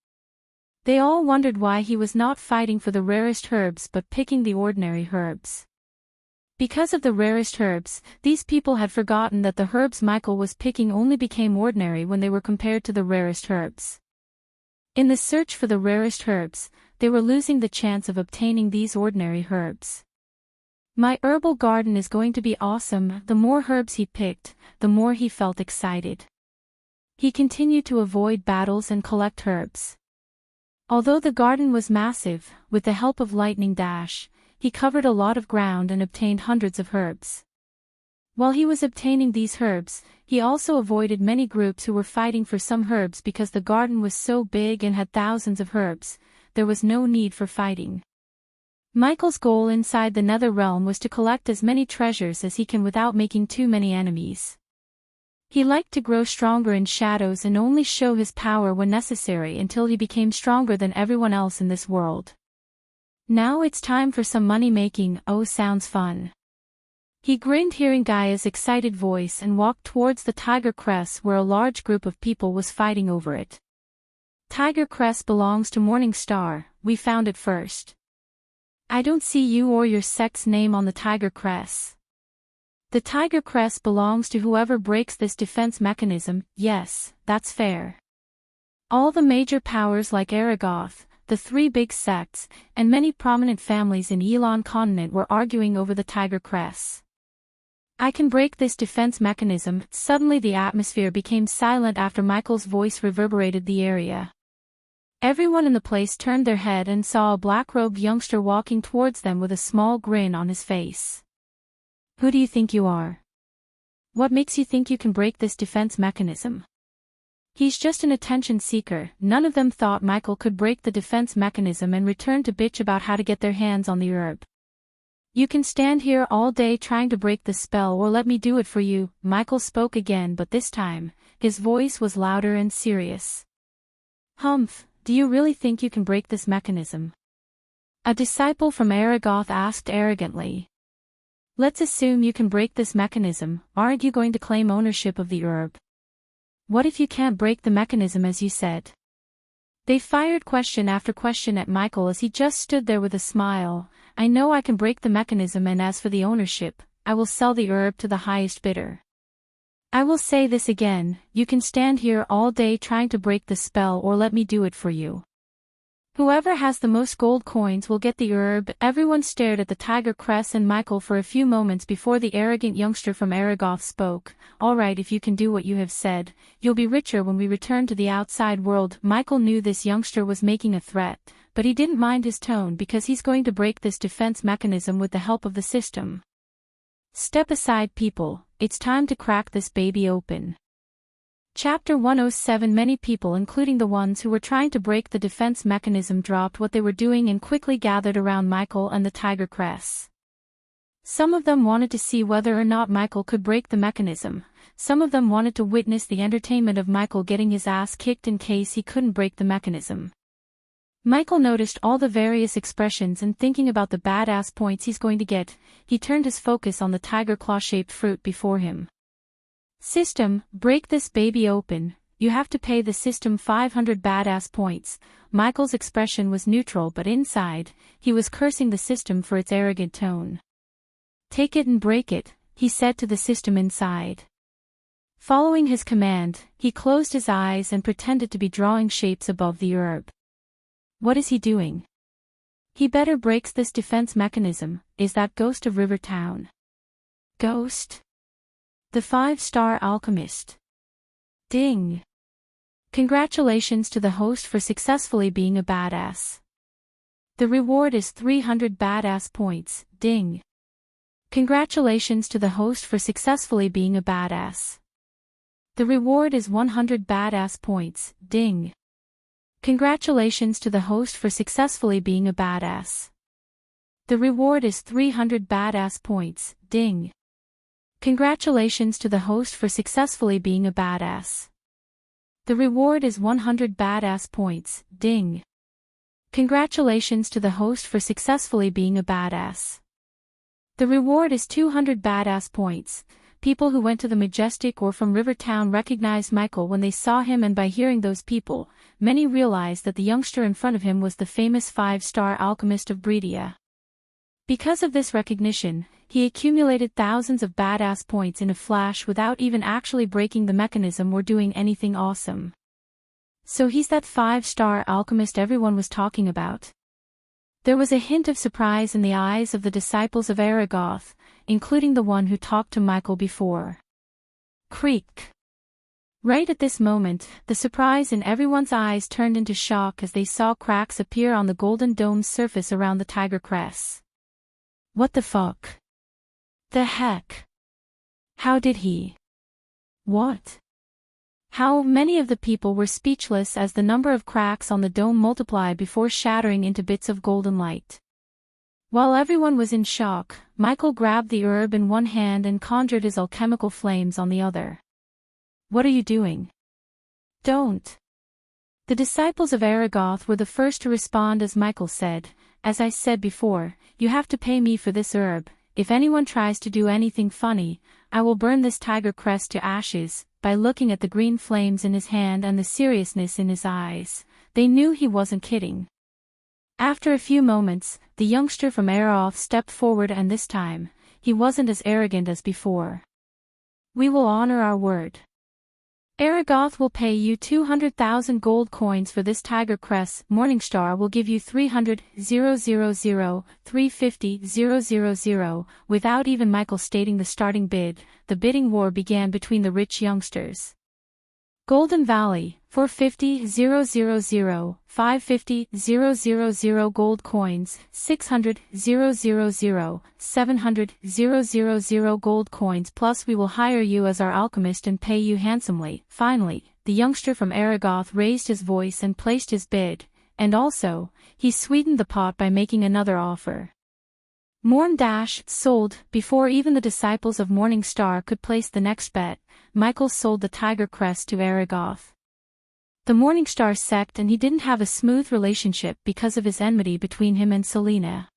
They all wondered why he was not fighting for the rarest herbs but picking the ordinary herbs. Because of the rarest herbs, these people had forgotten that the herbs Michael was picking only became ordinary when they were compared to the rarest herbs. In the search for the rarest herbs, they were losing the chance of obtaining these ordinary herbs. My herbal garden is going to be awesome. The more herbs he picked, the more he felt excited. He continued to avoid battles and collect herbs. Although the garden was massive, with the help of Lightning Dash, he covered a lot of ground and obtained hundreds of herbs. While he was obtaining these herbs, he also avoided many groups who were fighting for some herbs because the garden was so big and had thousands of herbs, there was no need for fighting. Michael's goal inside the Nether Realm was to collect as many treasures as he can without making too many enemies. He liked to grow stronger in shadows and only show his power when necessary until he became stronger than everyone else in this world. Now it's time for some money making. Oh, sounds fun. He grinned hearing Gaia's excited voice and walked towards the tiger cress where a large group of people was fighting over it. Tiger cress belongs to Morning Star, we found it first. I don't see you or your sect's name on the tiger cress. The tiger cress belongs to whoever breaks this defense mechanism. Yes, that's fair. All the major powers like Aragoth, the 3 big sects, and many prominent families in Elon continent were arguing over the tiger cress. I can break this defense mechanism. Suddenly the atmosphere became silent after Michael's voice reverberated the area. Everyone in the place turned their head and saw a black-robed youngster walking towards them with a small grin on his face. Who do you think you are? What makes you think you can break this defense mechanism? He's just an attention seeker. None of them thought Michael could break the defense mechanism and return to bitch about how to get their hands on the herb. You can stand here all day trying to break the spell or let me do it for you. Michael spoke again, but this time, his voice was louder and serious. Humph, do you really think you can break this mechanism? A disciple from Aragoth asked arrogantly. Let's assume you can break this mechanism, aren't you going to claim ownership of the herb? What if you can't break the mechanism as you said? They fired question after question at Michael as he just stood there with a smile. I know I can break the mechanism, and as for the ownership, I will sell the herb to the highest bidder. I will say this again, you can stand here all day trying to break the spell or let me do it for you. Whoever has the most gold coins will get the herb. Everyone stared at the tiger cress and Michael for a few moments before the arrogant youngster from Aragoth spoke. All right, if you can do what you have said, you'll be richer when we return to the outside world. Michael knew this youngster was making a threat, but he didn't mind his tone because he's going to break this defense mechanism with the help of the system. Step aside, people, it's time to crack this baby open. Chapter 107. Many people, including the ones who were trying to break the defense mechanism, dropped what they were doing and quickly gathered around Michael and the tiger crest. Some of them wanted to see whether or not Michael could break the mechanism. Some of them wanted to witness the entertainment of Michael getting his ass kicked in case he couldn't break the mechanism. Michael noticed all the various expressions, and thinking about the badass points he's going to get, he turned his focus on the tiger claw-shaped fruit before him. System, break this baby open. You have to pay the system 500 badass points. Michael's expression was neutral, but inside, he was cursing the system for its arrogant tone. Take it and break it, he said to the system inside. Following his command, he closed his eyes and pretended to be drawing shapes above the herb. What is he doing? He better breaks this defense mechanism. Is that Ghost of Rivertown? Ghost? The 5-star alchemist. Ding. Congratulations to the host for successfully being a badass. The reward is 300 badass points. Ding. Congratulations to the host for successfully being a badass. The reward is 100 badass points. Ding. Congratulations to the host for successfully being a badass. The reward is 300 badass points. Ding. Congratulations to the host for successfully being a badass. The reward is 100 badass points. Ding. Congratulations to the host for successfully being a badass. The reward is 200 badass points. People who went to the Majestic or from Rivertown recognized Michael when they saw him, and by hearing those people, many realized that the youngster in front of him was the famous 5-star alchemist of Bredia. Because of this recognition, he accumulated thousands of badass points in a flash without even actually breaking the mechanism or doing anything awesome. So he's that 5-star alchemist everyone was talking about. There was a hint of surprise in the eyes of the disciples of Aragoth, including the one who talked to Michael before. Creak. Right at this moment, the surprise in everyone's eyes turned into shock as they saw cracks appear on the golden dome's surface around the tiger crest. What the fuck? The heck? How did he? What? How many of the people were speechless as the number of cracks on the dome multiplied before shattering into bits of golden light. While everyone was in shock, Michael grabbed the herb in one hand and conjured his alchemical flames on the other. What are you doing? Don't. The disciples of Aragoth were the first to respond as Michael said, as I said before, you have to pay me for this herb. If anyone tries to do anything funny, I will burn this tiger crest to ashes. By looking at the green flames in his hand and the seriousness in his eyes, they knew he wasn't kidding. After a few moments, the youngster from Aragoth stepped forward, and this time, he wasn't as arrogant as before. We will honor our word. Aragoth will pay you 200,000 gold coins for this tiger crest. Morningstar will give you 300,000, Without even Michael stating the starting bid, the bidding war began between the rich youngsters. Golden Valley, 450,000, 550,000 gold coins, 600,000, 700,000 gold coins, plus we will hire you as our alchemist and pay you handsomely. Finally, the youngster from Aragoth raised his voice and placed his bid, and also, he sweetened the pot by making another offer. Morn Dash sold. Before even the disciples of Morning Star could place the next bet, Michael sold the tiger crest to Aragoth. The Morning Star sect, and he didn't have a smooth relationship because of his enmity between him and Selena.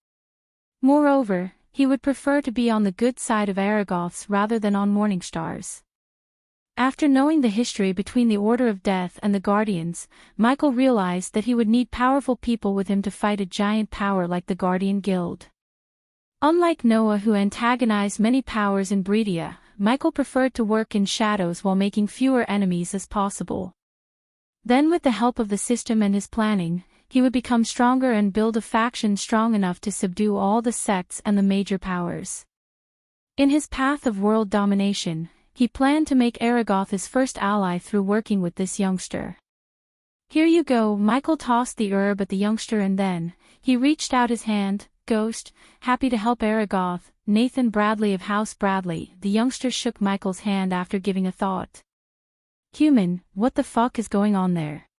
Moreover, he would prefer to be on the good side of Aragoth's rather than on Morningstar's. After knowing the history between the Order of Death and the Guardians, Michael realized that he would need powerful people with him to fight a giant power like the Guardian Guild. Unlike Noah, who antagonized many powers in Bredia, Michael preferred to work in shadows while making fewer enemies as possible. Then, with the help of the system and his planning, he would become stronger and build a faction strong enough to subdue all the sects and the major powers. In his path of world domination, he planned to make Aragoth his first ally through working with this youngster. Here you go. Michael tossed the herb at the youngster, and then, he reached out his hand. Ghost, happy to help Aragoth. Nathan Bradley of House Bradley. The youngster shook Michael's hand after giving a thought. Human, what the fuck is going on there?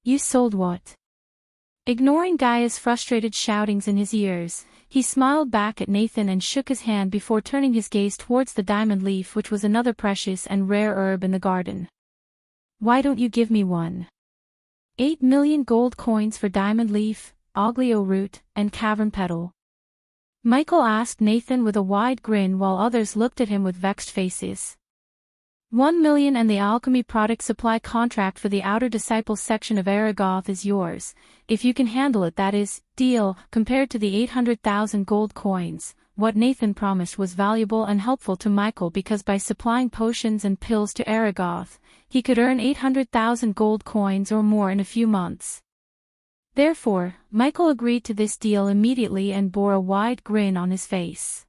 You sold what? Ignoring Gaia's frustrated shoutings in his ears, he smiled back at Nathan and shook his hand before turning his gaze towards the diamond leaf, which was another precious and rare herb in the garden. Why don't you give me one? 8 million gold coins for diamond leaf, oglio root, and cavern petal. Michael asked Nathan with a wide grin while others looked at him with vexed faces. 1 million and the alchemy product supply contract for the outer disciples section of Aragoth is yours, if you can handle it, that is, deal. Compared to the 800,000 gold coins, what Nathan promised was valuable and helpful to Michael because by supplying potions and pills to Aragoth, he could earn 800,000 gold coins or more in a few months. Therefore, Michael agreed to this deal immediately and bore a wide grin on his face.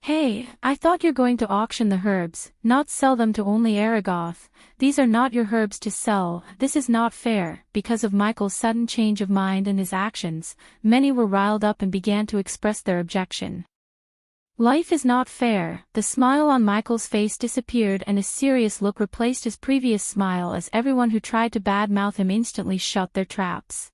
Hey, I thought you're going to auction the herbs, not sell them to only Aragoth. These are not your herbs to sell. This is not fair. Because of Michael's sudden change of mind and his actions, many were riled up and began to express their objection. Life is not fair. The smile on Michael's face disappeared and a serious look replaced his previous smile as everyone who tried to badmouth him instantly shut their traps.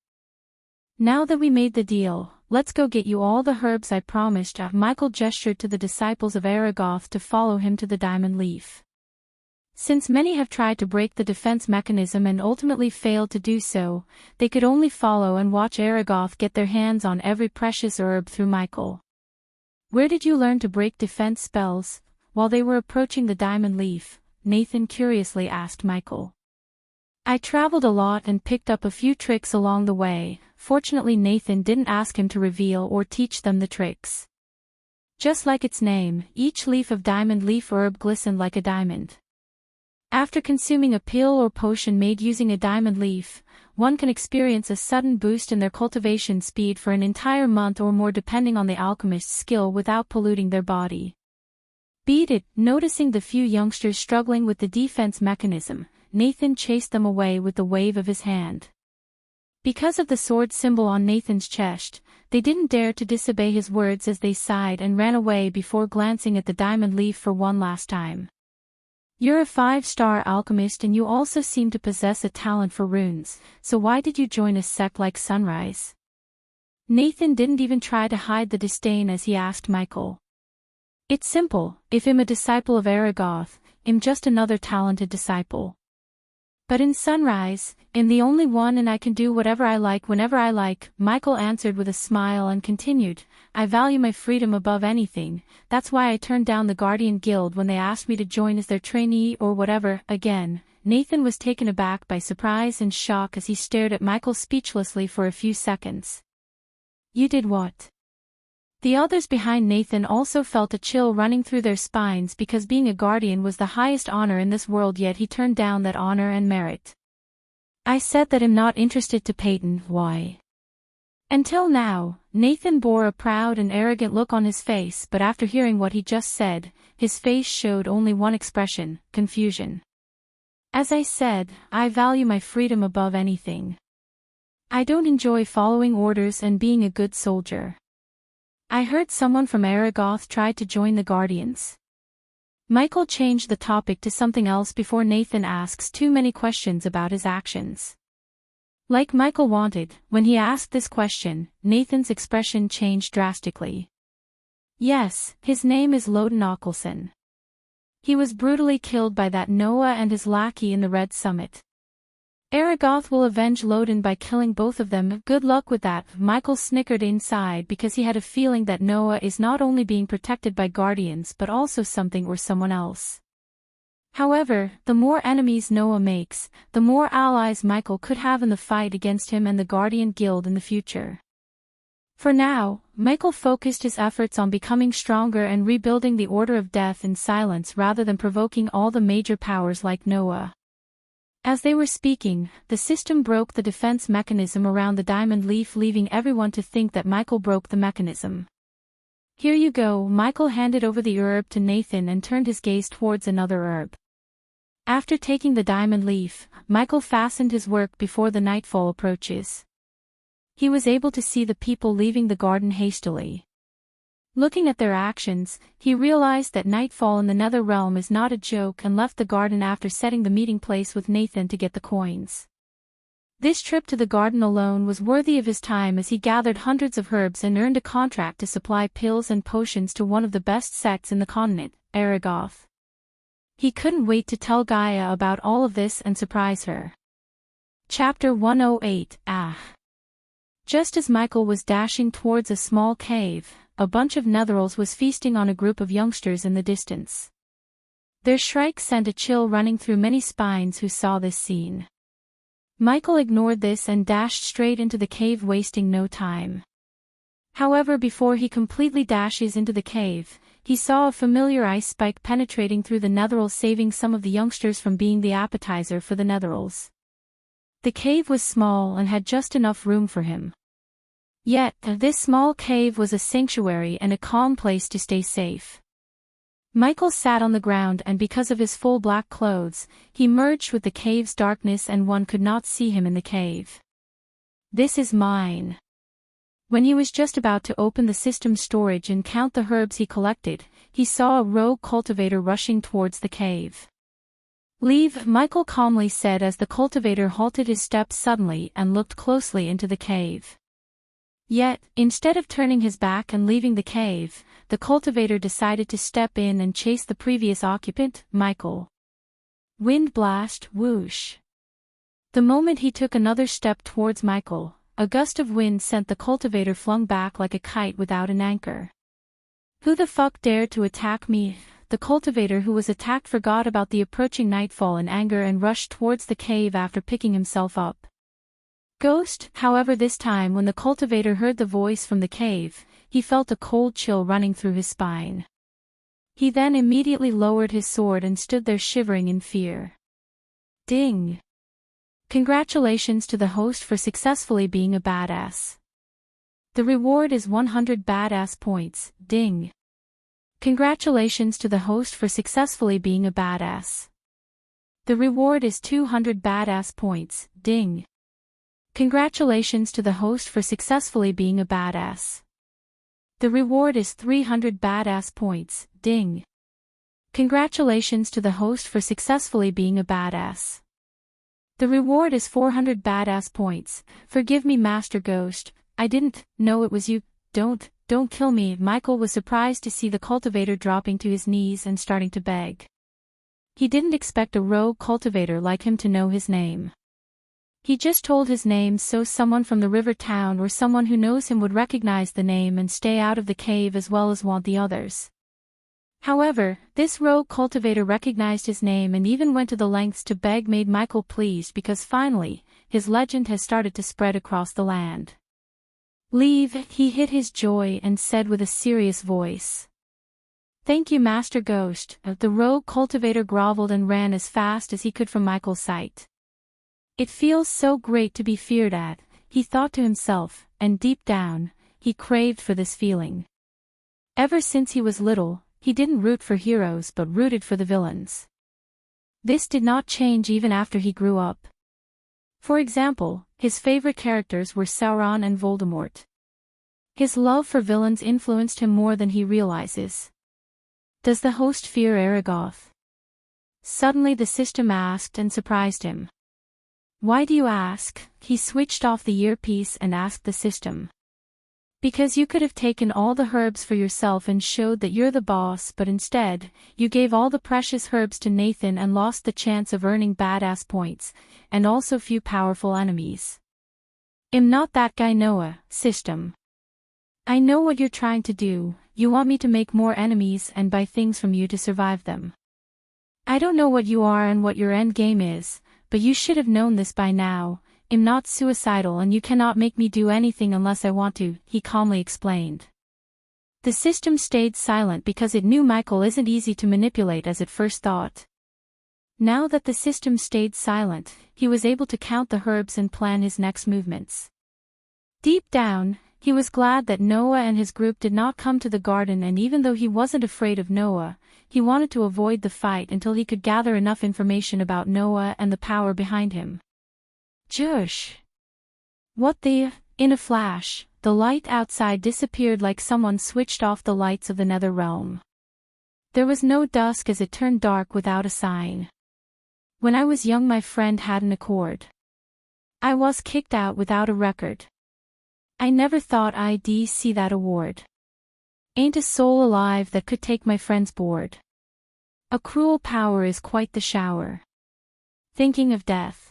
Now that we made the deal, let's go get you all the herbs I promised. Michael gestured to the disciples of Aragoth to follow him to the diamond leaf. Since many have tried to break the defense mechanism and ultimately failed to do so, they could only follow and watch Aragoth get their hands on every precious herb through Michael. Where did you learn to break defense spells? While they were approaching the diamond leaf, Nathan curiously asked Michael. I traveled a lot and picked up a few tricks along the way. Fortunately, Nathan didn't ask him to reveal or teach them the tricks. Just like its name, each leaf of diamond leaf herb glistened like a diamond. After consuming a pill or potion made using a diamond leaf, one can experience a sudden boost in their cultivation speed for an entire month or more depending on the alchemist's skill without polluting their body. Beat it. Noticing the few youngsters struggling with the defense mechanism, Nathan chased them away with the wave of his hand. Because of the sword symbol on Nathan's chest, they didn't dare to disobey his words as they sighed and ran away before glancing at the diamond leaf for one last time. You're a 5-star alchemist and you also seem to possess a talent for runes, so why did you join a sect like Sunrise? Nathan didn't even try to hide the disdain as he asked Michael. It's simple, if I'm a disciple of Aragoth, I'm just another talented disciple. But in Sunrise, I'm the only one and I can do whatever I like whenever I like, Michael answered with a smile and continued, I value my freedom above anything, that's why I turned down the Guardian Guild when they asked me to join as their trainee or whatever. Again, Nathan was taken aback by surprise and shock as he stared at Michael speechlessly for a few seconds. You did what? The others behind Nathan also felt a chill running through their spines because being a guardian was the highest honor in this world, yet he turned down that honor and merit. I said that I'm not interested to Peyton. Why? Until now, Nathan bore a proud and arrogant look on his face, but after hearing what he just said, his face showed only one expression, confusion. As I said, I value my freedom above anything. I don't enjoy following orders and being a good soldier. I heard someone from Aragoth tried to join the Guardians. Michael changed the topic to something else before Nathan asks too many questions about his actions. Like Michael wanted, when he asked this question, Nathan's expression changed drastically. Yes, his name is Loden Ockelson. He was brutally killed by that Noah and his lackey in the Red Summit. Aragoth will avenge Loden by killing both of them. Good luck with that. Michael snickered inside because he had a feeling that Noah is not only being protected by guardians but also something or someone else. However, the more enemies Noah makes, the more allies Michael could have in the fight against him and the Guardian Guild in the future. For now, Michael focused his efforts on becoming stronger and rebuilding the Order of Death in silence rather than provoking all the major powers like Noah. As they were speaking, the system broke the defense mechanism around the diamond leaf, leaving everyone to think that Michael broke the mechanism. Here you go. Michael handed over the herb to Nathan and turned his gaze towards another herb. After taking the diamond leaf, Michael fastened his work before the nightfall approaches. He was able to see the people leaving the garden hastily. Looking at their actions, he realized that nightfall in the nether realm is not a joke and left the garden after setting the meeting place with Nathan to get the coins. This trip to the garden alone was worthy of his time as he gathered hundreds of herbs and earned a contract to supply pills and potions to one of the best sects in the continent, Aragoth. He couldn't wait to tell Gaia about all of this and surprise her. Chapter 108 Just as Michael was dashing towards a small cave, a bunch of netherals was feasting on a group of youngsters in the distance. Their shrieks sent a chill running through many spines who saw this scene. Michael ignored this and dashed straight into the cave, wasting no time. However, before he completely dashes into the cave, he saw a familiar ice spike penetrating through the netherals, saving some of the youngsters from being the appetizer for the netherals. The cave was small and had just enough room for him. Yet, this small cave was a sanctuary and a calm place to stay safe. Michael sat on the ground, and because of his full black clothes, he merged with the cave's darkness and one could not see him in the cave. This is mine. When he was just about to open the system's storage and count the herbs he collected, he saw a rogue cultivator rushing towards the cave. Leave, Michael calmly said as the cultivator halted his steps suddenly and looked closely into the cave. Yet, instead of turning his back and leaving the cave, the cultivator decided to step in and chase the previous occupant, Michael. Wind blast, whoosh. The moment he took another step towards Michael, a gust of wind sent the cultivator flung back like a kite without an anchor. Who the fuck dared to attack me? The cultivator who was attacked forgot about the approaching nightfall in anger and rushed towards the cave after picking himself up. Ghost, however, this time when the cultivator heard the voice from the cave, he felt a cold chill running through his spine. He then immediately lowered his sword and stood there shivering in fear. Ding! Congratulations to the host for successfully being a badass. The reward is 100 badass points, ding. Congratulations to the host for successfully being a badass. The reward is 200 badass points, ding. Congratulations to the host for successfully being a badass. The reward is 300 badass points, ding. Congratulations to the host for successfully being a badass. The reward is 400 badass points. Forgive me, Master Ghost, I didn't know it was you. Don't kill me. Michael was surprised to see the cultivator dropping to his knees and starting to beg. He didn't expect a rogue cultivator like him to know his name. He just told his name so someone from the river town or someone who knows him would recognize the name and stay out of the cave as well as want the others. However, this rogue cultivator recognized his name and even went to the lengths to beg, made Michael pleased because finally, his legend has started to spread across the land. Leave, he hid his joy and said with a serious voice. Thank you, Master Ghost. The rogue cultivator groveled and ran as fast as he could from Michael's sight. It feels so great to be feared at, he thought to himself, and deep down, he craved for this feeling. Ever since he was little, he didn't root for heroes but rooted for the villains. This did not change even after he grew up. For example, his favorite characters were Sauron and Voldemort. His love for villains influenced him more than he realizes. Does the host fear Aragoth? Suddenly the system asked and surprised him. Why do you ask? He switched off the earpiece and asked the system. Because you could have taken all the herbs for yourself and showed that you're the boss, but instead, you gave all the precious herbs to Nathan and lost the chance of earning badass points, and also few powerful enemies. I'm not that guy, Noah, system. I know what you're trying to do, you want me to make more enemies and buy things from you to survive them. I don't know what you are and what your end game is, but you should have known this by now. I'm not suicidal and you cannot make me do anything unless I want to, he calmly explained. The system stayed silent because it knew Michael isn't easy to manipulate as it first thought. Now that the system stayed silent, he was able to count the herbs and plan his next movements. Deep down, he was glad that Noah and his group did not come to the garden, and even though he wasn't afraid of Noah, he wanted to avoid the fight until he could gather enough information about Noah and the power behind him. Josh! What the? In a flash, the light outside disappeared like someone switched off the lights of the nether realm. There was no dusk as it turned dark without a sign. When I was young my friend had an accord. I was kicked out without a record. I never thought I'd see that award. Ain't a soul alive that could take my friend's board. A cruel power is quite the shower. Thinking of death.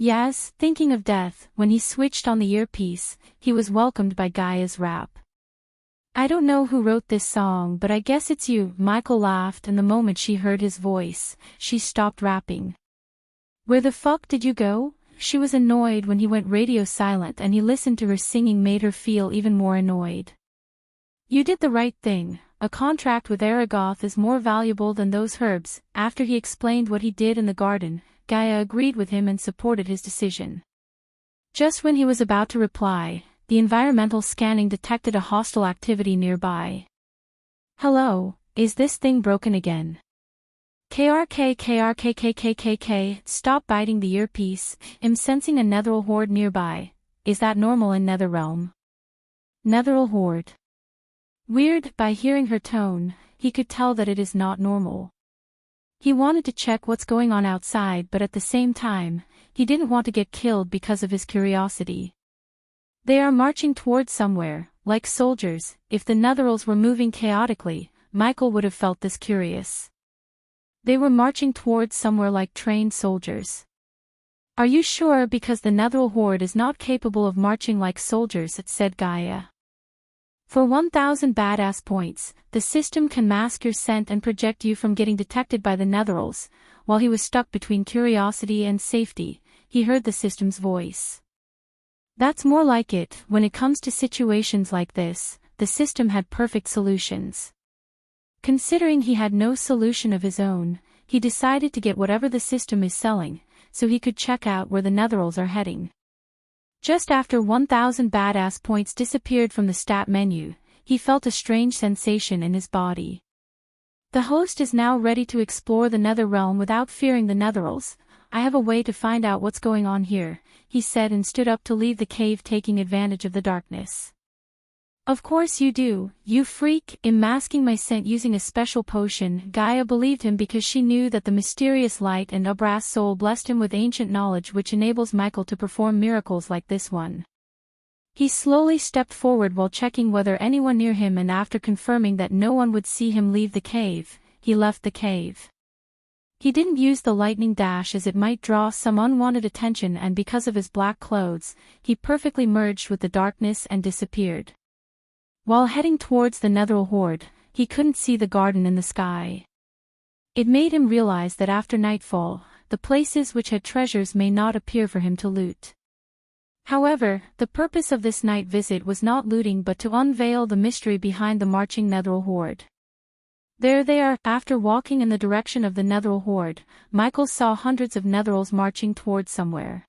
Yes, thinking of death. When he switched on the earpiece, he was welcomed by Gaia's rap. I don't know who wrote this song, but I guess it's you. Michael laughed, and the moment she heard his voice, she stopped rapping. Where the fuck did you go? She was annoyed when he went radio silent, and he listened to her singing made her feel even more annoyed. You did the right thing. A contract with Aragoth is more valuable than those herbs. After he explained what he did in the garden, Gaia agreed with him and supported his decision. Just when he was about to reply, the environmental scanning detected a hostile activity nearby. Hello, is this thing broken again? KRK, stop biting the earpiece. I'm sensing a Netheral horde nearby. Is that normal in Netherrealm? Netheral horde. Weird. By hearing her tone, he could tell that it is not normal. He wanted to check what's going on outside, but at the same time, he didn't want to get killed because of his curiosity. They are marching towards somewhere, like soldiers. If the Netherals were moving chaotically, Michael would have felt this curious. They were marching towards somewhere like trained soldiers. Are you sure? Because the Netheral horde is not capable of marching like soldiers, said Gaia. For 1000 badass points, the system can mask your scent and project you from getting detected by the Netherals. While he was stuck between curiosity and safety, he heard the system's voice. That's more like it. When it comes to situations like this, the system had perfect solutions. Considering he had no solution of his own, he decided to get whatever the system is selling, so he could check out where the Netherals are heading. Just after 1000 badass points disappeared from the stat menu, he felt a strange sensation in his body. The host is now ready to explore the Nether realm without fearing the Netherals. I have a way to find out what's going on here, he said, and stood up to leave the cave, taking advantage of the darkness. Of course you do, you freak. I'm masking my scent using a special potion. Gaia believed him because she knew that the mysterious light and Abra's soul blessed him with ancient knowledge which enables Michael to perform miracles like this one. He slowly stepped forward while checking whether anyone near him, and after confirming that no one would see him leave the cave, he left the cave. He didn't use the lightning dash as it might draw some unwanted attention, and because of his black clothes, he perfectly merged with the darkness and disappeared. While heading towards the Netheral horde, he couldn't see the garden in the sky. It made him realize that after nightfall, the places which had treasures may not appear for him to loot. However, the purpose of this night visit was not looting but to unveil the mystery behind the marching Netheral horde. There they are. After walking in the direction of the Netheral horde, Michael saw hundreds of Netherals marching towards somewhere.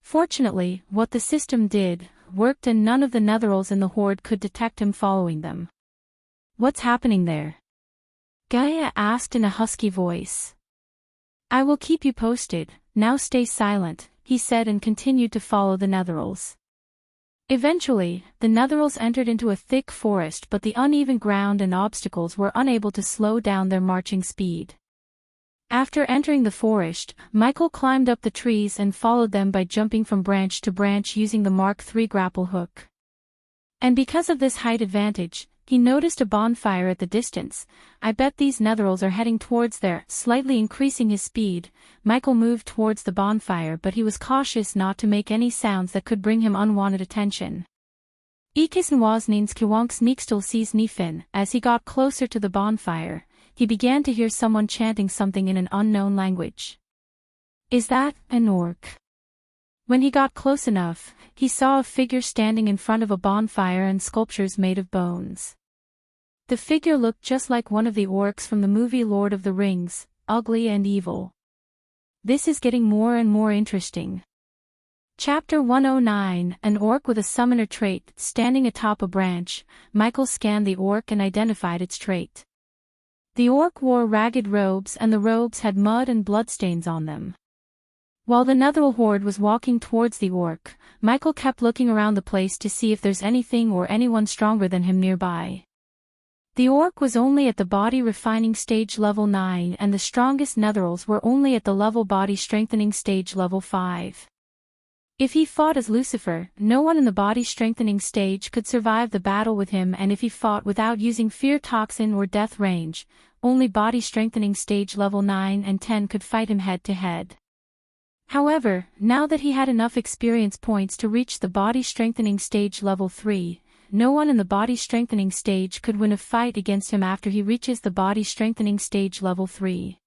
Fortunately, what the system did worked, and none of the Netherals in the horde could detect him following them. What's happening there? Gaia asked in a husky voice. I will keep you posted. Now stay silent, he said, and continued to follow the Netherals. Eventually, the Netherals entered into a thick forest, but the uneven ground and obstacles were unable to slow down their marching speed. After entering the forest, Michael climbed up the trees and followed them by jumping from branch to branch using the Mark III grapple hook. And because of this height advantage, he noticed a bonfire at the distance. I bet these Netherals are heading towards there. Slightly increasing his speed, Michael moved towards the bonfire, but he was cautious not to make any sounds that could bring him unwanted attention. Ikis nwasnins kiwonks nikstul sees nifin. As he got closer to the bonfire, he began to hear someone chanting something in an unknown language. Is that an orc? When he got close enough, he saw a figure standing in front of a bonfire and sculptures made of bones. The figure looked just like one of the orcs from the movie Lord of the Rings, ugly and evil. This is getting more and more interesting. Chapter 109, An orc with a summoner trait. Standing atop a branch, Michael scanned the orc and identified its trait. The orc wore ragged robes, and the robes had mud and bloodstains on them. While the Netheril horde was walking towards the orc, Michael kept looking around the place to see if there's anything or anyone stronger than him nearby. The orc was only at the body refining stage level 9 and the strongest Netherils were only at the level body strengthening stage level 5. If he fought as Lucifer, no one in the body strengthening stage could survive the battle with him, and if he fought without using fear toxin or death range, only body strengthening stage level 9 and 10 could fight him head to head. However, now that he had enough experience points to reach the body strengthening stage level 3, no one in the body strengthening stage could win a fight against him after he reaches the body strengthening stage level 3.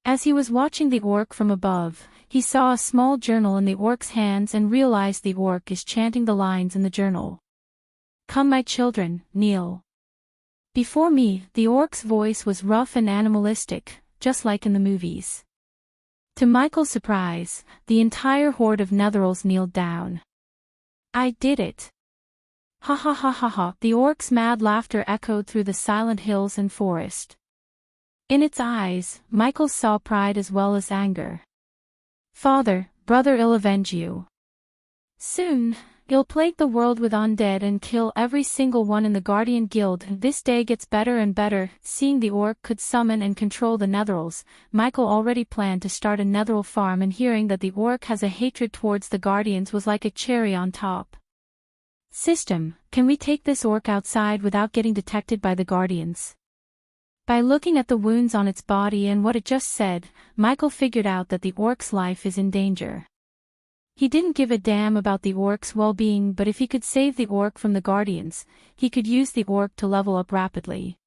As he was watching the orc from above, he saw a small journal in the orc's hands and realized the orc is chanting the lines in the journal. "Come my children, kneel before me." The orc's voice was rough and animalistic, just like in the movies. To Michael's surprise, the entire horde of Netherils kneeled down. "I did it! Ha ha ha ha ha!" The orc's mad laughter echoed through the silent hills and forest. In its eyes, Michael saw pride as well as anger. "Father, brother, I'll avenge you. Soon, I'll plague the world with undead and kill every single one in the Guardian Guild. This day gets better and better." Seeing the orc could summon and control the Netherils, Michael already planned to start a Netheril farm, and hearing that the orc has a hatred towards the Guardians was like a cherry on top. "System, can we take this orc outside without getting detected by the Guardians?" By looking at the wounds on its body and what it just said, Michael figured out that the orc's life is in danger. He didn't give a damn about the orc's well-being, but if he could save the orc from the Guardians, he could use the orc to level up rapidly.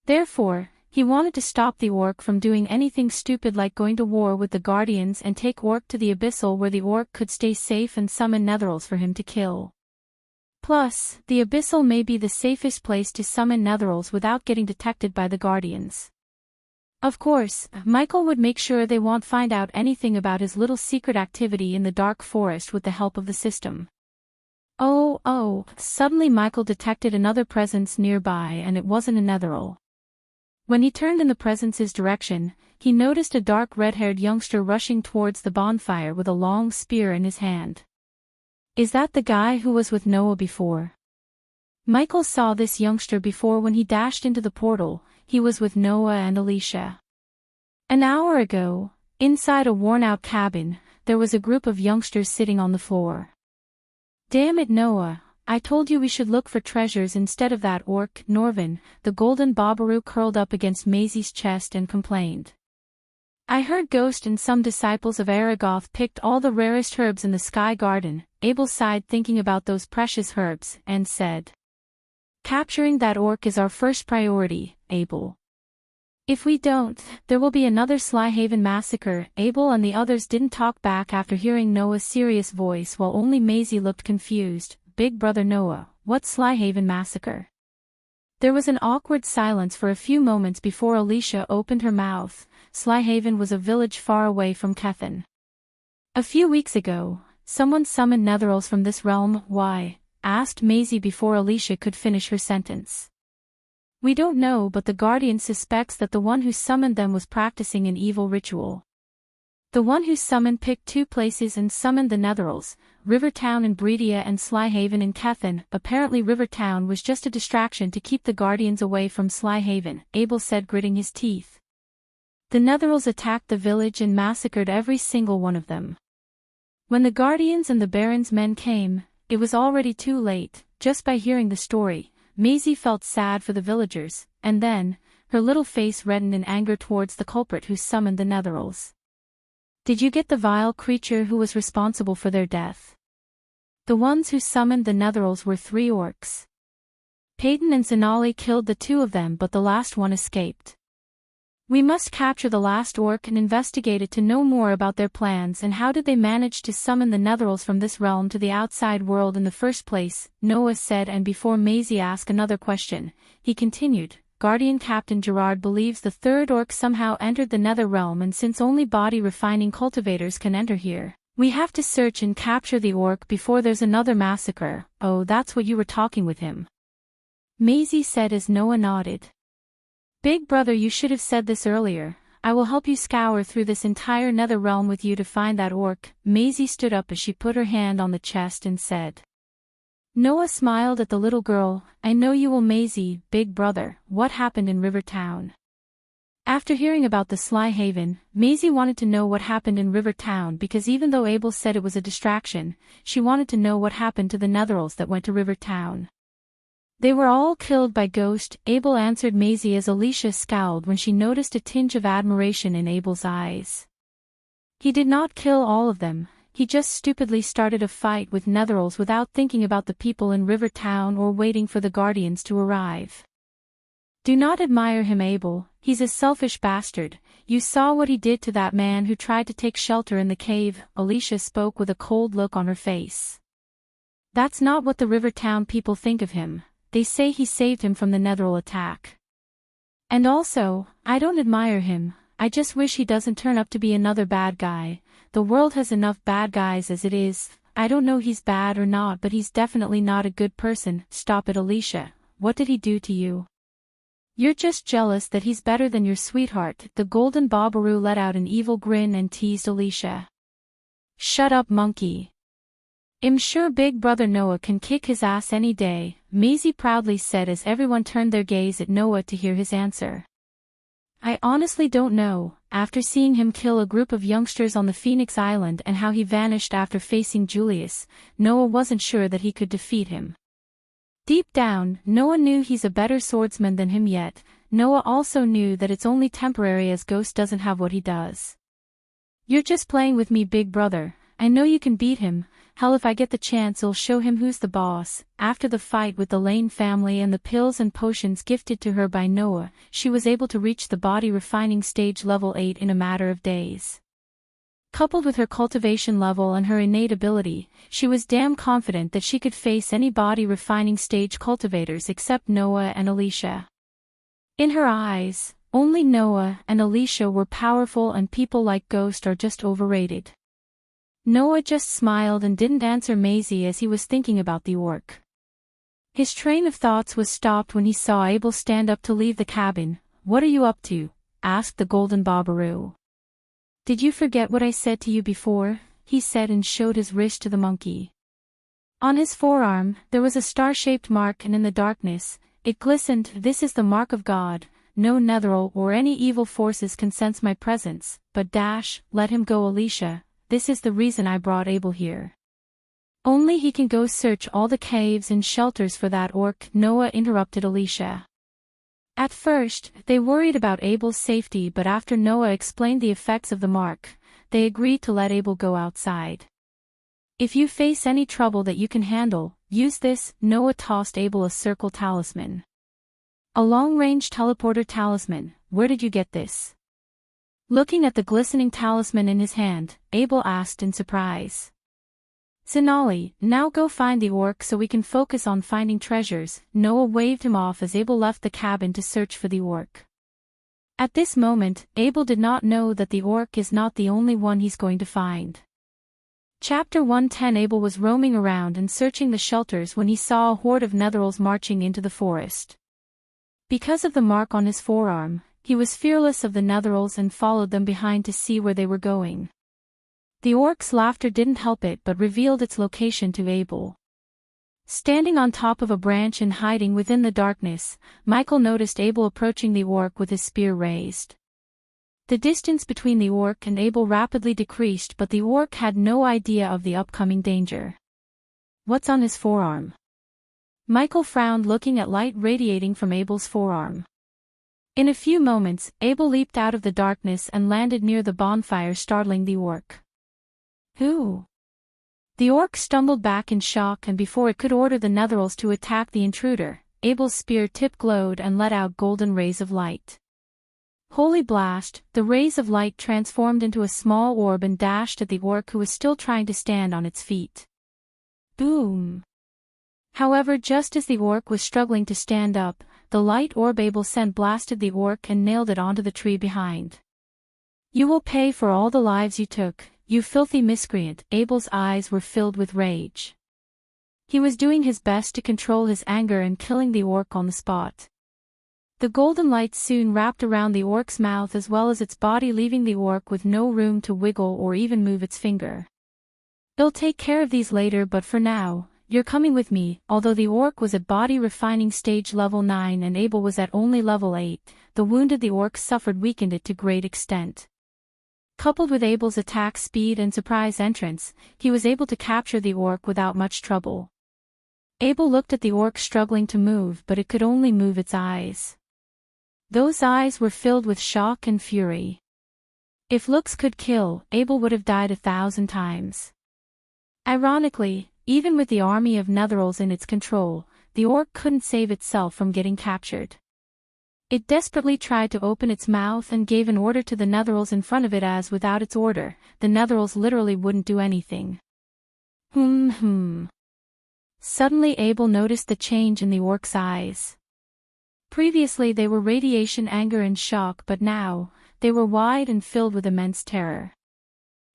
Therefore, he wanted to stop the orc from doing anything stupid like going to war with the Guardians and take orc to the Abyssal where the orc could stay safe and summon Netherils for him to kill. Plus, the Abyssal may be the safest place to summon Netherils without getting detected by the Guardians. Of course, Michael would make sure they won't find out anything about his little secret activity in the dark forest with the help of the system. Oh, suddenly Michael detected another presence nearby, and it wasn't a Netheril. When he turned in the presence's direction, he noticed a dark red-haired youngster rushing towards the bonfire with a long spear in his hand. "Is that the guy who was with Noah before?" Michael saw this youngster before when he dashed into the portal. He was with Noah and Alicia. An hour ago, inside a worn-out cabin, there was a group of youngsters sitting on the floor. "Damn it, Noah, I told you we should look for treasures instead of that orc." Norvin, the golden Babaru, curled up against Maisie's chest and complained. "I heard Ghost and some disciples of Aragoth picked all the rarest herbs in the Sky Garden." Abel sighed thinking about those precious herbs, and said, "Capturing that orc is our first priority, Abel. If we don't, there will be another Slyhaven massacre." Abel and the others didn't talk back after hearing Noah's serious voice, while only Maisie looked confused. "Big brother Noah, what Slyhaven massacre?" There was an awkward silence for a few moments before Alicia opened her mouth. Slyhaven was a village far away from Kethen. "A few weeks ago, someone summoned Netherils from this realm." "Why?" asked Maisie before Alicia could finish her sentence. "We don't know, but the Guardian suspects that the one who summoned them was practicing an evil ritual. The one who summoned picked two places and summoned the Netherils, Rivertown in Breedia and Slyhaven in Kethen. Apparently Rivertown was just a distraction to keep the Guardians away from Slyhaven," Abel said, gritting his teeth. "The Netherils attacked the village and massacred every single one of them. When the Guardians and the Baron's men came, it was already too late." Just by hearing the story, Maisie felt sad for the villagers, and then, her little face reddened in anger towards the culprit who summoned the Netherils. "Did you get the vile creature who was responsible for their death?" The ones who summoned the Netherils were 3 orcs. Peyton and Sonali killed the 2 of them, but the last one escaped. "We must capture the last orc and investigate it to know more about their plans and how did they manage to summon the Netherils from this realm to the outside world in the first place," Noah said, and before Maisie asked another question, he continued, "Guardian Captain Gerard believes the 3rd orc somehow entered the Nether realm, and since only body refining cultivators can enter here, we have to search and capture the orc before there's another massacre." "Oh, that's what you were talking with him," Maisie said as Noah nodded. "Big brother, you should have said this earlier. I will help you scour through this entire nether realm with you to find that orc." Maisie stood up as she put her hand on the chest and said. Noah smiled at the little girl. "I know you will, Maisie, big brother. What happened in Rivertown?" After hearing about the Sly Haven, Maisie wanted to know what happened in Rivertown because even though Abel said it was a distraction, she wanted to know what happened to the Netherals that went to Rivertown. "They were all killed by Ghost," Abel answered Maisie as Alicia scowled when she noticed a tinge of admiration in Abel's eyes. "He did not kill all of them, he just stupidly started a fight with Netherals without thinking about the people in Rivertown or waiting for the Guardians to arrive." "Do not admire him, Abel, he's a selfish bastard. You saw what he did to that man who tried to take shelter in the cave," Alicia spoke with a cold look on her face. "That's not what the Rivertown people think of him. They say he saved him from the Netheral attack. And also, I don't admire him, I just wish he doesn't turn up to be another bad guy. The world has enough bad guys as it is. I don't know he's bad or not, but he's definitely not a good person." "Stop it, Alicia. What did he do to you?" "You're just jealous that he's better than your sweetheart." The golden Bobberoo let out an evil grin and teased Alicia. "Shut up, monkey. I'm sure big brother Noah can kick his ass any day," Maisie proudly said as everyone turned their gaze at Noah to hear his answer. "I honestly don't know. After seeing him kill a group of youngsters on the Phoenix Island and how he vanished after facing Julius, Noah wasn't sure that he could defeat him. Deep down, Noah knew he's a better swordsman than him, yet Noah also knew that it's only temporary as Ghost doesn't have what he does. "You're just playing with me, big brother. I know you can beat him. Hell, if I get the chance I'll show him who's the boss." After the fight with the Lane family and the pills and potions gifted to her by Noah, she was able to reach the body refining stage level 8 in a matter of days. Coupled with her cultivation level and her innate ability, she was damn confident that she could face any body refining stage cultivators except Noah and Alicia. In her eyes, only Noah and Alicia were powerful and people like Ghost are just overrated. Noah just smiled and didn't answer Maisie as he was thinking about the orc. His train of thoughts was stopped when he saw Abel stand up to leave the cabin. "What are you up to?" asked the golden Bobberoo. "Did you forget what I said to you before?" he said and showed his wrist to the monkey. On his forearm, there was a star-shaped mark, and in the darkness, it glistened. "This is the mark of God. No Netheral or any evil forces can sense my presence, but let him go, Alicia. This is the reason I brought Abel here. Only he can go search all the caves and shelters for that orc." Noah interrupted Alicia. At first, they worried about Abel's safety, but after Noah explained the effects of the mark, they agreed to let Abel go outside. "If you face any trouble that you can handle, use this." Noah tossed Abel a circle talisman. "A long-range teleporter talisman. Where did you get this?" Looking at the glistening talisman in his hand, Abel asked in surprise. "Zinali, now go find the orc so we can focus on finding treasures." Noah waved him off as Abel left the cabin to search for the orc. At this moment, Abel did not know that the orc is not the only one he's going to find. Chapter 110. Abel was roaming around and searching the shelters when he saw a horde of Netherals marching into the forest. Because of the mark on his forearm, he was fearless of the Netherals and followed them behind to see where they were going. The orc's laughter didn't help it but revealed its location to Abel. Standing on top of a branch and hiding within the darkness, Michael noticed Abel approaching the orc with his spear raised. The distance between the orc and Abel rapidly decreased, but the orc had no idea of the upcoming danger. "What's on his forearm?" Michael frowned, looking at light radiating from Abel's forearm. In a few moments, Abel leaped out of the darkness and landed near the bonfire, startling the orc. "Who?" The orc stumbled back in shock, and before it could order the Netherals to attack the intruder, Abel's spear tip glowed and let out golden rays of light. Holy blast! The rays of light transformed into a small orb and dashed at the orc, who was still trying to stand on its feet. Boom! However, just as the orc was struggling to stand up, the light orb Abel sent blasted the orc and nailed it onto the tree behind. "You will pay for all the lives you took, you filthy miscreant." Abel's eyes were filled with rage. He was doing his best to control his anger and killing the orc on the spot. The golden light soon wrapped around the orc's mouth as well as its body, leaving the orc with no room to wiggle or even move its finger. "I'll take care of these later, but for now, you're coming with me." Although the orc was at body refining stage level 9 and Abel was at only level 8, the wounded the orc suffered weakened it to great extent. Coupled with Abel's attack speed and surprise entrance, he was able to capture the orc without much trouble. Abel looked at the orc struggling to move, but it could only move its eyes. Those eyes were filled with shock and fury. If looks could kill, Abel would have died 1,000 times. Ironically, even with the army of netherals in its control, the orc couldn't save itself from getting captured. It desperately tried to open its mouth and gave an order to the netherals in front of it, as without its order, the netherals literally wouldn't do anything. Suddenly Abel noticed the change in the orc's eyes. Previously they were radiation, anger and shock, but now, they were wide and filled with immense terror.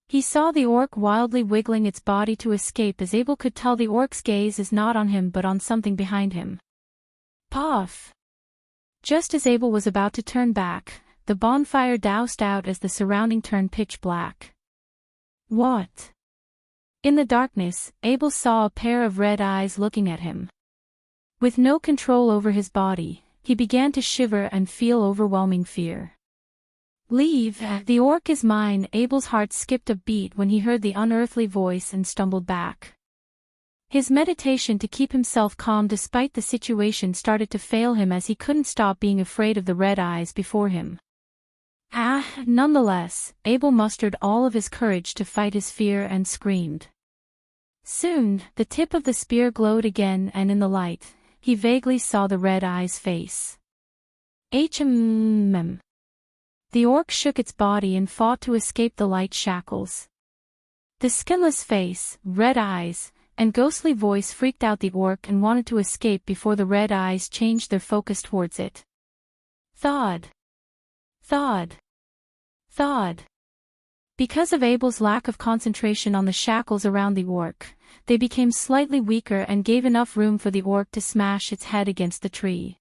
He saw the orc wildly wiggling its body to escape, as Abel could tell the orc's gaze is not on him but on something behind him. Puff! Just as Abel was about to turn back, the bonfire doused out as the surrounding turned pitch black. What? In the darkness, Abel saw a pair of red eyes looking at him. With no control over his body, he began to shiver and feel overwhelming fear. "Leave, the orc is mine." Abel's heart skipped a beat when he heard the unearthly voice and stumbled back. His meditation to keep himself calm despite the situation started to fail him as he couldn't stop being afraid of the red eyes before him. Nonetheless, Abel mustered all of his courage to fight his fear and screamed. Soon, the tip of the spear glowed again, and in the light, he vaguely saw the red eye's face. The orc shook its body and fought to escape the light shackles. The skinless face, red eyes, and ghostly voice freaked out the orc and wanted to escape before the red eyes changed their focus towards it. Thud. Thud. Thud. Because of Abel's lack of concentration on the shackles around the orc, they became slightly weaker and gave enough room for the orc to smash its head against the tree.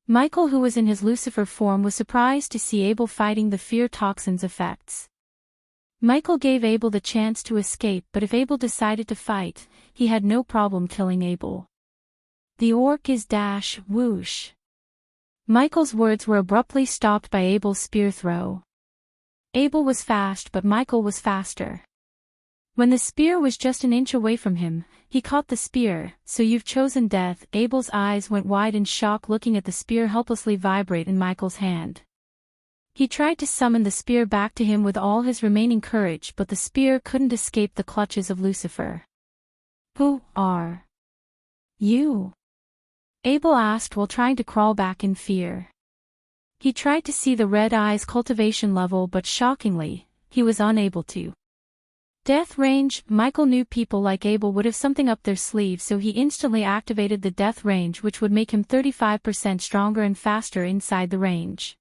Michael, who was in his Lucifer form, was surprised to see Abel fighting the fear toxin's effects. Michael gave Abel the chance to escape, but if Abel decided to fight, he had no problem killing Abel. "The orc is whoosh." Michael's words were abruptly stopped by Abel's spear throw. Abel was fast, but Michael was faster. When the spear was just an inch away from him, he caught the spear. "So you've chosen death." Abel's eyes went wide in shock, looking at the spear helplessly vibrate in Michael's hand. He tried to summon the spear back to him with all his remaining courage, but the spear couldn't escape the clutches of Lucifer. "Who are you?" Abel asked while trying to crawl back in fear. He tried to see the red eye's cultivation level, but shockingly, he was unable to. Death range. Michael knew people like Abel would have something up their sleeve, so he instantly activated the death range, which would make him 35% stronger and faster inside the range.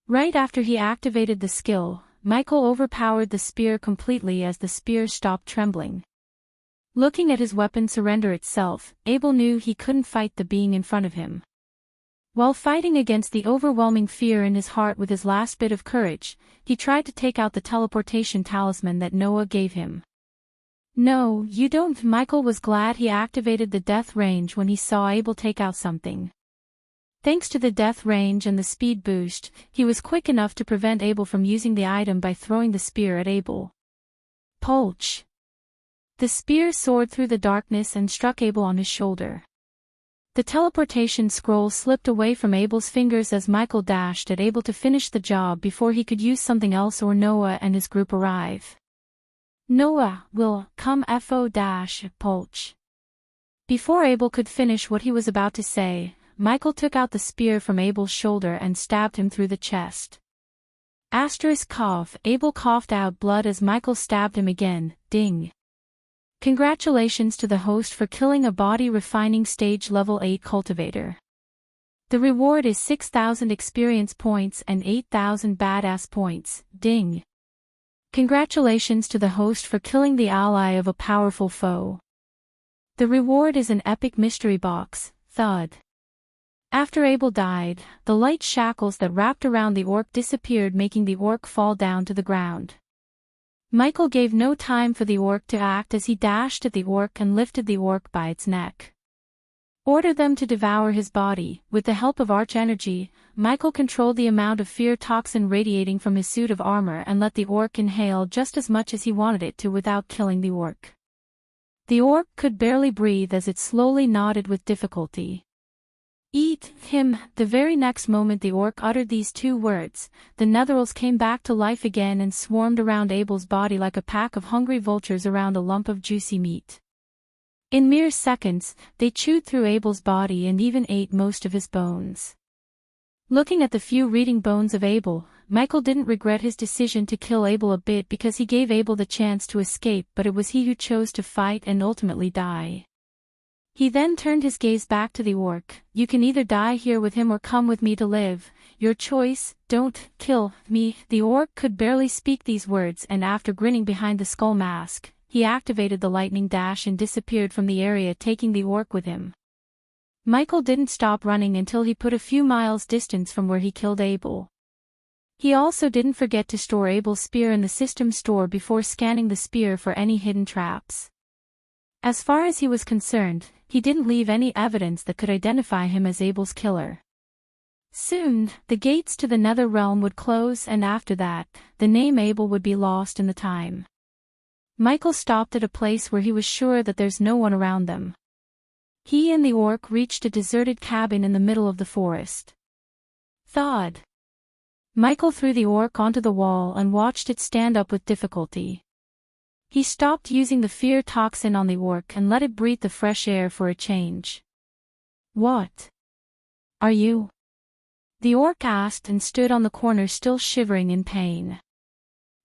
Right after he activated the skill, Michael overpowered the spear completely as the spear stopped trembling. Looking at his weapon surrender itself, Abel knew he couldn't fight the being in front of him. While fighting against the overwhelming fear in his heart with his last bit of courage, he tried to take out the teleportation talisman that Noah gave him. "No, you don't." Michael was glad he activated the death range when he saw Abel take out something. Thanks to the death range and the speed boost, he was quick enough to prevent Abel from using the item by throwing the spear at Abel. Polch! The spear soared through the darkness and struck Abel on his shoulder. The teleportation scroll slipped away from Abel's fingers as Michael dashed at Abel to finish the job before he could use something else or Noah and his group arrive. "Noah, will come Polch." Before Abel could finish what he was about to say, Michael took out the spear from Abel's shoulder and stabbed him through the chest. Cough. Abel coughed out blood as Michael stabbed him again. Ding. Congratulations to the host for killing a body refining stage level 8 cultivator. The reward is 6,000 experience points and 8,000 badass points. Ding. Congratulations to the host for killing the ally of a powerful foe. The reward is an epic mystery box. Thud. After Abel died, the light shackles that wrapped around the orc disappeared, making the orc fall down to the ground. Michael gave no time for the orc to act as he dashed at the orc and lifted the orc by its neck. Ordered them to devour his body. With the help of arch-energy, Michael controlled the amount of fear toxin radiating from his suit of armor and let the orc inhale just as much as he wanted it to without killing the orc. The orc could barely breathe as it slowly nodded with difficulty. Eat him. The very next moment the orc uttered these two words, the netherils came back to life again and swarmed around Abel's body like a pack of hungry vultures around a lump of juicy meat. In mere seconds, they chewed through Abel's body and even ate most of his bones. Looking at the few reading bones of Abel, Michael didn't regret his decision to kill Abel a bit because he gave Abel the chance to escape, but it was he who chose to fight and ultimately die. He then turned his gaze back to the orc. You can either die here with him or come with me to live. Your choice. Don't kill me. The orc could barely speak these words, and after grinning behind the skull mask, he activated the lightning dash and disappeared from the area, taking the orc with him. Michael didn't stop running until he put a few miles distance from where he killed Abel. He also didn't forget to store Abel's spear in the system store before scanning the spear for any hidden traps. As far as he was concerned, he didn't leave any evidence that could identify him as Abel's killer. Soon, the gates to the nether realm would close, and after that, the name Abel would be lost in the time. Michael stopped at a place where he was sure that there's no one around them. He and the orc reached a deserted cabin in the middle of the forest. Thud. Michael threw the orc onto the wall and watched it stand up with difficulty. He stopped using the fear toxin on the orc and let it breathe the fresh air for a change. What are you? The orc asked and stood on the corner still shivering in pain.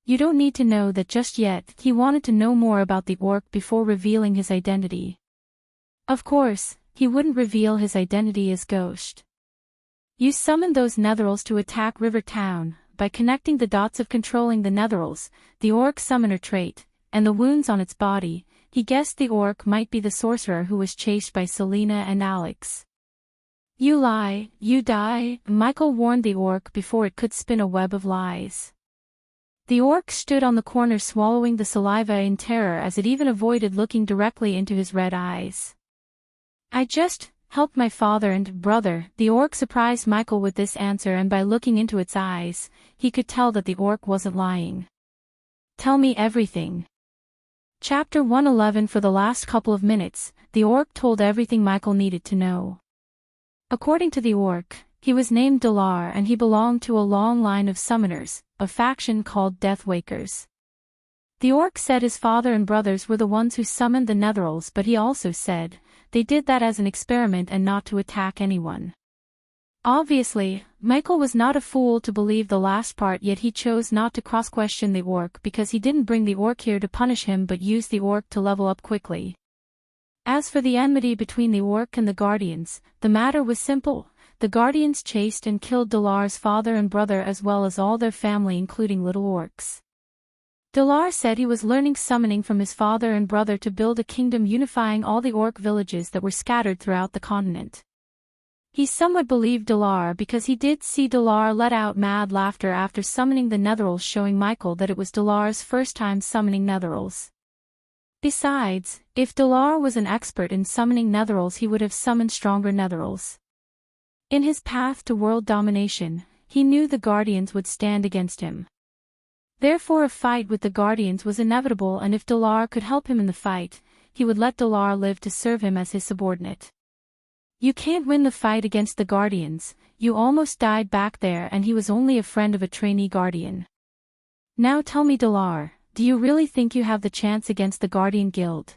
You don't need to know that just yet. He wanted to know more about the orc before revealing his identity. Of course, he wouldn't reveal his identity as Ghost. You summoned those netherils to attack River Town. By connecting the dots of controlling the netherils, the orc summoner trait, and the wounds on its body, he guessed the orc might be the sorcerer who was chased by Selena and Alex. You lie, you die, Michael warned the orc before it could spin a web of lies. The orc stood on the corner swallowing the saliva in terror as it even avoided looking directly into his red eyes. I just helped my father and brother. The orc surprised Michael with this answer, and by looking into its eyes, he could tell that the orc wasn't lying. Tell me everything. Chapter 111. For the last couple of minutes, the orc told everything Michael needed to know. According to the orc, he was named Dalar and he belonged to a long line of summoners, a faction called Deathwakers. The orc said his father and brothers were the ones who summoned the netherils, but he also said they did that as an experiment and not to attack anyone. Obviously, Michael was not a fool to believe the last part, yet he chose not to cross-question the orc because he didn't bring the orc here to punish him but used the orc to level up quickly. As for the enmity between the orc and the Guardians, the matter was simple. The Guardians chased and killed Dalar's father and brother as well as all their family, including little orcs. Dalar said he was learning summoning from his father and brother to build a kingdom unifying all the orc villages that were scattered throughout the continent. He somewhat believed Dalar because he did see Dalar let out mad laughter after summoning the netherils, showing Michael that it was Dalar's first time summoning netherils. Besides, if Dalar was an expert in summoning netherils, he would have summoned stronger netherils. In his path to world domination, he knew the Guardians would stand against him. Therefore a fight with the Guardians was inevitable, and if Dalar could help him in the fight, he would let Dalar live to serve him as his subordinate. You can't win the fight against the Guardians. You almost died back there, and he was only a friend of a trainee Guardian. Now tell me, Dalar, do you really think you have the chance against the Guardian Guild?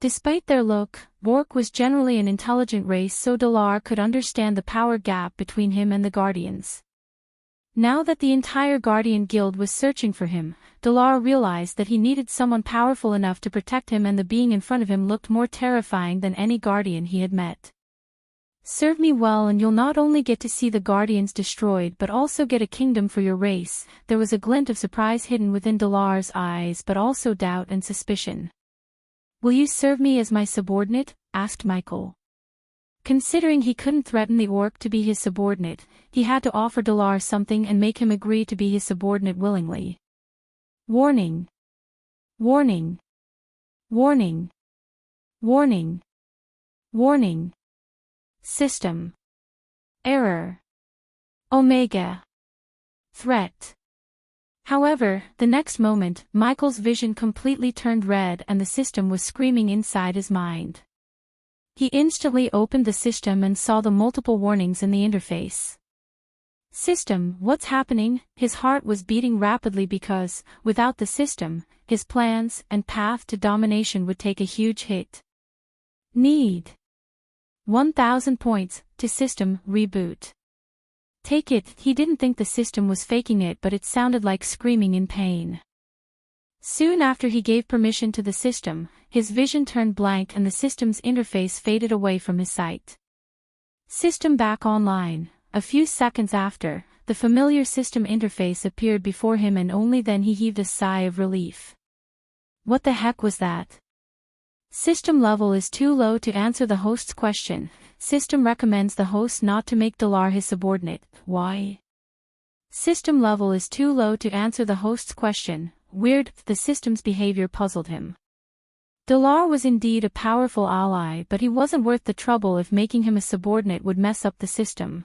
Despite their look, Bork was generally an intelligent race, so Dalar could understand the power gap between him and the Guardians. Now that the entire Guardian Guild was searching for him, Dalar realized that he needed someone powerful enough to protect him, and the being in front of him looked more terrifying than any Guardian he had met. Serve me well and you'll not only get to see the Guardians destroyed but also get a kingdom for your race. There was a glint of surprise hidden within Dalar's eyes, but also doubt and suspicion. Will you serve me as my subordinate? Asked Michael. Considering he couldn't threaten the orc to be his subordinate, he had to offer Dalar something and make him agree to be his subordinate willingly. Warning. Warning. Warning. Warning. Warning. System. Error. Omega. Threat. However, the next moment, Michael's vision completely turned red and the system was screaming inside his mind. He instantly opened the system and saw the multiple warnings in the interface. System, what's happening? His heart was beating rapidly because, without the system, his plans and path to domination would take a huge hit. Need 1,000 points to system reboot. Take it. He didn't think the system was faking it, but it sounded like screaming in pain. Soon after he gave permission to the system, his vision turned blank and the system's interface faded away from his sight. System back online. A few seconds after, the familiar system interface appeared before him and only then he heaved a sigh of relief. What the heck was that? System level is too low to answer the host's question. System recommends the host not to make Dalar his subordinate. Why? System level is too low to answer the host's question. Weird, the system's behavior puzzled him. Dalar was indeed a powerful ally, but he wasn't worth the trouble if making him a subordinate would mess up the system.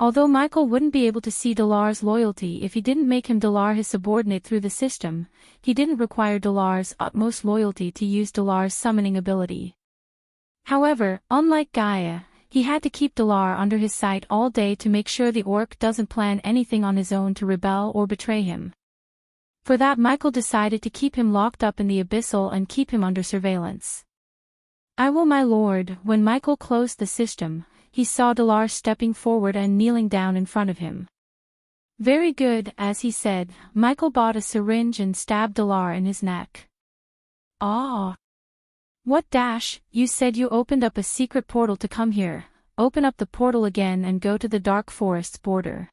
Although Michael wouldn't be able to see Dalar's loyalty if he didn't make him Dalar his subordinate through the system, he didn't require Dalar's utmost loyalty to use Dalar's summoning ability. However, unlike Gaia, he had to keep Dalar under his sight all day to make sure the orc doesn't plan anything on his own to rebel or betray him. For that, Michael decided to keep him locked up in the abyssal and keep him under surveillance. I will, my lord. When Michael closed the system, he saw Dalar stepping forward and kneeling down in front of him. Very good, as he said, Michael bought a syringe and stabbed Dalar in his neck. Ah! What dash? You said you opened up a secret portal to come here. Open up the portal again and go to the dark forest's border.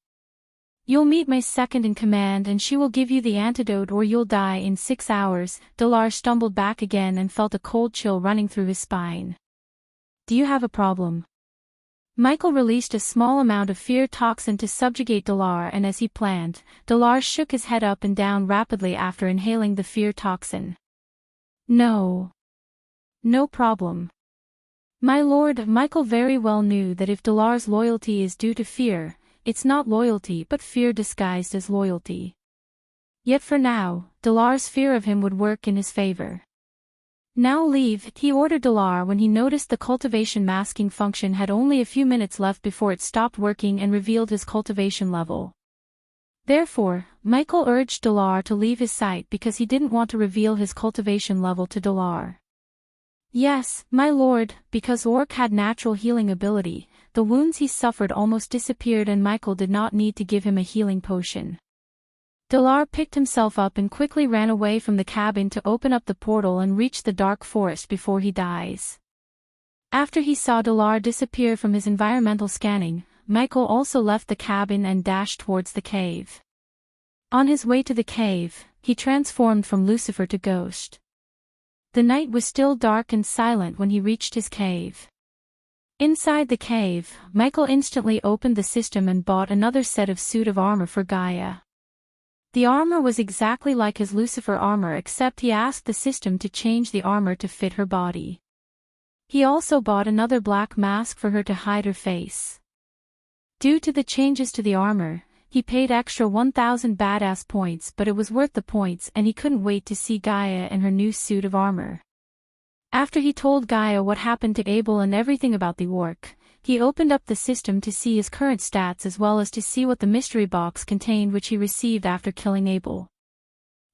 You'll meet my second in command and she will give you the antidote or you'll die in 6 hours. Dalar stumbled back again and felt a cold chill running through his spine. Do you have a problem? Michael released a small amount of fear toxin to subjugate Dalar, and as he planned, Dalar shook his head up and down rapidly after inhaling the fear toxin. No. No problem. My lord. Michael very well knew that if Dalar's loyalty is due to fear, it's not loyalty but fear disguised as loyalty. Yet for now, Dalar's fear of him would work in his favor. Now leave, he ordered Dalar when he noticed the cultivation masking function had only a few minutes left before it stopped working and revealed his cultivation level. Therefore, Michael urged Dalar to leave his sight because he didn't want to reveal his cultivation level to Dalar. Yes, my lord, because Orc had natural healing ability, the wounds he suffered almost disappeared and Michael did not need to give him a healing potion. Dalar picked himself up and quickly ran away from the cabin to open up the portal and reach the dark forest before he dies. After he saw Dalar disappear from his environmental scanning, Michael also left the cabin and dashed towards the cave. On his way to the cave, he transformed from Lucifer to Ghost. The night was still dark and silent when he reached his cave. Inside the cave, Michael instantly opened the system and bought another set of suit of armor for Gaia. The armor was exactly like his Lucifer armor except he asked the system to change the armor to fit her body. He also bought another black mask for her to hide her face. Due to the changes to the armor, he paid extra 1,000 badass points, but it was worth the points and he couldn't wait to see Gaia in her new suit of armor. After he told Gaia what happened to Abel and everything about the orc, he opened up the system to see his current stats as well as to see what the mystery box contained which he received after killing Abel.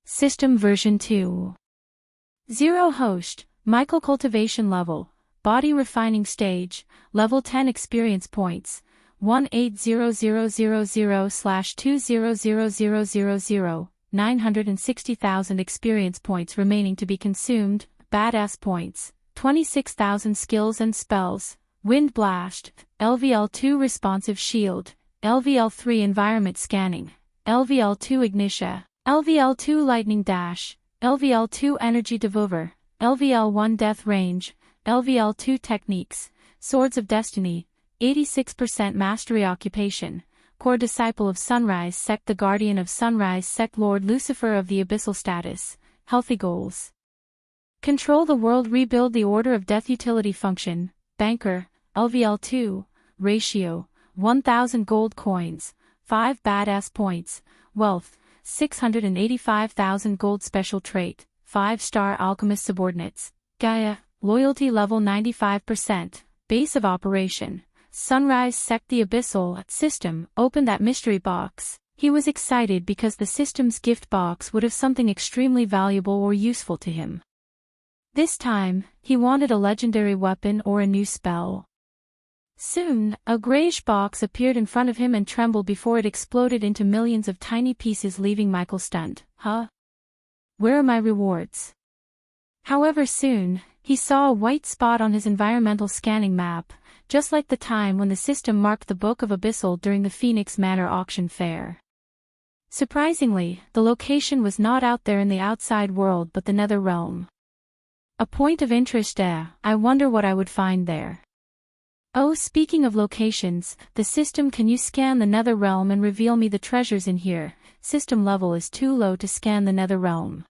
System version 2.0 Host, Michael Cultivation level, Body Refining Stage, Level 10 Experience Points, 180000/200000, 960,000 experience points remaining to be consumed, badass points, 26,000 skills and spells, Wind Blast, LVL2 Responsive Shield, LVL3 Environment Scanning, LVL2 Ignitia, LVL2 Lightning Dash, LVL2 Energy Devolver, LVL1 Death Range, LVL2 Techniques, Swords of Destiny, 86% Mastery Occupation, Core Disciple of Sunrise Sect, the Guardian of Sunrise Sect, Lord Lucifer of the Abyssal Status, Healthy Goals. Control the World, Rebuild the Order of Death, Utility Function, Banker, LVL2, Ratio, 1000 Gold Coins, 5 Badass Points, Wealth, 685,000 Gold, Special Trait, 5-star Alchemist Subordinates, Gaia, Loyalty Level 95%, Base of Operation, Sunrise Sect, the Abyssal System. Open that mystery box. He was excited because the system's gift box would have something extremely valuable or useful to him. This time, he wanted a legendary weapon or a new spell. Soon, a grayish box appeared in front of him and trembled before it exploded into millions of tiny pieces, leaving Michael stunned. Huh? Where are my rewards? However, soon, he saw a white spot on his environmental scanning map, just like the time when the system marked the Book of Abyssal during the Phoenix Manor auction fair. Surprisingly, the location was not out there in the outside world but the Nether Realm. A point of interest there. I wonder what I would find there. Oh, speaking of locations, the system, can you scan the Nether Realm and reveal me the treasures in here? System level is too low to scan the Nether Realm.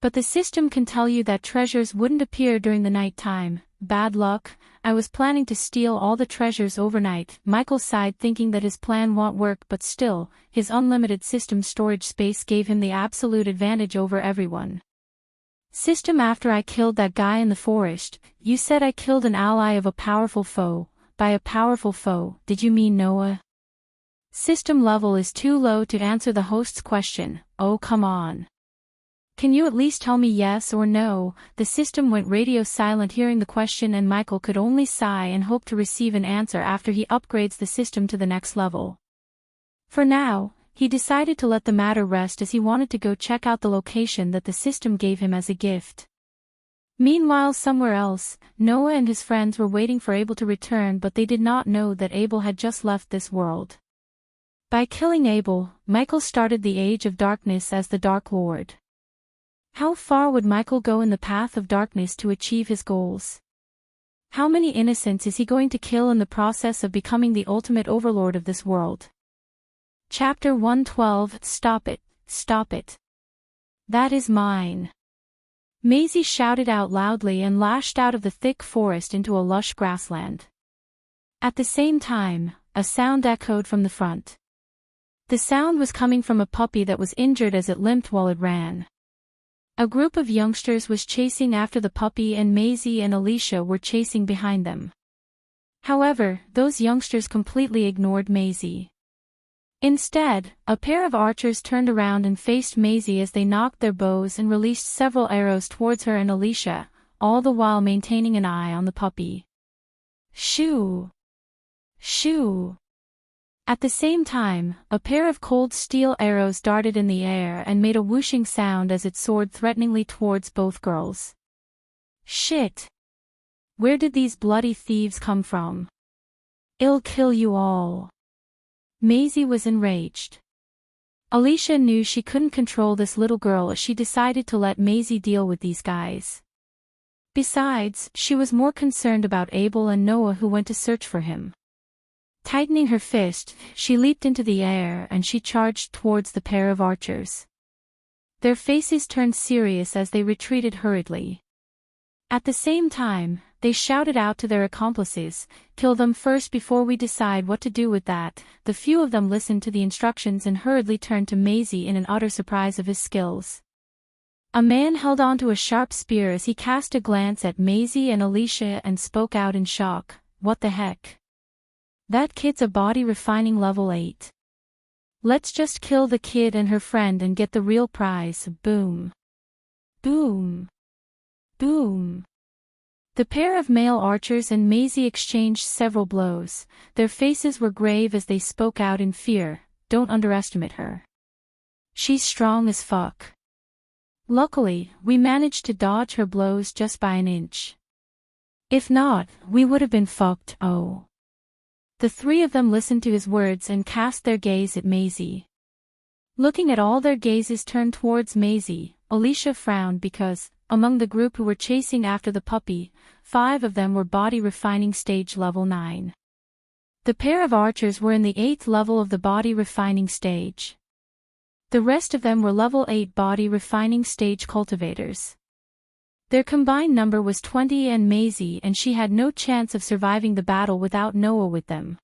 But the system can tell you that treasures wouldn't appear during the night time. Bad luck. I was planning to steal all the treasures overnight. Michael sighed, thinking that his plan won't work, but still, his unlimited system storage space gave him the absolute advantage over everyone. System, after I killed that guy in the forest, you said I killed an ally of a powerful foe. By a powerful foe, did you mean Noah? System level is too low to answer the host's question. Oh, come on. Can you at least tell me yes or no? The system went radio silent hearing the question, and Michael could only sigh and hope to receive an answer after he upgrades the system to the next level. For now, he decided to let the matter rest as he wanted to go check out the location that the system gave him as a gift. Meanwhile, somewhere else, Noah and his friends were waiting for Abel to return, but they did not know that Abel had just left this world. By killing Abel, Michael started the Age of Darkness as the Dark Lord. How far would Michael go in the path of darkness to achieve his goals? How many innocents is he going to kill in the process of becoming the ultimate overlord of this world? Chapter 112. Stop it, stop it. That is mine. Maisie shouted out loudly and lashed out of the thick forest into a lush grassland. At the same time, a sound echoed from the front. The sound was coming from a puppy that was injured as it limped while it ran. A group of youngsters was chasing after the puppy, and Maisie and Alicia were chasing behind them. However, those youngsters completely ignored Maisie. Instead, a pair of archers turned around and faced Maisie as they knocked their bows and released several arrows towards her and Alicia, all the while maintaining an eye on the puppy. Shoo! Shoo! At the same time, a pair of cold steel arrows darted in the air and made a whooshing sound as it soared threateningly towards both girls. Shit! Where did these bloody thieves come from? I'll kill you all. Maisie was enraged. Alicia knew she couldn't control this little girl as she decided to let Maisie deal with these guys. Besides, she was more concerned about Abel and Noah, who went to search for him. Tightening her fist, she leaped into the air and she charged towards the pair of archers. Their faces turned serious as they retreated hurriedly. At the same time, they shouted out to their accomplices, "Kill them first before we decide what to do with that." The few of them listened to the instructions and hurriedly turned to Maisie in an utter surprise of his skills. A man held onto a sharp spear as he cast a glance at Maisie and Alicia and spoke out in shock, "What the heck? That kid's a body refining level 8. Let's just kill the kid and her friend and get the real prize." Boom. Boom. Boom. The pair of male archers and Maisie exchanged several blows. Their faces were grave as they spoke out in fear, "Don't underestimate her. She's strong as fuck. Luckily, we managed to dodge her blows just by an inch. If not, we would have been fucked." Oh. The three of them listened to his words and cast their gaze at Maisie. Looking at all their gazes turned towards Maisie, Alicia frowned because, among the group who were chasing after the puppy, 5 of them were body refining stage level 9. The pair of archers were in the 8th level of the body refining stage. The rest of them were level 8 body refining stage cultivators. Their combined number was 20, and Maisie and she had no chance of surviving the battle without Noah with them.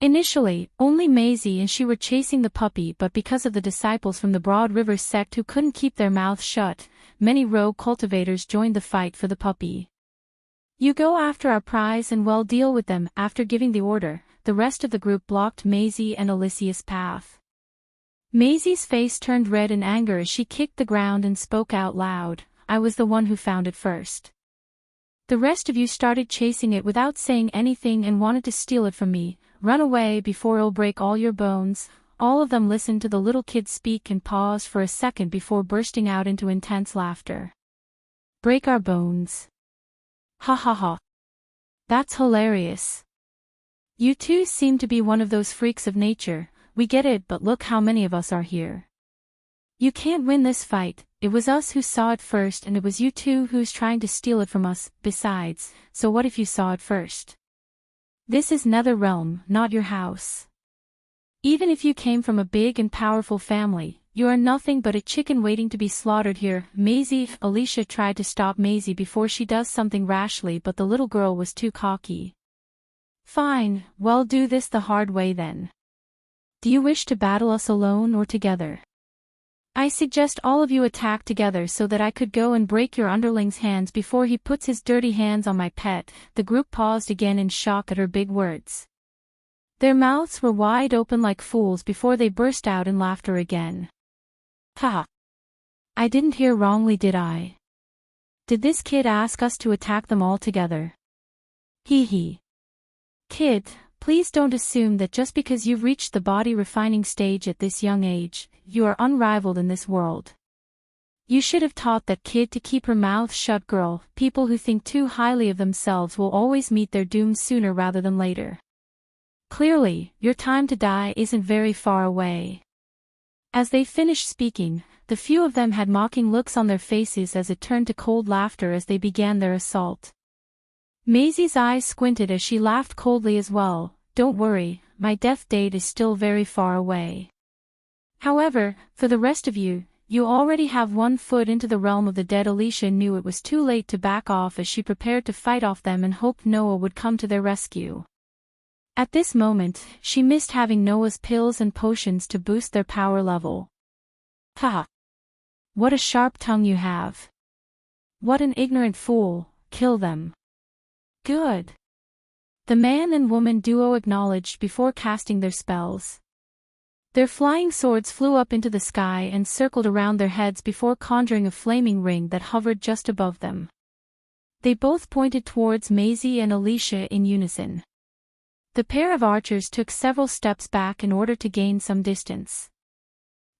Initially, only Maisie and she were chasing the puppy, but because of the disciples from the Broad River sect who couldn't keep their mouths shut, many rogue cultivators joined the fight for the puppy. "You go after our prize and we'll deal with them." After giving the order, the rest of the group blocked Maisie and Alicia's path. Maisie's face turned red in anger as she kicked the ground and spoke out loud, "I was the one who found it first. The rest of you started chasing it without saying anything and wanted to steal it from me. Run away before it'll break all your bones." All of them listened to the little kid speak and paused for a second before bursting out into intense laughter. "Break our bones. Ha ha ha. That's hilarious. You two seem to be one of those freaks of nature. We get it, but look how many of us are here. You can't win this fight. It was us who saw it first, and it was you two who's trying to steal it from us. Besides, so what if you saw it first? This is Nether Realm, not your house. Even if you came from a big and powerful family, you are nothing but a chicken waiting to be slaughtered here." Alicia tried to stop Maisie before she does something rashly, but the little girl was too cocky. "Fine, well, do this the hard way then. Do you wish to battle us alone or together? I suggest all of you attack together so that I could go and break your underling's hands before he puts his dirty hands on my pet." The group paused again in shock at her big words. Their mouths were wide open like fools before they burst out in laughter again. "Ha! I didn't hear wrongly, did I? Did this kid ask us to attack them all together? Hee hee. Kid, please don't assume that just because you've reached the body refining stage at this young age, you are unrivaled in this world. You should have taught that kid to keep her mouth shut, girl. People who think too highly of themselves will always meet their doom sooner rather than later. Clearly, your time to die isn't very far away." As they finished speaking, the few of them had mocking looks on their faces as it turned to cold laughter as they began their assault. Maisie's eyes squinted as she laughed coldly as well. "Don't worry, my death date is still very far away. However, for the rest of you, you already have 1 foot into the realm of the dead." Alicia knew it was too late to back off as she prepared to fight off them and hoped Noah would come to their rescue. At this moment, she missed having Noah's pills and potions to boost their power level. "Ha! What a sharp tongue you have. What an ignorant fool. Kill them." "Good." The man and woman duo acknowledged before casting their spells. Their flying swords flew up into the sky and circled around their heads before conjuring a flaming ring that hovered just above them. They both pointed towards Maisie and Alicia in unison. The pair of archers took several steps back in order to gain some distance.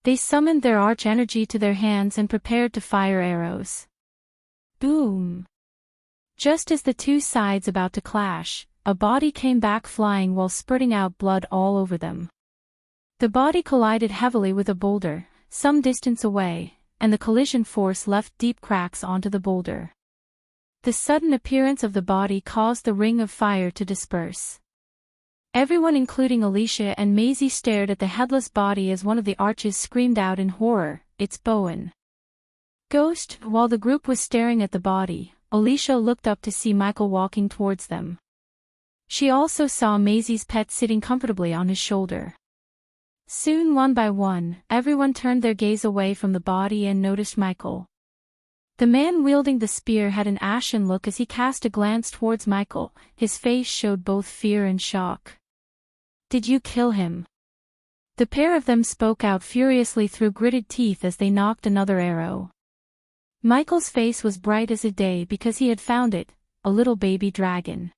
They summoned their arch energy to their hands and prepared to fire arrows. Boom! Just as the two sides about to clash, a body came back flying while spurting out blood all over them. The body collided heavily with a boulder, some distance away, and the collision force left deep cracks onto the boulder. The sudden appearance of the body caused the ring of fire to disperse. Everyone including Alicia and Maisie stared at the headless body as one of the archers screamed out in horror, "It's Bowen." Ghost. While the group was staring at the body, Alicia looked up to see Michael walking towards them. She also saw Maisie's pet sitting comfortably on his shoulder. Soon, one by one, everyone turned their gaze away from the body and noticed Michael. The man wielding the spear had an ashen look as he cast a glance towards Michael. His face showed both fear and shock. "Did you kill him?" The pair of them spoke out furiously through gritted teeth as they nocked another arrow. Michael's face was bright as a day because he had found it, a little baby dragon.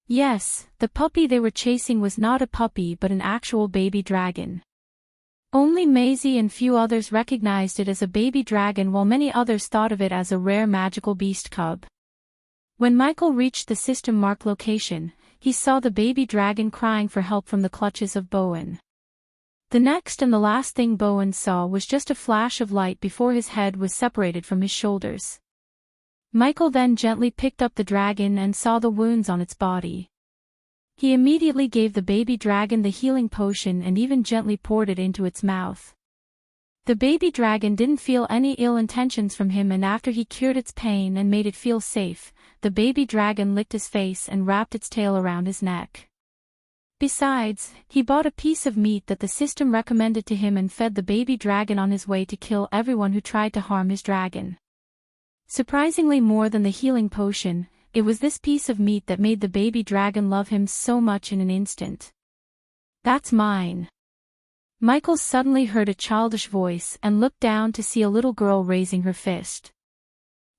Yes, the puppy they were chasing was not a puppy but an actual baby dragon. Only Maisie and few others recognized it as a baby dragon, while many others thought of it as a rare magical beast cub. When Michael reached the system-marked location, he saw the baby dragon crying for help from the clutches of Bowen. The next and the last thing Bowen saw was just a flash of light before his head was separated from his shoulders. Michael then gently picked up the dragon and saw the wounds on its body. He immediately gave the baby dragon the healing potion and even gently poured it into its mouth. The baby dragon didn't feel any ill intentions from him, and after he cured its pain and made it feel safe, the baby dragon licked his face and wrapped its tail around his neck. Besides, he bought a piece of meat that the system recommended to him and fed the baby dragon on his way to kill everyone who tried to harm his dragon. Surprisingly, more than the healing potion, it was this piece of meat that made the baby dragon love him so much in an instant. "That's mine." Michael suddenly heard a childish voice and looked down to see a little girl raising her fist.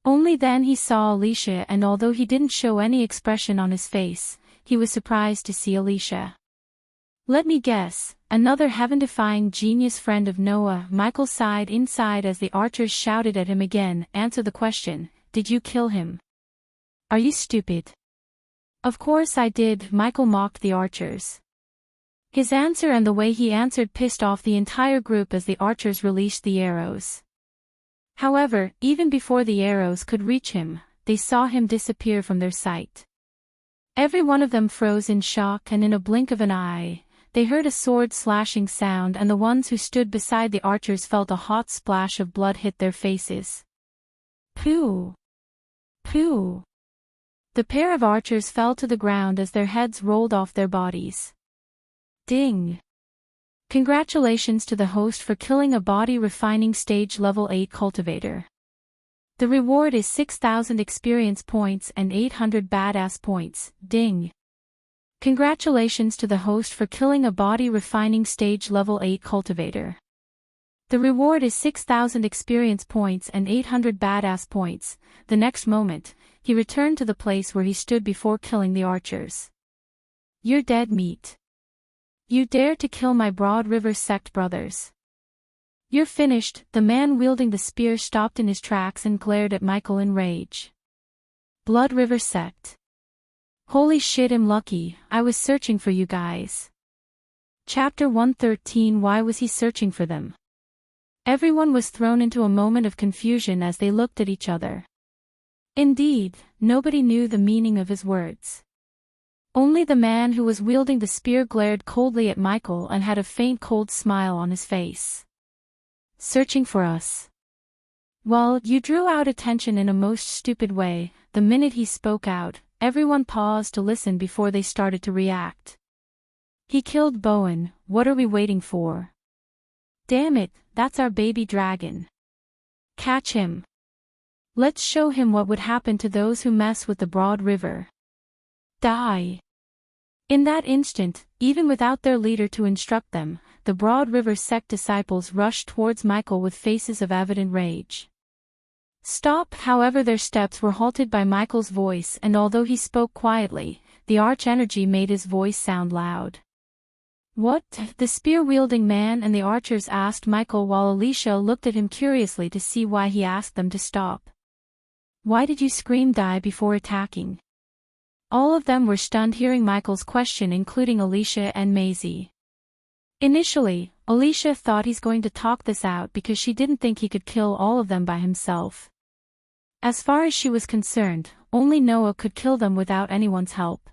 Only then he saw Alicia, and although he didn't show any expression on his face, he was surprised to see Alicia. "Let me guess, another heaven-defying genius friend of Noah." Michael sighed inside as the archers shouted at him again, "Answer the question, did you kill him? Are you stupid?" "Of course I did," Michael mocked the archers. His answer and the way he answered pissed off the entire group as the archers released the arrows. However, even before the arrows could reach him, they saw him disappear from their sight. Every one of them froze in shock, and in a blink of an eye, they heard a sword-slashing sound, and the ones who stood beside the archers felt a hot splash of blood hit their faces. Pooh! Pooh! The pair of archers fell to the ground as their heads rolled off their bodies. Ding! Congratulations to the host for killing a body refining stage level 8 cultivator. The reward is 6,000 experience points and 800 badass points. Ding! Congratulations to the host for killing a body refining stage level 8 cultivator. The reward is 6,000 experience points and 800 badass points. The next moment, he returned to the place where he stood before killing the archers. "You're dead meat. You dare to kill my Broad River sect brothers. You're finished." The man wielding the spear stopped in his tracks and glared at Michael in rage. "Blood River sect. Holy shit, I'm lucky, I was searching for you guys." Chapter 113. Why was he searching for them? Everyone was thrown into a moment of confusion as they looked at each other. Indeed, nobody knew the meaning of his words. Only the man who was wielding the spear glared coldly at Michael and had a faint cold smile on his face. "Searching for us? Well, you drew out attention in a most stupid way." The minute he spoke out, everyone paused to listen before they started to react. "He killed Bowen, what are we waiting for? Damn it, that's our baby dragon. Catch him. Let's show him what would happen to those who mess with the Broad River. Die." In that instant, even without their leader to instruct them, the Broad River sect disciples rushed towards Michael with faces of evident rage. "Stop!" However, their steps were halted by Michael's voice, and although he spoke quietly, the arch-energy made his voice sound loud. "What?" the spear-wielding man and the archers asked Michael, while Alicia looked at him curiously to see why he asked them to stop. "Why did you scream die before attacking?" All of them were stunned hearing Michael's question, including Alicia and Maisie. Initially, Alicia thought he's going to talk this out because she didn't think he could kill all of them by himself. As far as she was concerned, only Noah could kill them without anyone's help.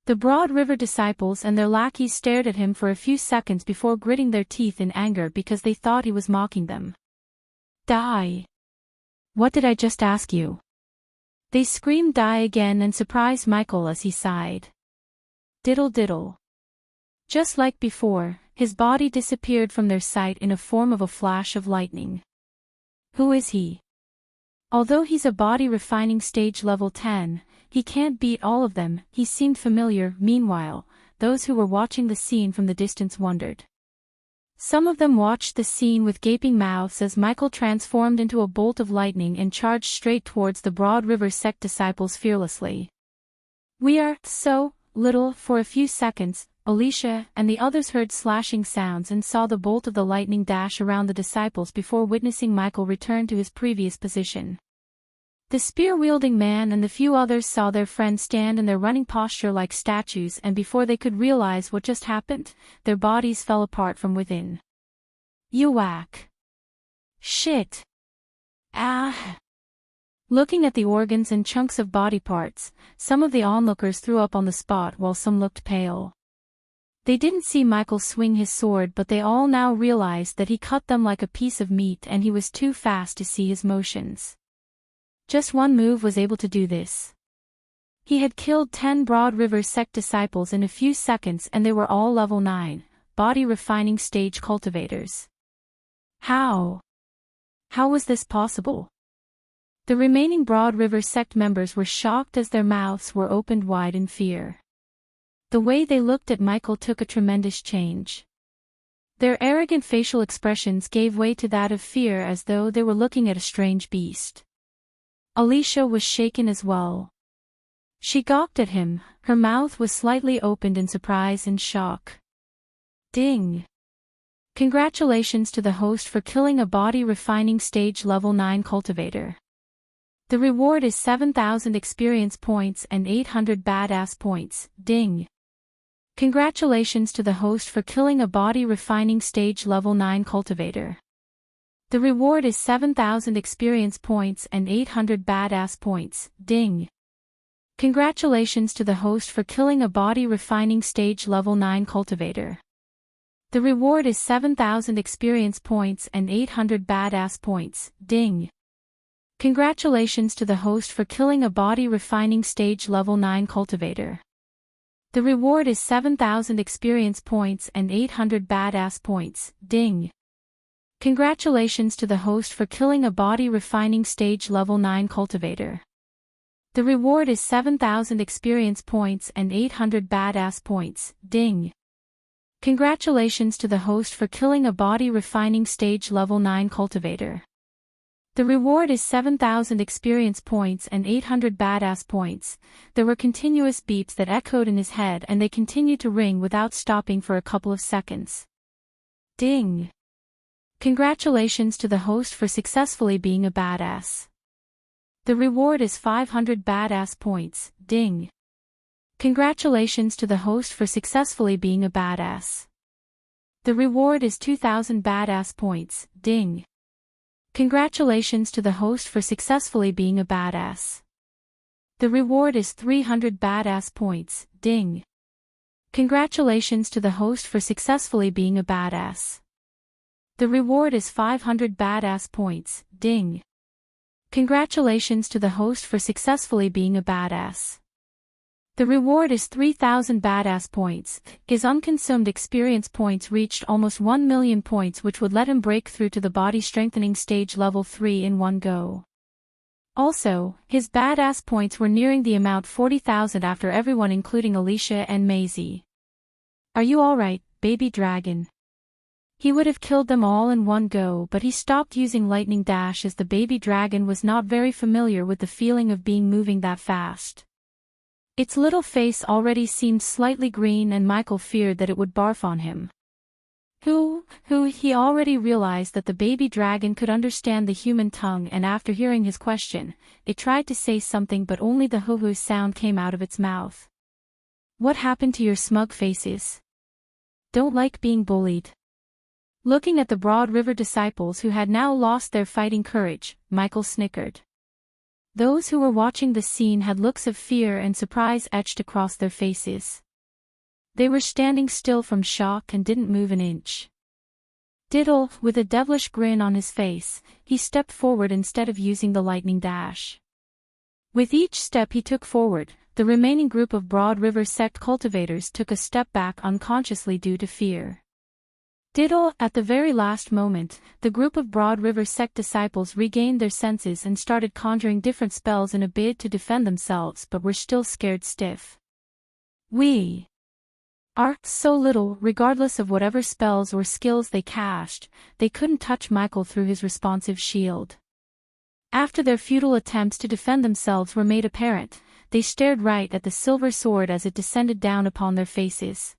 The Broad River disciples and their lackeys stared at him for a few seconds before gritting their teeth in anger because they thought he was mocking them. "Die! What did I just ask you?" They screamed "die" again and surprised Michael as he sighed. Diddle diddle. Just like before, his body disappeared from their sight in a form of a flash of lightning. Who is he? Although he's a body refining stage level 10, he can't beat all of them. He seemed familiar. Meanwhile, those who were watching the scene from the distance wondered. Some of them watched the scene with gaping mouths as Michael transformed into a bolt of lightning and charged straight towards the Broad River sect disciples fearlessly. "We are so little." For a few seconds, Alicia and the others heard slashing sounds and saw the bolt of the lightning dash around the disciples before witnessing Michael return to his previous position. The spear-wielding man and the few others saw their friend stand in their running posture like statues, and before they could realize what just happened, their bodies fell apart from within. Yuck. Shit. Ah. Looking at the organs and chunks of body parts, some of the onlookers threw up on the spot while some looked pale. They didn't see Michael swing his sword, but they all now realized that he cut them like a piece of meat and he was too fast to see his motions. Just one move was able to do this. He had killed 10 Broad River sect disciples in a few seconds, and they were all level 9, body refining stage cultivators. How? How was this possible? The remaining Broad River sect members were shocked as their mouths were opened wide in fear. The way they looked at Michael took a tremendous change. Their arrogant facial expressions gave way to that of fear, as though they were looking at a strange beast. Alicia was shaken as well. She gawked at him, her mouth was slightly opened in surprise and shock. Ding! Congratulations to the host for killing a body refining stage level 9 cultivator. The reward is 7,000 experience points and 800 badass points. Ding! Congratulations to the host for killing a body refining stage level 9 cultivator. The reward is 7,000 experience points and 800 badass points. Ding! Congratulations to the host for killing a body refining stage level 9 cultivator. The reward is 7,000 experience points and 800 badass points. Ding! Congratulations to the host for killing a body refining stage level 9 cultivator. The reward is 7,000 experience points and 800 badass points. Ding! Congratulations to the host for killing a body refining stage level 9 cultivator. The reward is 7,000 experience points and 800 badass points. Ding! Congratulations to the host for killing a body refining stage level 9 cultivator. The reward is 7,000 experience points and 800 badass points. There were continuous beeps that echoed in his head, and they continued to ring without stopping for a couple of seconds. Ding! Congratulations to the host for successfully being a badass. The reward is 500 badass points. Ding! Congratulations to the host for successfully being a badass. The reward is 2,000 badass points. Ding! Congratulations to the host for successfully being a badass. The reward is 300 badass points. Ding! Congratulations to the host for successfully being a badass. The reward is 500 badass points. Ding! Congratulations to the host for successfully being a badass. The reward is 3,000 badass points. His unconsumed experience points reached almost 1 million points, which would let him break through to the body strengthening stage level 3 in one go. Also, his badass points were nearing the amount 40,000 after everyone, including Alicia and Maisie. Are you alright, baby dragon? He would have killed them all in one go, but he stopped using lightning dash as the baby dragon was not very familiar with the feeling of being moving that fast. Its little face already seemed slightly green, and Michael feared that it would barf on him. He already realized that the baby dragon could understand the human tongue, and after hearing his question, it tried to say something, but only the hoo-hoo sound came out of its mouth. What happened to your smug faces? Don't like being bullied. Looking at the Broad River disciples who had now lost their fighting courage, Michael snickered. Those who were watching the scene had looks of fear and surprise etched across their faces. They were standing still from shock and didn't move an inch. Diddle, with a devilish grin on his face, he stepped forward instead of using the lightning dash. With each step he took forward, the remaining group of Broad River sect cultivators took a step back unconsciously due to fear. Diddle, at the very last moment, the group of Broad River sect disciples regained their senses and started conjuring different spells in a bid to defend themselves, but were still scared stiff. We are so little, regardless of whatever spells or skills they cast, they couldn't touch Michael through his responsive shield. After their futile attempts to defend themselves were made apparent, they stared right at the silver sword as it descended down upon their faces.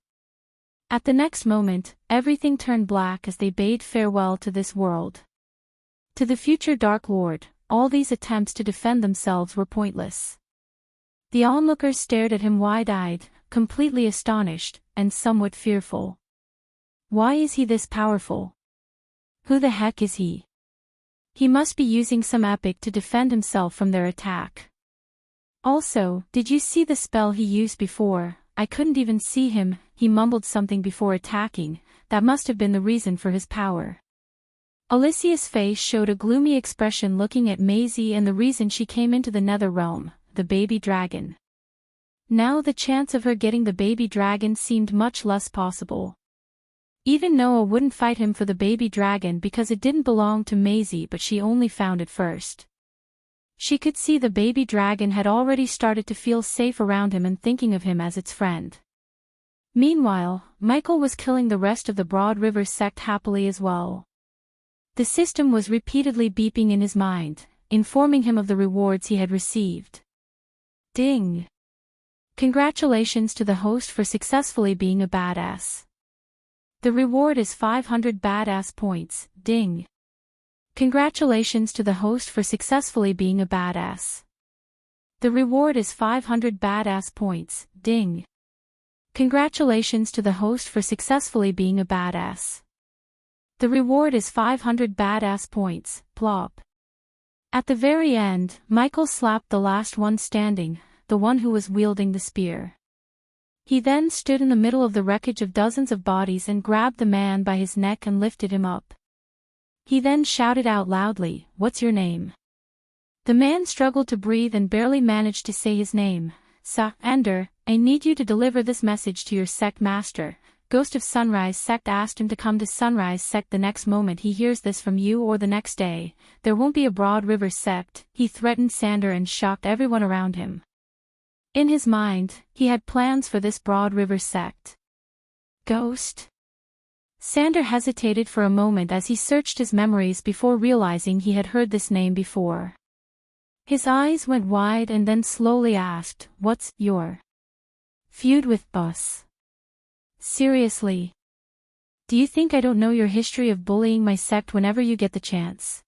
At the next moment, everything turned black as they bade farewell to this world. To the future Dark Lord, all these attempts to defend themselves were pointless. The onlookers stared at him wide-eyed, completely astonished, and somewhat fearful. Why is he this powerful? Who the heck is he? He must be using some epic to defend himself from their attack. Also, did you see the spell he used before? I couldn't even see him. He mumbled something before attacking. That must have been the reason for his power. Alicia's face showed a gloomy expression looking at Maisie and the reason she came into the nether realm, the baby dragon. Now the chance of her getting the baby dragon seemed much less possible. Even Noah wouldn't fight him for the baby dragon because it didn't belong to Maisie, but she only found it first. She could see the baby dragon had already started to feel safe around him and thinking of him as its friend. Meanwhile, Michael was killing the rest of the Broad River sect happily as well. The system was repeatedly beeping in his mind, informing him of the rewards he had received. Ding! Congratulations to the host for successfully being a badass. The reward is 500 badass points, ding. Congratulations to the host for successfully being a badass. The reward is 500 badass points, ding. Congratulations to the host for successfully being a badass. The reward is 500 badass points, plop. At the very end, Michael slapped the last one standing, the one who was wielding the spear. He then stood in the middle of the wreckage of dozens of bodies and grabbed the man by his neck and lifted him up. He then shouted out loudly, "What's your name?" The man struggled to breathe and barely managed to say his name. "Ender, I need you to deliver this message to your sect master. Ghost of Sunrise sect asked him to come to Sunrise sect the next moment he hears this from you or the next day. There won't be a Broad River sect," he threatened Sander and shocked everyone around him. In his mind, he had plans for this Broad River sect. Ghost? Sander hesitated for a moment as he searched his memories before realizing he had heard this name before. His eyes went wide and then slowly asked, "What's your feud with Bus? Seriously? Do you think I don't know your history of bullying my sect whenever you get the chance?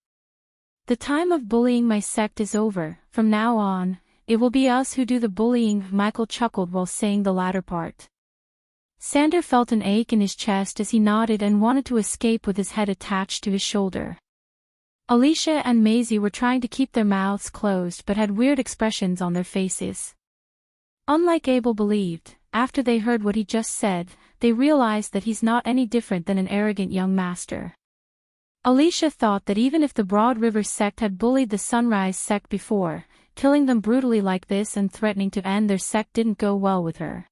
The time of bullying my sect is over. From now on, it will be us who do the bullying." Michael chuckled while saying the latter part. Sander felt an ache in his chest as he nodded and wanted to escape with his head attached to his shoulder. Alicia and Maisie were trying to keep their mouths closed but had weird expressions on their faces. Unlike Abel believed, after they heard what he just said, they realized that he's not any different than an arrogant young master. Alicia thought that even if the Broad River sect had bullied the Sunrise sect before, killing them brutally like this and threatening to end their sect didn't go well with her.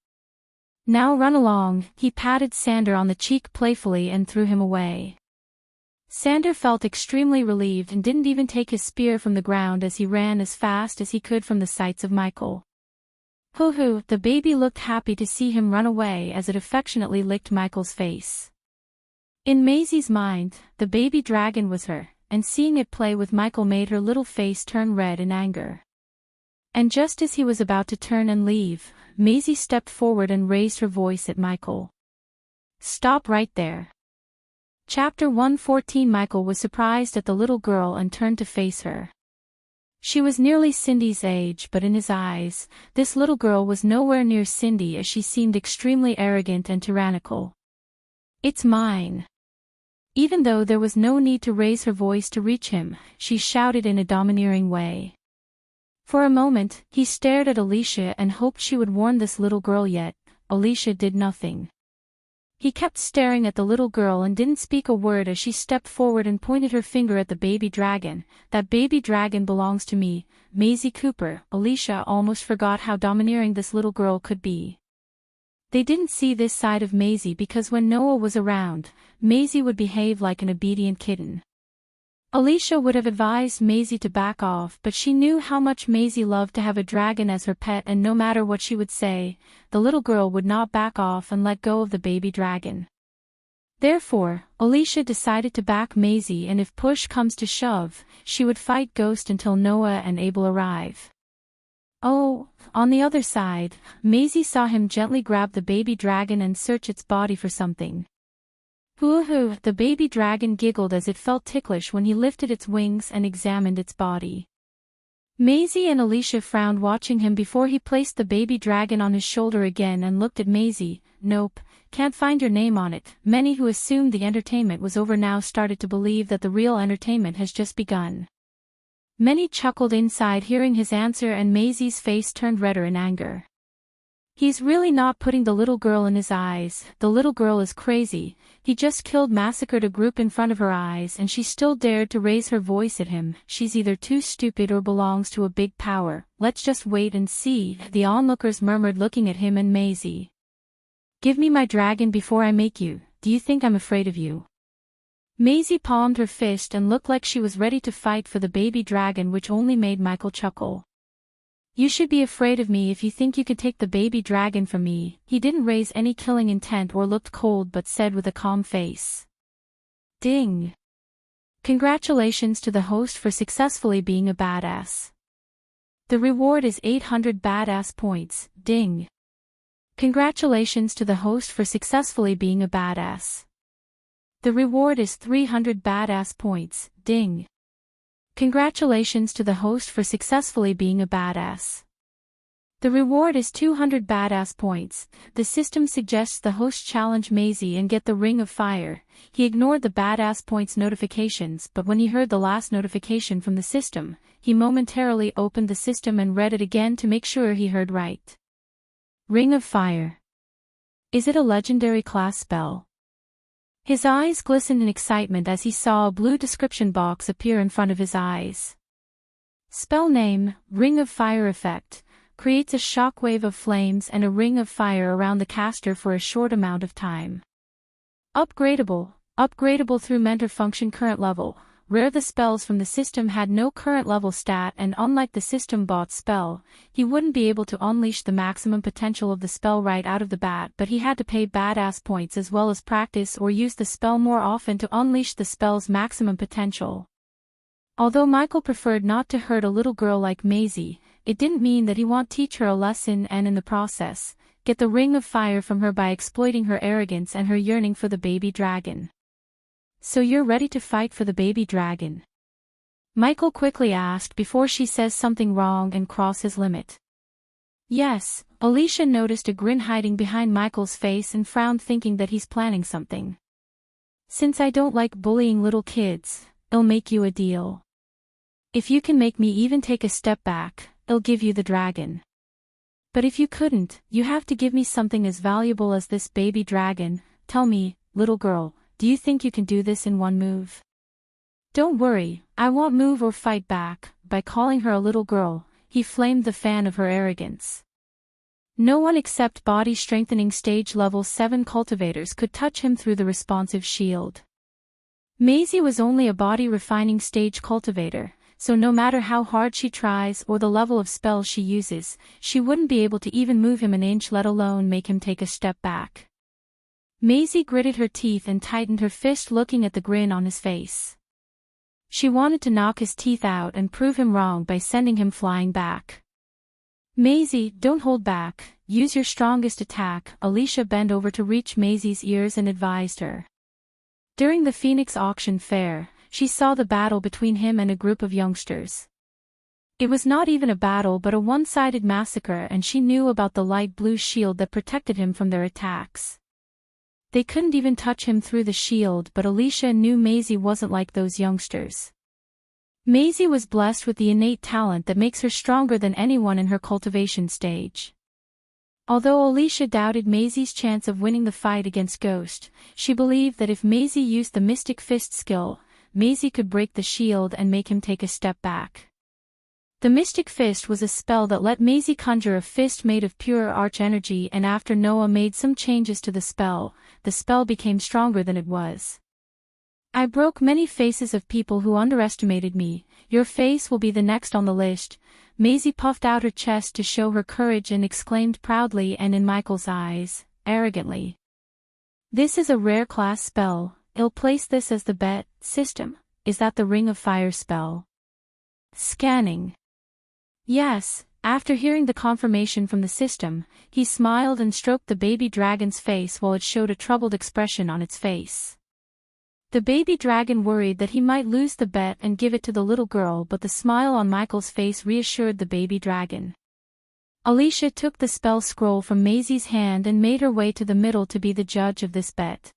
"Now run along," he patted Sander on the cheek playfully and threw him away. Sander felt extremely relieved and didn't even take his spear from the ground as he ran as fast as he could from the sights of Michael. Hoo-hoo, the baby looked happy to see him run away as it affectionately licked Michael's face. In Maisie's mind, the baby dragon was her, and seeing it play with Michael made her little face turn red in anger. And just as he was about to turn and leave, Maisie stepped forward and raised her voice at Michael. "Stop right there." Chapter 114. Michael was surprised at the little girl and turned to face her. She was nearly Cindy's age, but in his eyes, this little girl was nowhere near Cindy as she seemed extremely arrogant and tyrannical. "It's mine." Even though there was no need to raise her voice to reach him, she shouted in a domineering way. For a moment, he stared at Alicia and hoped she would warn this little girl, yet Alicia did nothing. He kept staring at the little girl and didn't speak a word as she stepped forward and pointed her finger at the baby dragon. "That baby dragon belongs to me, Maisie Cooper." Alicia almost forgot how domineering this little girl could be. They didn't see this side of Maisie because when Noah was around, Maisie would behave like an obedient kitten. Alicia would have advised Maisie to back off, but she knew how much Maisie loved to have a dragon as her pet, and no matter what she would say, the little girl would not back off and let go of the baby dragon. Therefore, Alicia decided to back Maisie, and if push comes to shove, she would fight Ghost until Noah and Abel arrive. Oh, on the other side, Maisie saw him gently grab the baby dragon and search its body for something. Hoo-hoo, the baby dragon giggled as it felt ticklish when he lifted its wings and examined its body. Maisie and Alicia frowned watching him before he placed the baby dragon on his shoulder again and looked at Maisie. Nope, can't find your name on it. Many who assumed the entertainment was over now started to believe that the real entertainment has just begun. Many chuckled inside hearing his answer and Maisie's face turned redder in anger. He's really not putting the little girl in his eyes. The little girl is crazy. He just massacred a group in front of her eyes and she still dared to raise her voice at him. She's either too stupid or belongs to a big power. Let's just wait and see, the onlookers murmured looking at him and Maisie. Give me my dragon before I make you. Do you think I'm afraid of you? Maisie palmed her fist and looked like she was ready to fight for the baby dragon, which only made Michael chuckle. You should be afraid of me if you think you could take the baby dragon from me. He didn't raise any killing intent or looked cold but said with a calm face. Ding! Congratulations to the host for successfully being a badass. The reward is 800 badass points. Ding! Congratulations to the host for successfully being a badass. The reward is 300 badass points. Ding! Congratulations to the host for successfully being a badass. The reward is 200 badass points. The system suggests the host challenge Maisie and get the Ring of Fire. He ignored the badass points notifications, but when he heard the last notification from the system, he momentarily opened the system and read it again to make sure he heard right. Ring of Fire. Is it a legendary class spell? His eyes glistened in excitement as he saw a blue description box appear in front of his eyes. Spell name, Ring of Fire effect, creates a shockwave of flames and a ring of fire around the caster for a short amount of time. Upgradable through mentor function current level. Rare. The spells from the system had no current level stat, and unlike the system bought spell, he wouldn't be able to unleash the maximum potential of the spell right out of the bat, but he had to pay badass points as well as practice or use the spell more often to unleash the spell's maximum potential. Although Michael preferred not to hurt a little girl like Maisie, it didn't mean that he won't teach her a lesson and in the process, get the Ring of Fire from her by exploiting her arrogance and her yearning for the baby dragon. So you're ready to fight for the baby dragon? Michael quickly asked before she says something wrong and cross his limit. Yes, Alicia noticed a grin hiding behind Michael's face and frowned thinking that he's planning something. Since I don't like bullying little kids, I'll make you a deal. If you can make me even take a step back, I'll give you the dragon. But if you couldn't, you have to give me something as valuable as this baby dragon. Tell me, little girl, do you think you can do this in one move? Don't worry, I won't move or fight back. By calling her a little girl, he flamed the fan of her arrogance. No one except body strengthening stage level 7 cultivators could touch him through the responsive shield. Maisie was only a body refining stage cultivator, so no matter how hard she tries or the level of spells she uses, she wouldn't be able to even move him an inch, let alone make him take a step back. Maisie gritted her teeth and tightened her fist, looking at the grin on his face. She wanted to knock his teeth out and prove him wrong by sending him flying back. Maisie, don't hold back, use your strongest attack. Alicia bent over to reach Maisie's ears and advised her. During the Phoenix auction fair, she saw the battle between him and a group of youngsters. It was not even a battle but a one-sided massacre, and she knew about the light blue shield that protected him from their attacks. They couldn't even touch him through the shield, but Alicia knew Maisie wasn't like those youngsters. Maisie was blessed with the innate talent that makes her stronger than anyone in her cultivation stage. Although Alicia doubted Maisie's chance of winning the fight against Ghost, she believed that if Maisie used the Mystic Fist skill, Maisie could break the shield and make him take a step back. The Mystic Fist was a spell that let Maisie conjure a fist made of pure arch energy, and after Noah made some changes to the spell became stronger than it was. I broke many faces of people who underestimated me. Your face will be the next on the list. Maisie puffed out her chest to show her courage and exclaimed proudly and in Michael's eyes, arrogantly. This is a rare class spell. I'll place this as the bet. System, is that the Ring of Fire spell? Scanning. Yes. After hearing the confirmation from the system, he smiled and stroked the baby dragon's face while it showed a troubled expression on its face. The baby dragon worried that he might lose the bet and give it to the little girl, but the smile on Michael's face reassured the baby dragon. Alicia took the spell scroll from Maisie's hand and made her way to the middle to be the judge of this bet.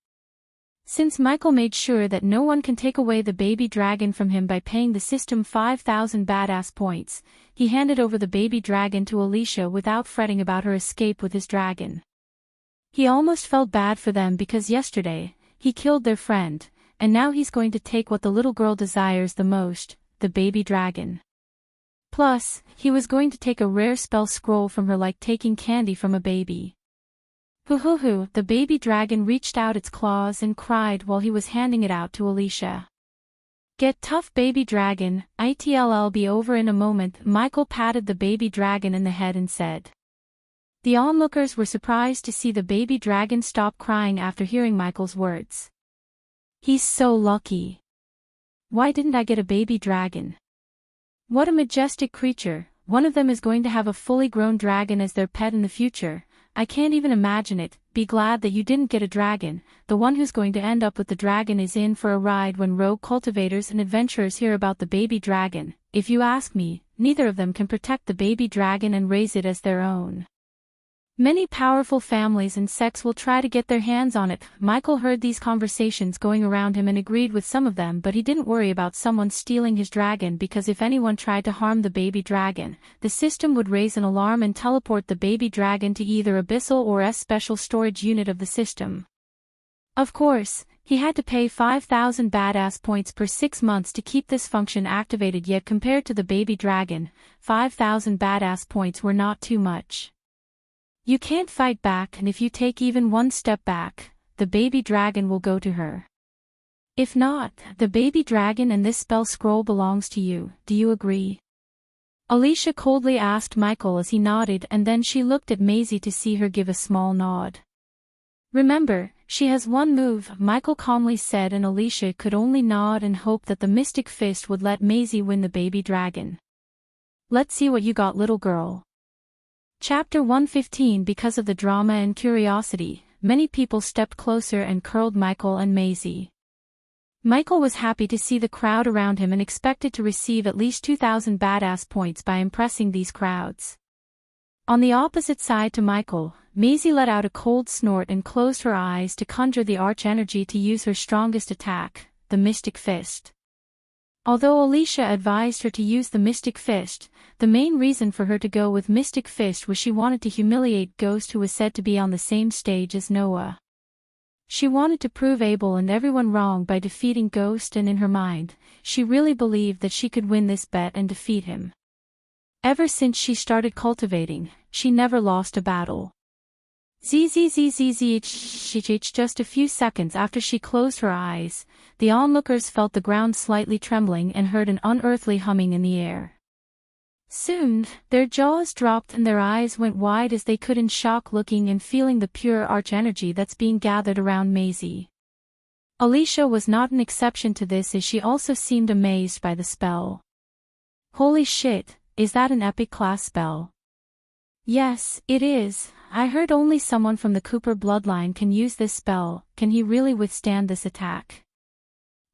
Since Michael made sure that no one can take away the baby dragon from him by paying the system 5,000 badass points, he handed over the baby dragon to Alicia without fretting about her escape with his dragon. He almost felt bad for them because yesterday, he killed their friend, and now he's going to take what the little girl desires the most, the baby dragon. Plus, he was going to take a rare spell scroll from her like taking candy from a baby. Hoo, the baby dragon reached out its claws and cried while he was handing it out to Alicia. Get tough baby dragon, it'll be over in a moment. Michael patted the baby dragon in the head and said. The onlookers were surprised to see the baby dragon stop crying after hearing Michael's words. He's so lucky. Why didn't I get a baby dragon? What a majestic creature. One of them is going to have a fully grown dragon as their pet in the future. I can't even imagine it. Be glad that you didn't get a dragon. The one who's going to end up with the dragon is in for a ride when rogue cultivators and adventurers hear about the baby dragon. If you ask me, neither of them can protect the baby dragon and raise it as their own. Many powerful families and sects will try to get their hands on it. Michael heard these conversations going around him and agreed with some of them, but he didn't worry about someone stealing his dragon because if anyone tried to harm the baby dragon, the system would raise an alarm and teleport the baby dragon to either Abyssal or S special storage unit of the system. Of course, he had to pay 5,000 badass points per 6 months to keep this function activated, yet compared to the baby dragon, 5,000 badass points were not too much. You can't fight back, and if you take even one step back, the baby dragon will go to her. If not, the baby dragon and this spell scroll belongs to you. Do you agree? Alicia coldly asked Michael as he nodded, and then she looked at Maisie to see her give a small nod. Remember, she has one move, Michael calmly said, and Alicia could only nod and hope that the Mystic Fist would let Maisie win the baby dragon. Let's see what you got, little girl. Chapter 115. Because of the drama and curiosity, many people stepped closer and curled Michael and Maisie. Michael was happy to see the crowd around him and expected to receive at least 2,000 badass points by impressing these crowds. On the opposite side to Michael, Maisie let out a cold snort and closed her eyes to conjure the arch energy to use her strongest attack, the Mystic Fist. Although Alicia advised her to use the Mystic Fist, the main reason for her to go with Mystic Fist was she wanted to humiliate Ghost, who was said to be on the same stage as Noah. She wanted to prove Abel and everyone wrong by defeating Ghost, and in her mind, she really believed that she could win this bet and defeat him. Ever since she started cultivating, she never lost a battle. Just a few seconds after she closed her eyes, the onlookers felt the ground slightly trembling and heard an unearthly humming in the air. Soon, their jaws dropped and their eyes went wide as they could in shock, looking and feeling the pure arch energy that's being gathered around Maisie. Alicia was not an exception to this, as she also seemed amazed by the spell. Holy shit, is that an epic class spell? Yes, it is. I heard only someone from the Cooper bloodline can use this spell. Can he really withstand this attack?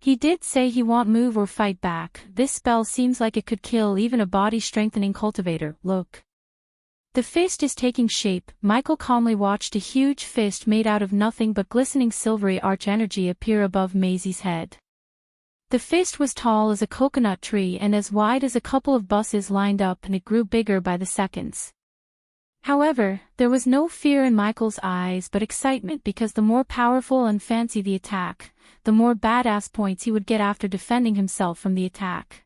He did say he won't move or fight back. This spell seems like it could kill even a body-strengthening cultivator. Look. The fist is taking shape. Michael calmly watched a huge fist made out of nothing but glistening silvery arch energy appear above Maisie's head. The fist was tall as a coconut tree and as wide as a couple of buses lined up, and it grew bigger by the seconds. However, there was no fear in Michael's eyes but excitement, because the more powerful and fancy the attack, the more badass points he would get after defending himself from the attack.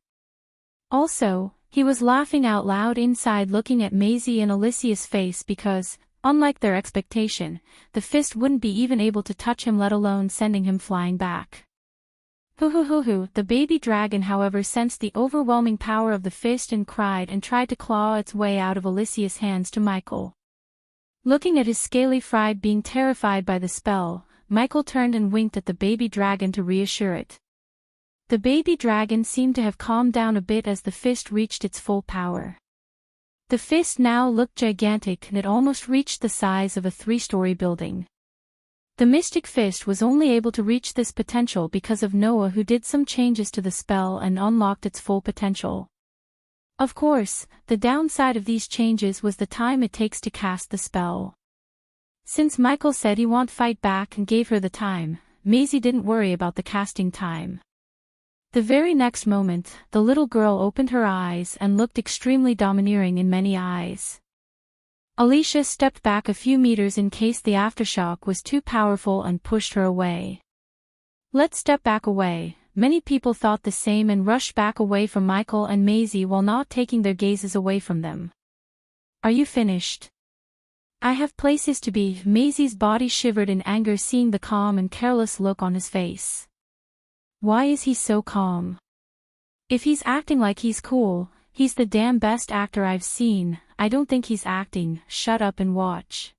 Also, he was laughing out loud inside, looking at Maisie and Alicia's face, because, unlike their expectation, the fist wouldn't be even able to touch him, let alone sending him flying back. The baby dragon, however, sensed the overwhelming power of the fist and cried and tried to claw its way out of Alicia's hands to Michael. Looking at his scaly friend being terrified by the spell, Michael turned and winked at the baby dragon to reassure it. The baby dragon seemed to have calmed down a bit as the fist reached its full power. The fist now looked gigantic, and it almost reached the size of a 3-story building. The Mystic Fist was only able to reach this potential because of Noah, who did some changes to the spell and unlocked its full potential. Of course, the downside of these changes was the time it takes to cast the spell. Since Michael said he won't fight back and gave her the time, Maisie didn't worry about the casting time. The very next moment, the little girl opened her eyes and looked extremely domineering in many eyes. Alicia stepped back a few meters in case the aftershock was too powerful and pushed her away. Let's step back away. Many people thought the same and rushed back away from Michael and Maisie while not taking their gazes away from them. Are you finished? I have places to be. Maisie's body shivered in anger seeing the calm and careless look on his face. Why is he so calm? If he's acting like he's cool, he's the damn best actor I've seen. I don't think he's acting. Shut up and watch.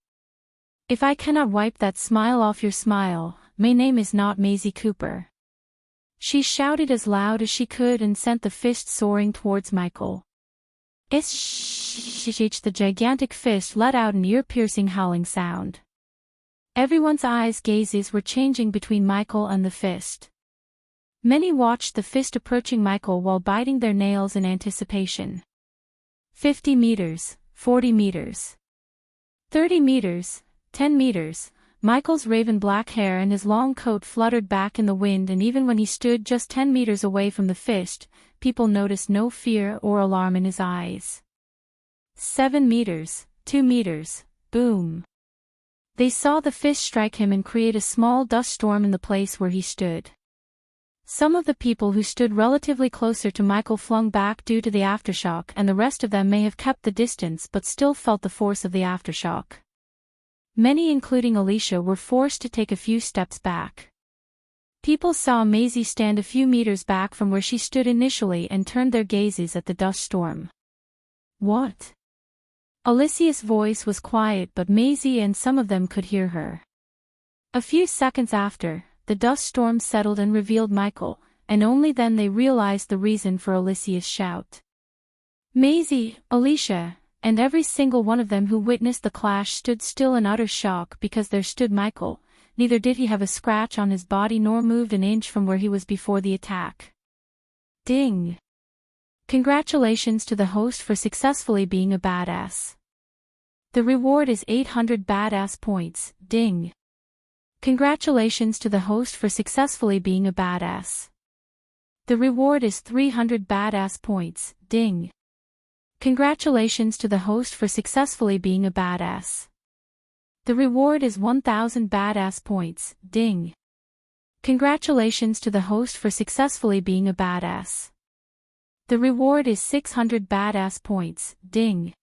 If I cannot wipe that smile off your smile, my name is not Maisie Cooper. She shouted as loud as she could and sent the fist soaring towards Michael. The gigantic fist let out an ear-piercing howling sound. Everyone's gazes were changing between Michael and the fist. Many watched the fist approaching Michael while biting their nails in anticipation. 50 meters, 40 meters, 30 meters, 10 meters. Michael's raven black hair and his long coat fluttered back in the wind, and even when he stood just 10 meters away from the fist, people noticed no fear or alarm in his eyes. 7 meters, 2 meters, boom. They saw the fist strike him and create a small dust storm in the place where he stood. Some of the people who stood relatively closer to Michael flung back due to the aftershock, and the rest of them may have kept the distance but still felt the force of the aftershock. Many, including Alicia, were forced to take a few steps back. People saw Maisie stand a few meters back from where she stood initially and turned their gazes at the dust storm. What? Alicia's voice was quiet, but Maisie and some of them could hear her. A few seconds after, the dust storm settled and revealed Michael, and only then they realized the reason for Alicia's shout. Maisie, Alicia, and every single one of them who witnessed the clash stood still in utter shock because there stood Michael. Neither did he have a scratch on his body nor moved an inch from where he was before the attack. Ding! Congratulations to the host for successfully being a badass. The reward is 800 badass points, ding. Congratulations to the host for successfully being a badass. The reward is 300 badass points, ding. Congratulations to the host for successfully being a badass. The reward is 1000 badass points, ding. Congratulations to the host for successfully being a badass. The reward is 600 badass points, ding.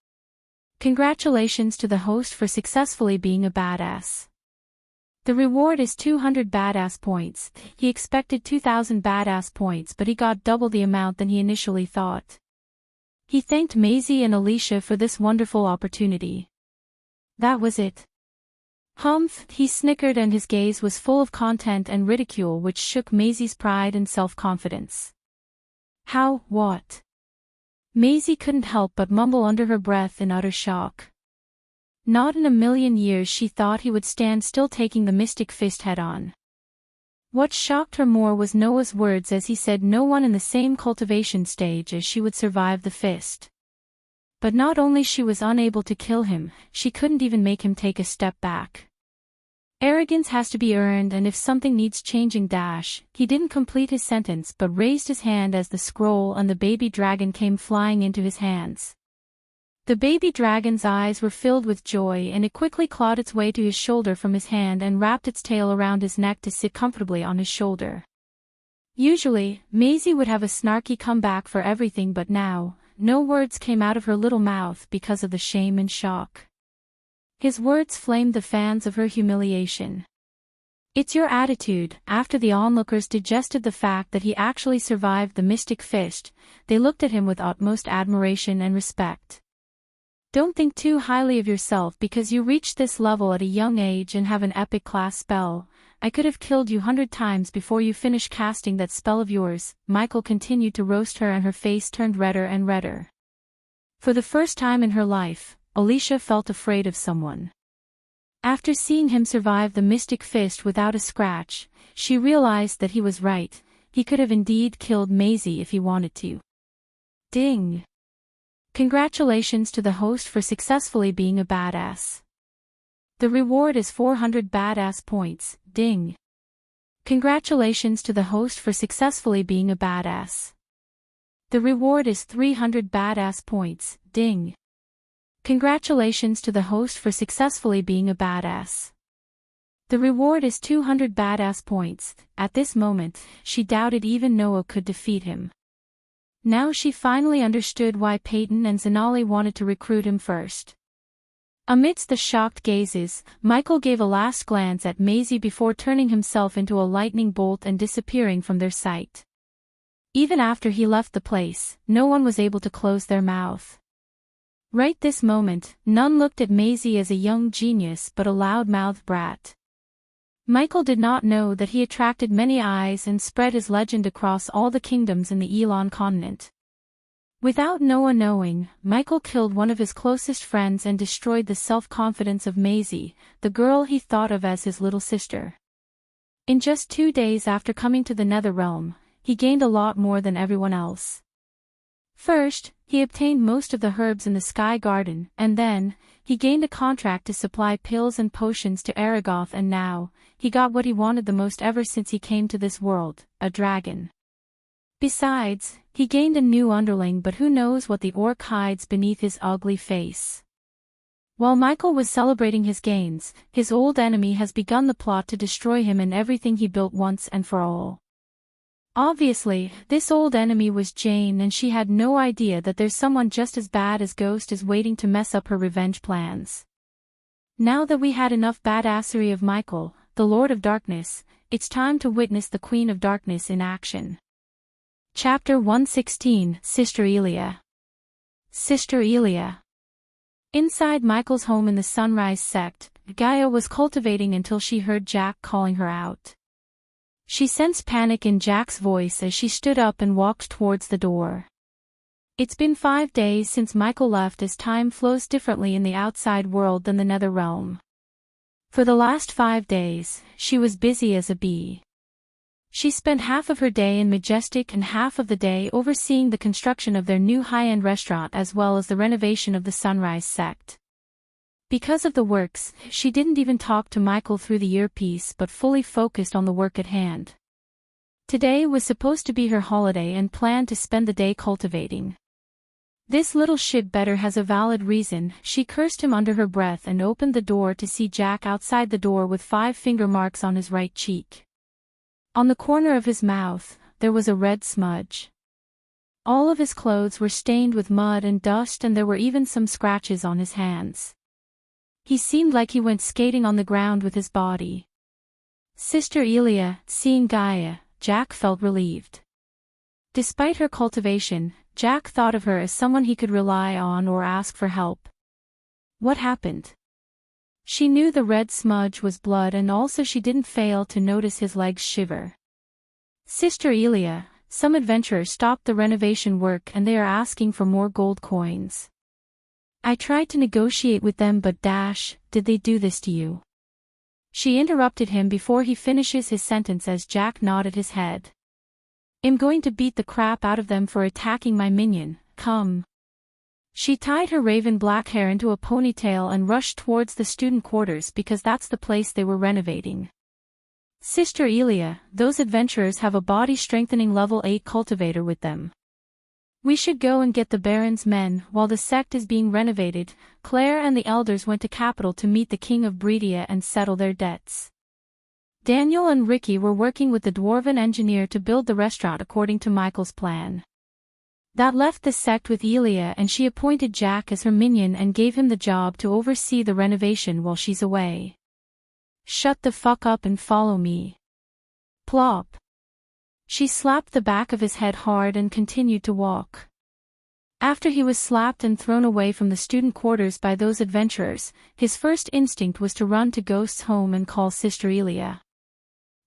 Congratulations to the host for successfully being a badass. The reward is 200 badass points. He expected 2000 badass points, but he got double the amount than he initially thought. He thanked Maisie and Alicia for this wonderful opportunity. That was it. Humph, he snickered, and his gaze was full of contempt and ridicule which shook Maisie's pride and self-confidence. How, what? Maisie couldn't help but mumble under her breath in utter shock. Not in a million years she thought he would stand still taking the mystic fist head-on. What shocked her more was Noah's words as he said no one in the same cultivation stage as she would survive the fist. But not only she was unable to kill him, she couldn't even make him take a step back. Arrogance has to be earned, and if something needs changing he didn't complete his sentence but raised his hand as the scroll and the baby dragon came flying into his hands. The baby dragon's eyes were filled with joy, and it quickly clawed its way to his shoulder from his hand and wrapped its tail around his neck to sit comfortably on his shoulder. Usually, Maisie would have a snarky comeback for everything, but now, no words came out of her little mouth because of the shame and shock. His words flamed the fans of her humiliation. It's your attitude. After the onlookers digested the fact that he actually survived the mystic fist, they looked at him with utmost admiration and respect. Don't think too highly of yourself because you reached this level at a young age and have an epic class spell. I could have killed you 100 times before you finish casting that spell of yours. Michael continued to roast her, and her face turned redder and redder. For the first time in her life, Alicia felt afraid of someone. After seeing him survive the Mystic Fist without a scratch, she realized that he was right. He could have indeed killed Maisie if he wanted to. Ding! Congratulations to the host for successfully being a badass. The reward is 400 badass points. Ding! Congratulations to the host for successfully being a badass. The reward is 300 badass points. Ding! Congratulations to the host for successfully being a badass. The reward is 200 badass points. At this moment, she doubted even Noah could defeat him. Now she finally understood why Peyton and Zanali wanted to recruit him first. Amidst the shocked gazes, Michael gave a last glance at Maisie before turning himself into a lightning bolt and disappearing from their sight. Even after he left the place, no one was able to close their mouth. Right this moment, none looked at Maisie as a young genius but a loud-mouthed brat. Michael did not know that he attracted many eyes and spread his legend across all the kingdoms in the Elon continent. Without Noah knowing, Michael killed one of his closest friends and destroyed the self-confidence of Maisie, the girl he thought of as his little sister. In just 2 days after coming to the Nether Realm, he gained a lot more than everyone else. First, he obtained most of the herbs in the Sky Garden, and then, he gained a contract to supply pills and potions to Aragoth, and now, he got what he wanted the most ever since he came to this world, a dragon. Besides, he gained a new underling, but who knows what the orc hides beneath his ugly face. While Michael was celebrating his gains, his old enemy has begun the plot to destroy him and everything he built once and for all. Obviously, this old enemy was Jane, and she had no idea that there's someone just as bad as Ghost is waiting to mess up her revenge plans. Now that we had enough badassery of Michael, the Lord of Darkness, it's time to witness the Queen of Darkness in action. Chapter 116, Sister Elia. Sister Elia. Inside Michael's home in the Sunrise sect, Gaia was cultivating until she heard Jack calling her out. She sensed panic in Jack's voice as she stood up and walked towards the door. It's been 5 days since Michael left, as time flows differently in the outside world than the Nether Realm. For the last 5 days, she was busy as a bee. She spent half of her day in Majestic and half of the day overseeing the construction of their new high-end restaurant as well as the renovation of the Sunrise sect. Because of the works, she didn't even talk to Michael through the earpiece but fully focused on the work at hand. Today was supposed to be her holiday and planned to spend the day cultivating. This little shit better has a valid reason, she cursed him under her breath and opened the door to see Jack outside the door with 5 finger marks on his right cheek. On the corner of his mouth, there was a red smudge. All of his clothes were stained with mud and dust, and there were even some scratches on his hands. He seemed like he went skating on the ground with his body. Sister Elia, seeing Gaia, Jack felt relieved. Despite her cultivation, Jack thought of her as someone he could rely on or ask for help. What happened? She knew the red smudge was blood, and also she didn't fail to notice his legs shiver. Sister Elia, some adventurers stopped the renovation work and they are asking for more gold coins. I tried to negotiate with them, but did they do this to you? She interrupted him before he finishes his sentence as Jack nodded his head. I'm going to beat the crap out of them for attacking my minion, come. She tied her raven black hair into a ponytail and rushed towards the student quarters because that's the place they were renovating. Sister Elia, those adventurers have a body strengthening level 8 cultivator with them. We should go and get the Baron's men. While the sect is being renovated, Claire and the elders went to capital to meet the king of Bredia and settle their debts. Daniel and Ricky were working with the dwarven engineer to build the restaurant according to Michael's plan. That left the sect with Elia, and she appointed Jack as her minion and gave him the job to oversee the renovation while she's away. Shut the fuck up and follow me. Plop. She slapped the back of his head hard and continued to walk. After he was slapped and thrown away from the student quarters by those adventurers, his first instinct was to run to Ghost's home and call Sister Elia.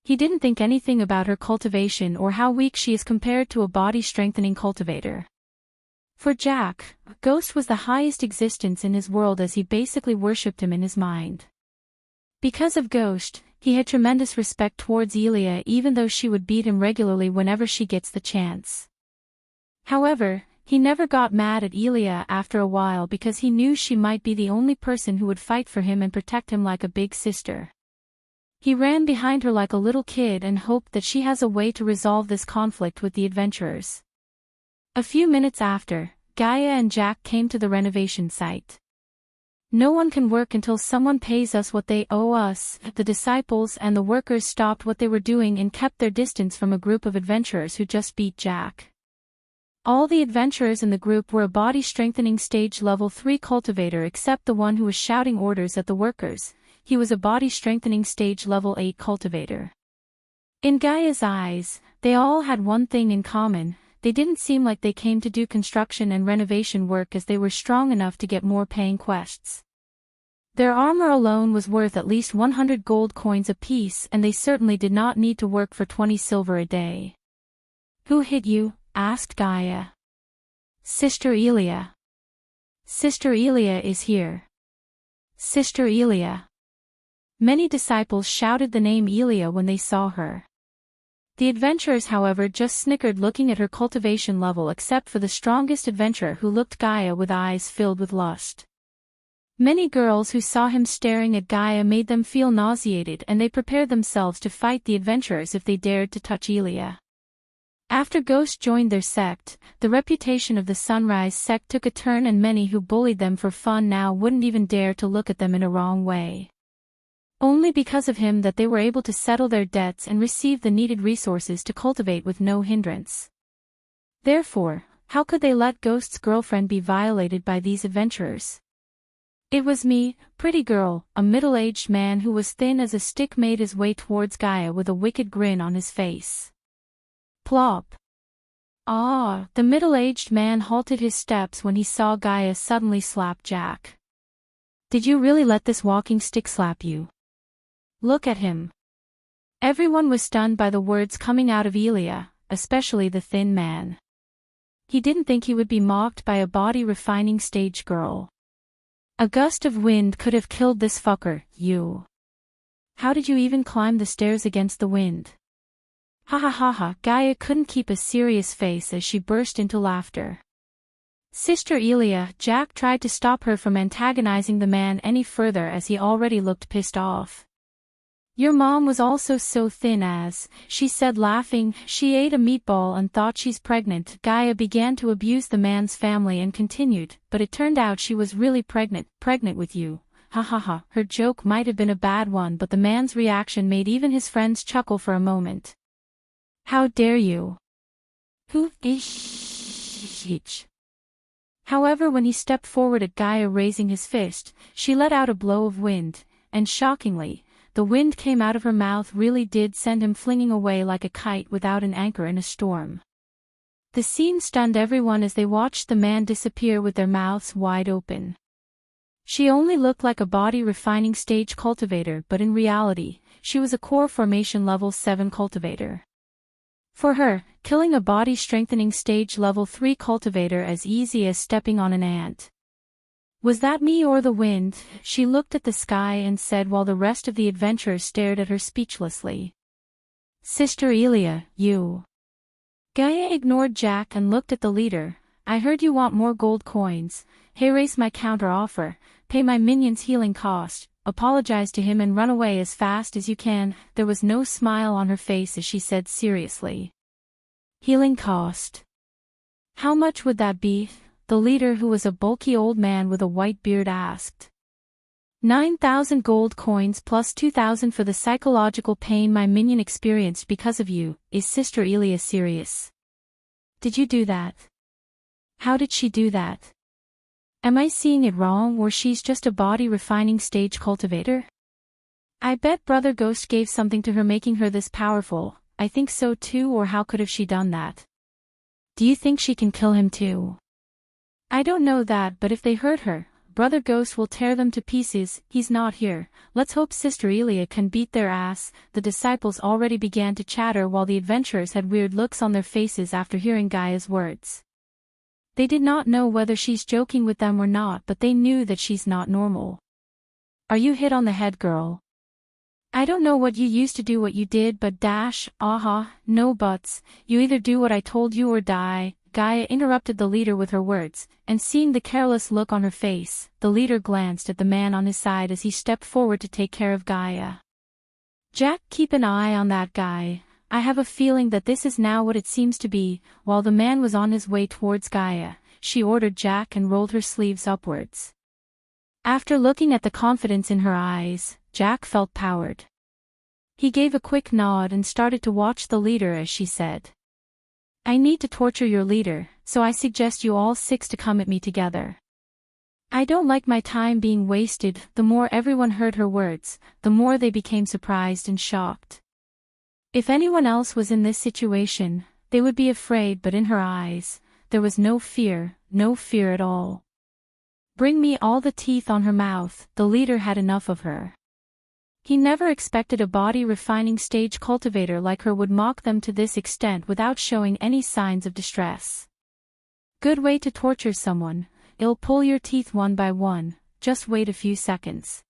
He didn't think anything about her cultivation or how weak she is compared to a body-strengthening cultivator. For Jack, Ghost was the highest existence in his world, as he basically worshipped him in his mind. Because of Ghost, he had tremendous respect towards Elia even though she would beat him regularly whenever she gets the chance. However, he never got mad at Elia after a while because he knew she might be the only person who would fight for him and protect him like a big sister. He ran behind her like a little kid and hoped that she has a way to resolve this conflict with the adventurers. A few minutes after, Gaia and Jack came to the renovation site. No one can work until someone pays us what they owe us. The disciples and the workers stopped what they were doing and kept their distance from a group of adventurers who just beat Jack. All the adventurers in the group were a body strengthening stage level 3 cultivator except the one who was shouting orders at the workers. He was a body strengthening stage level 8 cultivator. In Gaia's eyes, they all had one thing in common: they didn't seem like they came to do construction and renovation work as they were strong enough to get more paying quests. Their armor alone was worth at least 100 gold coins apiece and they certainly did not need to work for 20 silver a day. "Who hit you?" asked Gaia. "Sister Elia." "Sister Elia is here." "Sister Elia." Many disciples shouted the name Elia when they saw her. The adventurers however just snickered looking at her cultivation level except for the strongest adventurer who looked Gaia with eyes filled with lust. Many girls who saw him staring at Gaia made them feel nauseated and they prepared themselves to fight the adventurers if they dared to touch Elia. After Ghost joined their sect, the reputation of the Sunrise sect took a turn and many who bullied them for fun now wouldn't even dare to look at them in a wrong way. Only because of him that they were able to settle their debts and receive the needed resources to cultivate with no hindrance. Therefore, how could they let Ghost's girlfriend be violated by these adventurers? "It was me, pretty girl," a middle-aged man who was thin as a stick made his way towards Gaia with a wicked grin on his face. Plop. Ah, the middle-aged man halted his steps when he saw Gaia suddenly slap Jack. "Did you really let this walking stick slap you? Look at him." Everyone was stunned by the words coming out of Elia, especially the thin man. He didn't think he would be mocked by a body-refining stage girl. "A gust of wind could have killed this fucker, you. How did you even climb the stairs against the wind?" Ha ha ha ha. Gaia couldn't keep a serious face as she burst into laughter. "Sister Elia," Jack tried to stop her from antagonizing the man any further as he already looked pissed off. "Your mom was also so thin as," she said laughing, "she ate a meatball and thought she's pregnant." Gaia began to abuse the man's family and continued, "But it turned out she was really pregnant with you. Ha ha ha." Her joke might have been a bad one but the man's reaction made even his friends chuckle for a moment. "How dare you? Who ish?" However, when he stepped forward at Gaia raising his fist, she let out a blow of wind, and shockingly, the wind came out of her mouth really did send him flinging away like a kite without an anchor in a storm. The scene stunned everyone as they watched the man disappear with their mouths wide open. She only looked like a body refining stage cultivator but in reality, she was a core formation level 7 cultivator. For her, killing a body strengthening stage level 3 cultivator as easy as stepping on an ant. "Was that me or the wind?" she looked at the sky and said while the rest of the adventurers stared at her speechlessly. "Sister Elia, you." Gaia ignored Jack and looked at the leader. "I heard you want more gold coins. Hey, raise my counter offer, pay my minions healing cost, apologize to him and run away as fast as you can." There was no smile on her face as she said seriously. "Healing cost? How much would that be?" the leader who was a bulky old man with a white beard asked. 9,000 gold coins plus 2,000 for the psychological pain my minion experienced because of you. Is Sister Elia serious? Did you do that? How did she do that? Am I seeing it wrong or she's just a body refining stage cultivator? I bet Brother Ghost gave something to her making her this powerful. I think so too, or how could have she done that? Do you think she can kill him too? I don't know that, but if they hurt her, Brother Ghost will tear them to pieces. He's not here. Let's hope Sister Elia can beat their ass. The disciples already began to chatter while the adventurers had weird looks on their faces after hearing Gaia's words. They did not know whether she's joking with them or not, but they knew that she's not normal. Are you hit on the head, girl? I don't know what you used to do what you did but no buts, you either do what I told you or die. Gaia interrupted the leader with her words, and seeing the careless look on her face, the leader glanced at the man on his side as he stepped forward to take care of Gaia. Jack, keep an eye on that guy. I have a feeling that this is now what it seems to be. While the man was on his way towards Gaia, she ordered Jack and rolled her sleeves upwards. After looking at the confidence in her eyes, Jack felt powered. He gave a quick nod and started to watch the leader as she said, I need to torture your leader, so I suggest you all 6 to come at me together. I don't like my time being wasted. The more everyone heard her words, the more they became surprised and shocked. If anyone else was in this situation, they would be afraid, but in her eyes, there was no fear at all. Bring me all the teeth on her mouth. The leader had enough of her. He never expected a body-refining stage cultivator like her would mock them to this extent without showing any signs of distress. Good way to torture someone. It'll pull your teeth one by one, just wait a few seconds.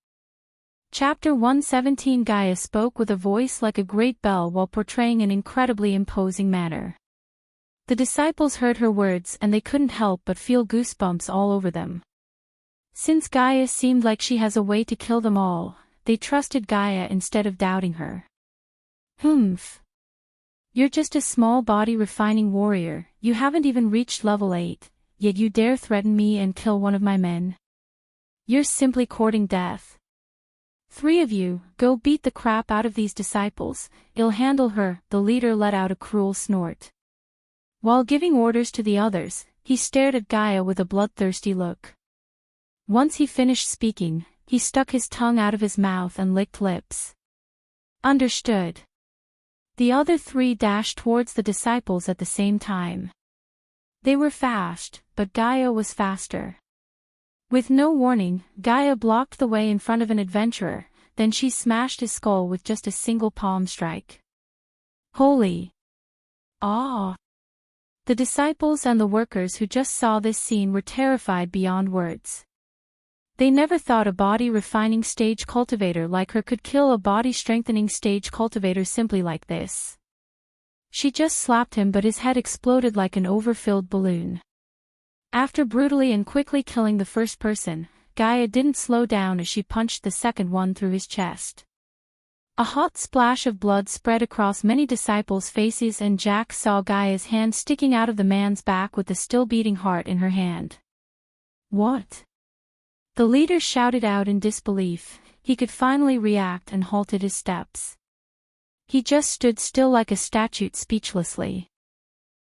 Chapter 117. Gaia spoke with a voice like a great bell while portraying an incredibly imposing manner. The disciples heard her words and they couldn't help but feel goosebumps all over them. Since Gaia seemed like she has a way to kill them all, they trusted Gaia instead of doubting her. Humph. You're just a small body-refining warrior, you haven't even reached level 8, yet you dare threaten me and kill one of my men. You're simply courting death. 3 of you, go beat the crap out of these disciples, I'll handle her. The leader let out a cruel snort. While giving orders to the others, he stared at Gaia with a bloodthirsty look. Once he finished speaking, he stuck his tongue out of his mouth and licked lips. Understood. The other 3 dashed towards the disciples at the same time. They were fast, but Gaia was faster. With no warning, Gaia blocked the way in front of an adventurer, then she smashed his skull with just a single palm strike. Holy! Awe! The disciples and the workers who just saw this scene were terrified beyond words. They never thought a body-refining stage cultivator like her could kill a body-strengthening stage cultivator simply like this. She just slapped him but his head exploded like an overfilled balloon. After brutally and quickly killing the first person, Gaia didn't slow down as she punched the second one through his chest. A hot splash of blood spread across many disciples' faces and Jack saw Gaia's hand sticking out of the man's back with the still beating heart in her hand. What? The leader shouted out in disbelief. He could finally react and halted his steps. He just stood still like a statue speechlessly.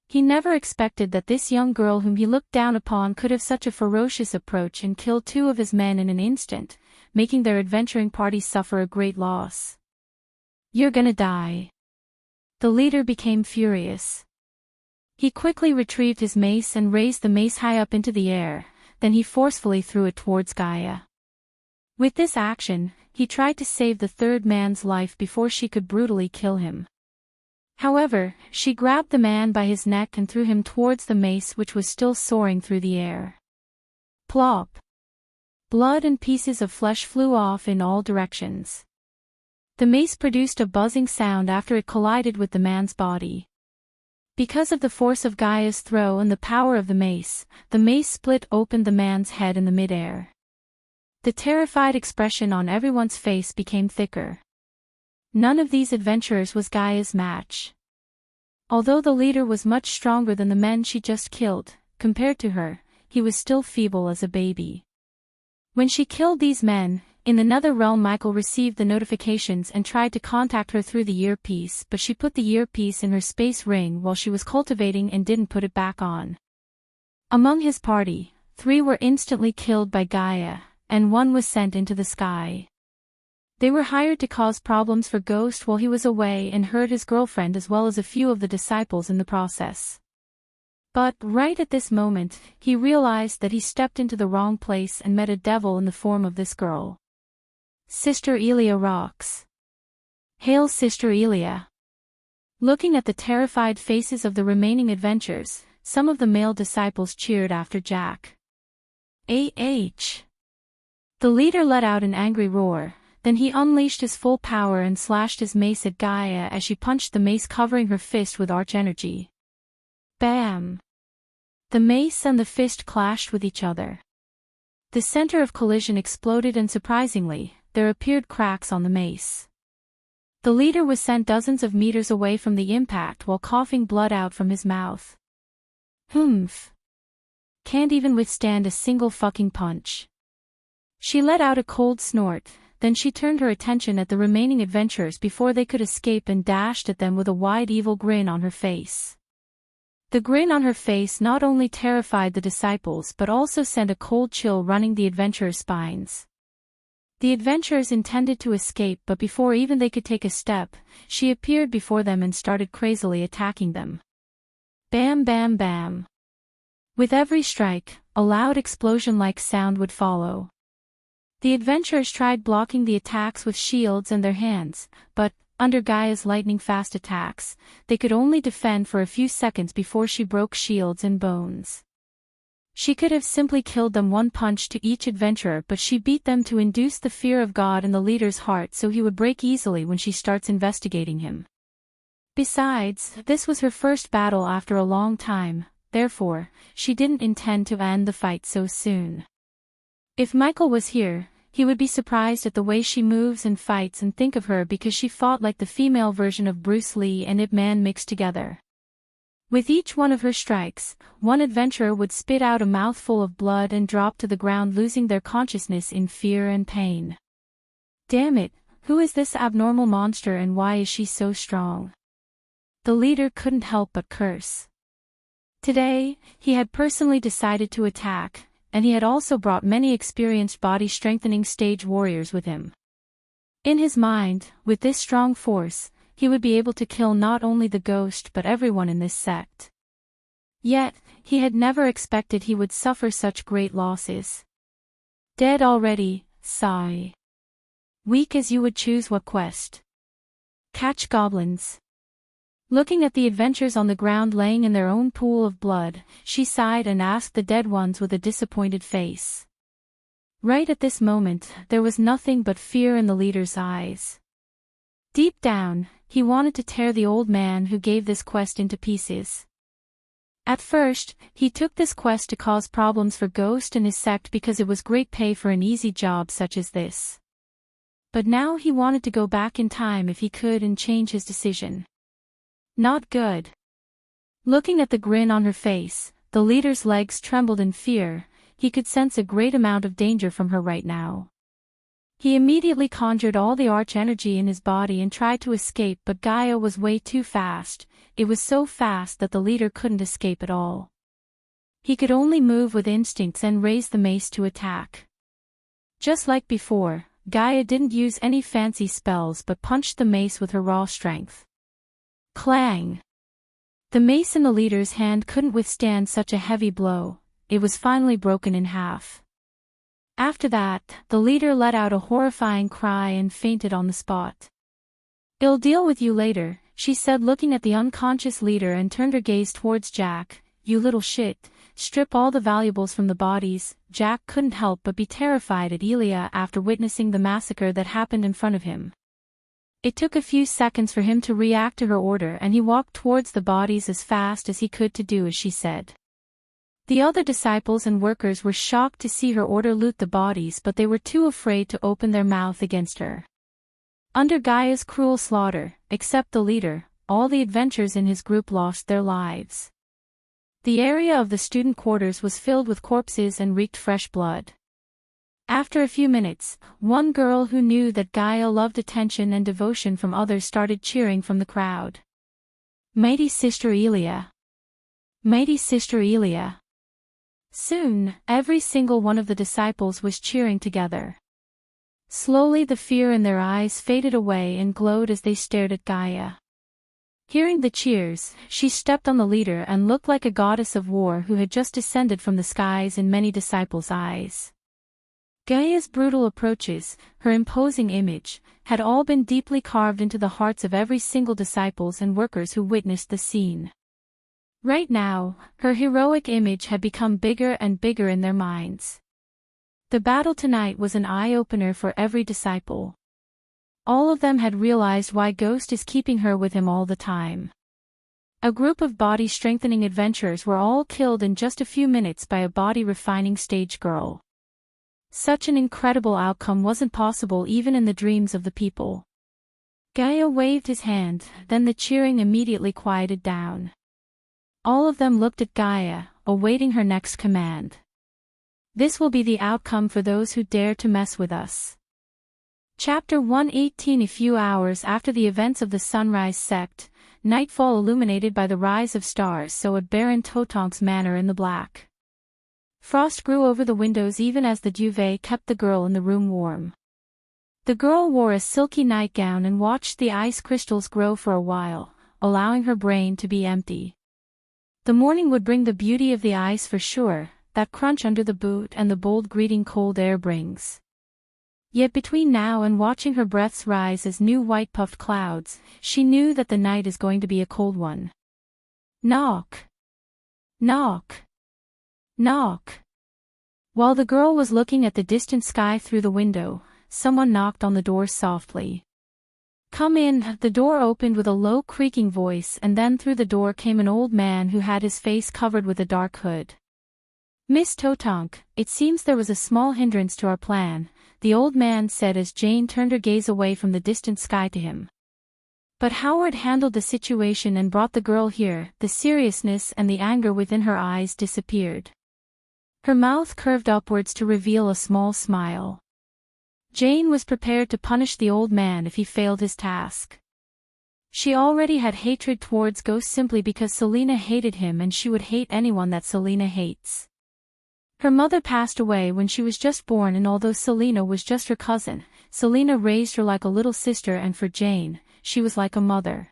He never expected that this young girl whom he looked down upon could have such a ferocious approach and kill 2 of his men in an instant, making their adventuring party suffer a great loss. You're gonna die. The leader became furious. He quickly retrieved his mace and raised the mace high up into the air, then he forcefully threw it towards Gaia. With this action, he tried to save the 3rd man's life before she could brutally kill him. However, she grabbed the man by his neck and threw him towards the mace which was still soaring through the air. Plop! Blood and pieces of flesh flew off in all directions. The mace produced a buzzing sound after it collided with the man's body. Because of the force of Gaia's throw and the power of the mace split open the man's head in the mid-air. The terrified expression on everyone's face became thicker. None of these adventurers was Gaia's match. Although the leader was much stronger than the men she just killed, compared to her, he was still feeble as a baby. When she killed these men, in the nether realm Michael received the notifications and tried to contact her through the earpiece, but she put the earpiece in her space ring while she was cultivating and didn't put it back on. Among his party, 3 were instantly killed by Gaia, and 1 was sent into the sky. They were hired to cause problems for Ghost while he was away and hurt his girlfriend as well as a few of the disciples in the process. But, right at this moment, he realized that he stepped into the wrong place and met a devil in the form of this girl. Sister Elia rocks. Hail Sister Elia. Looking at the terrified faces of the remaining adventurers, some of the male disciples cheered after Jack. The leader let out an angry roar, Then he unleashed his full power and slashed his mace at Gaia as she punched the mace, covering her fist with arch energy. Bam! The mace and the fist clashed with each other. The center of collision exploded, and surprisingly, there appeared cracks on the mace. The leader was sent dozens of meters away from the impact while coughing blood out from his mouth. Humph. Can't even withstand a single fucking punch. She let out a cold snort, then she turned her attention at the remaining adventurers before they could escape and dashed at them with a wide evil grin on her face. The grin on her face not only terrified the disciples but also sent a cold chill running the adventurers' spines. The adventurers intended to escape, but before even they could take a step, she appeared before them and started crazily attacking them. Bam bam bam. With every strike, a loud explosion-like sound would follow. The adventurers tried blocking the attacks with shields and their hands, but, under Gaia's lightning-fast attacks, they could only defend for a few seconds before she broke shields and bones. She could have simply killed them one punch to each adventurer, but she beat them to induce the fear of God in the leader's heart so he would break easily when she starts investigating him. Besides, this was her first battle after a long time, therefore, she didn't intend to end the fight so soon. If Michael was here, he would be surprised at the way she moves and fights and think of her because she fought like the female version of Bruce Lee and Ip Man mixed together. With each one of her strikes, one adventurer would spit out a mouthful of blood and drop to the ground, losing their consciousness in fear and pain. Damn it, who is this abnormal monster and why is she so strong? The leader couldn't help but curse. Today, he had personally decided to attack, and he had also brought many experienced body-strengthening stage warriors with him. In his mind, with this strong force, he would be able to kill not only the ghost but everyone in this sect. Yet, he had never expected he would suffer such great losses. Dead already, sigh. Weak as you would choose what quest. Catch goblins. Looking at the adventurers on the ground laying in their own pool of blood, she sighed and asked the dead ones with a disappointed face. Right at this moment, there was nothing but fear in the leader's eyes. Deep down, he wanted to tear the old man who gave this quest into pieces. At first, he took this quest to cause problems for Ghost and his sect because it was great pay for an easy job such as this. But now he wanted to go back in time if he could and change his decision. Not good. Looking at the grin on her face, the leader's legs trembled in fear. He could sense a great amount of danger from her right now. He immediately conjured all the arch energy in his body and tried to escape, but Gaia was way too fast. It was so fast that the leader couldn't escape at all. He could only move with instincts and raise the mace to attack. Just like before, Gaia didn't use any fancy spells but punched the mace with her raw strength. Clang! The mace in the leader's hand couldn't withstand such a heavy blow. It was finally broken in half. After that, the leader let out a horrifying cry and fainted on the spot. "I'll deal with you later," she said, looking at the unconscious leader, and turned her gaze towards Jack. "You little shit, strip all the valuables from the bodies." Jack couldn't help but be terrified at Elia after witnessing the massacre that happened in front of him. It took a few seconds for him to react to her order, and he walked towards the bodies as fast as he could to do as she said. The other disciples and workers were shocked to see her order loot the bodies, but they were too afraid to open their mouth against her. Under Gaia's cruel slaughter, except the leader, all the adventurers in his group lost their lives. The area of the student quarters was filled with corpses and reeked fresh blood. After a few minutes, one girl who knew that Gaia loved attention and devotion from others started cheering from the crowd. "Mighty Sister Elia! Mighty Sister Elia!" Soon, every single one of the disciples was cheering together. Slowly the fear in their eyes faded away and glowed as they stared at Gaia. Hearing the cheers, she stepped on the leader and looked like a goddess of war who had just descended from the skies in many disciples' eyes. Gaia's brutal approaches, her imposing image, had all been deeply carved into the hearts of every single disciples and workers who witnessed the scene. Right now, her heroic image had become bigger and bigger in their minds. The battle tonight was an eye-opener for every disciple. All of them had realized why Ghost is keeping her with him all the time. A group of body-strengthening adventurers were all killed in just a few minutes by a body-refining stage girl. Such an incredible outcome wasn't possible even in the dreams of the people. Gaia waved his hand, then the cheering immediately quieted down. All of them looked at Gaia, awaiting her next command. This will be the outcome for those who dare to mess with us. Chapter 118. A few hours after the events of the Sunrise sect, nightfall illuminated by the rise of stars soared Baron Totonk's manor in the black. Frost grew over the windows even as the duvet kept the girl in the room warm. The girl wore a silky nightgown and watched the ice crystals grow for a while, allowing her brain to be empty. The morning would bring the beauty of the ice for sure, that crunch under the boot and the bold greeting cold air brings. Yet between now and watching her breaths rise as new white puffed clouds, she knew that the night is going to be a cold one. Knock. Knock. Knock. While the girl was looking at the distant sky through the window, someone knocked on the door softly. Come in. The door opened with a low creaking voice, and then through the door came an old man who had his face covered with a dark hood. Miss Totonk, it seems there was a small hindrance to our plan, the old man said as Jane turned her gaze away from the distant sky to him. But Howard handled the situation and brought the girl here. The seriousness and the anger within her eyes disappeared. Her mouth curved upwards to reveal a small smile. Jane was prepared to punish the old man if he failed his task. She already had hatred towards Ghost simply because Selena hated him, and she would hate anyone that Selena hates. Her mother passed away when she was just born, and although Selena was just her cousin, Selena raised her like a little sister, and for Jane, she was like a mother.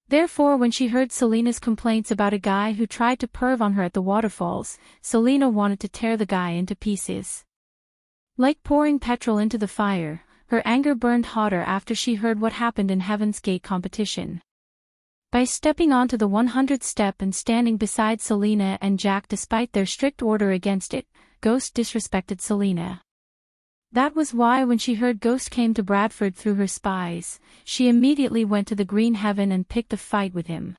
Therefore when she heard Selena's complaints about a guy who tried to perv on her at the waterfalls, Selena wanted to tear the guy into pieces. Like pouring petrol into the fire, her anger burned hotter after she heard what happened in Heaven's Gate competition. By stepping onto the 100th step and standing beside Selena and Jack despite their strict order against it, Ghost disrespected Selena. That was why when she heard Ghost came to Bradford through her spies, she immediately went to the Green Heaven and picked a fight with him.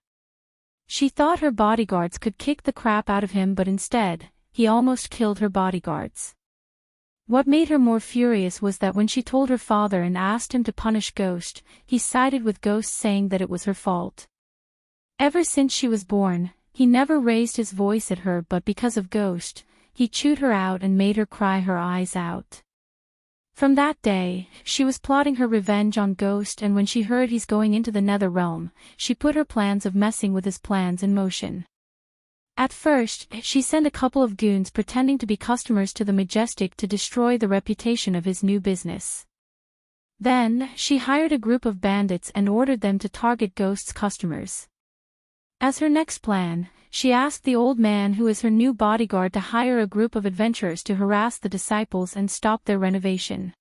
She thought her bodyguards could kick the crap out of him, but instead, he almost killed her bodyguards. What made her more furious was that when she told her father and asked him to punish Ghost, he sided with Ghost, saying that it was her fault. Ever since she was born, he never raised his voice at her, but because of Ghost, he chewed her out and made her cry her eyes out. From that day, she was plotting her revenge on Ghost, and when she heard he's going into the Nether Realm, she put her plans of messing with his plans in motion. At first, she sent a couple of goons pretending to be customers to the Majestic to destroy the reputation of his new business. Then, she hired a group of bandits and ordered them to target Ghost's customers. As her next plan, she asked the old man who is her new bodyguard to hire a group of adventurers to harass the disciples and stop their renovation.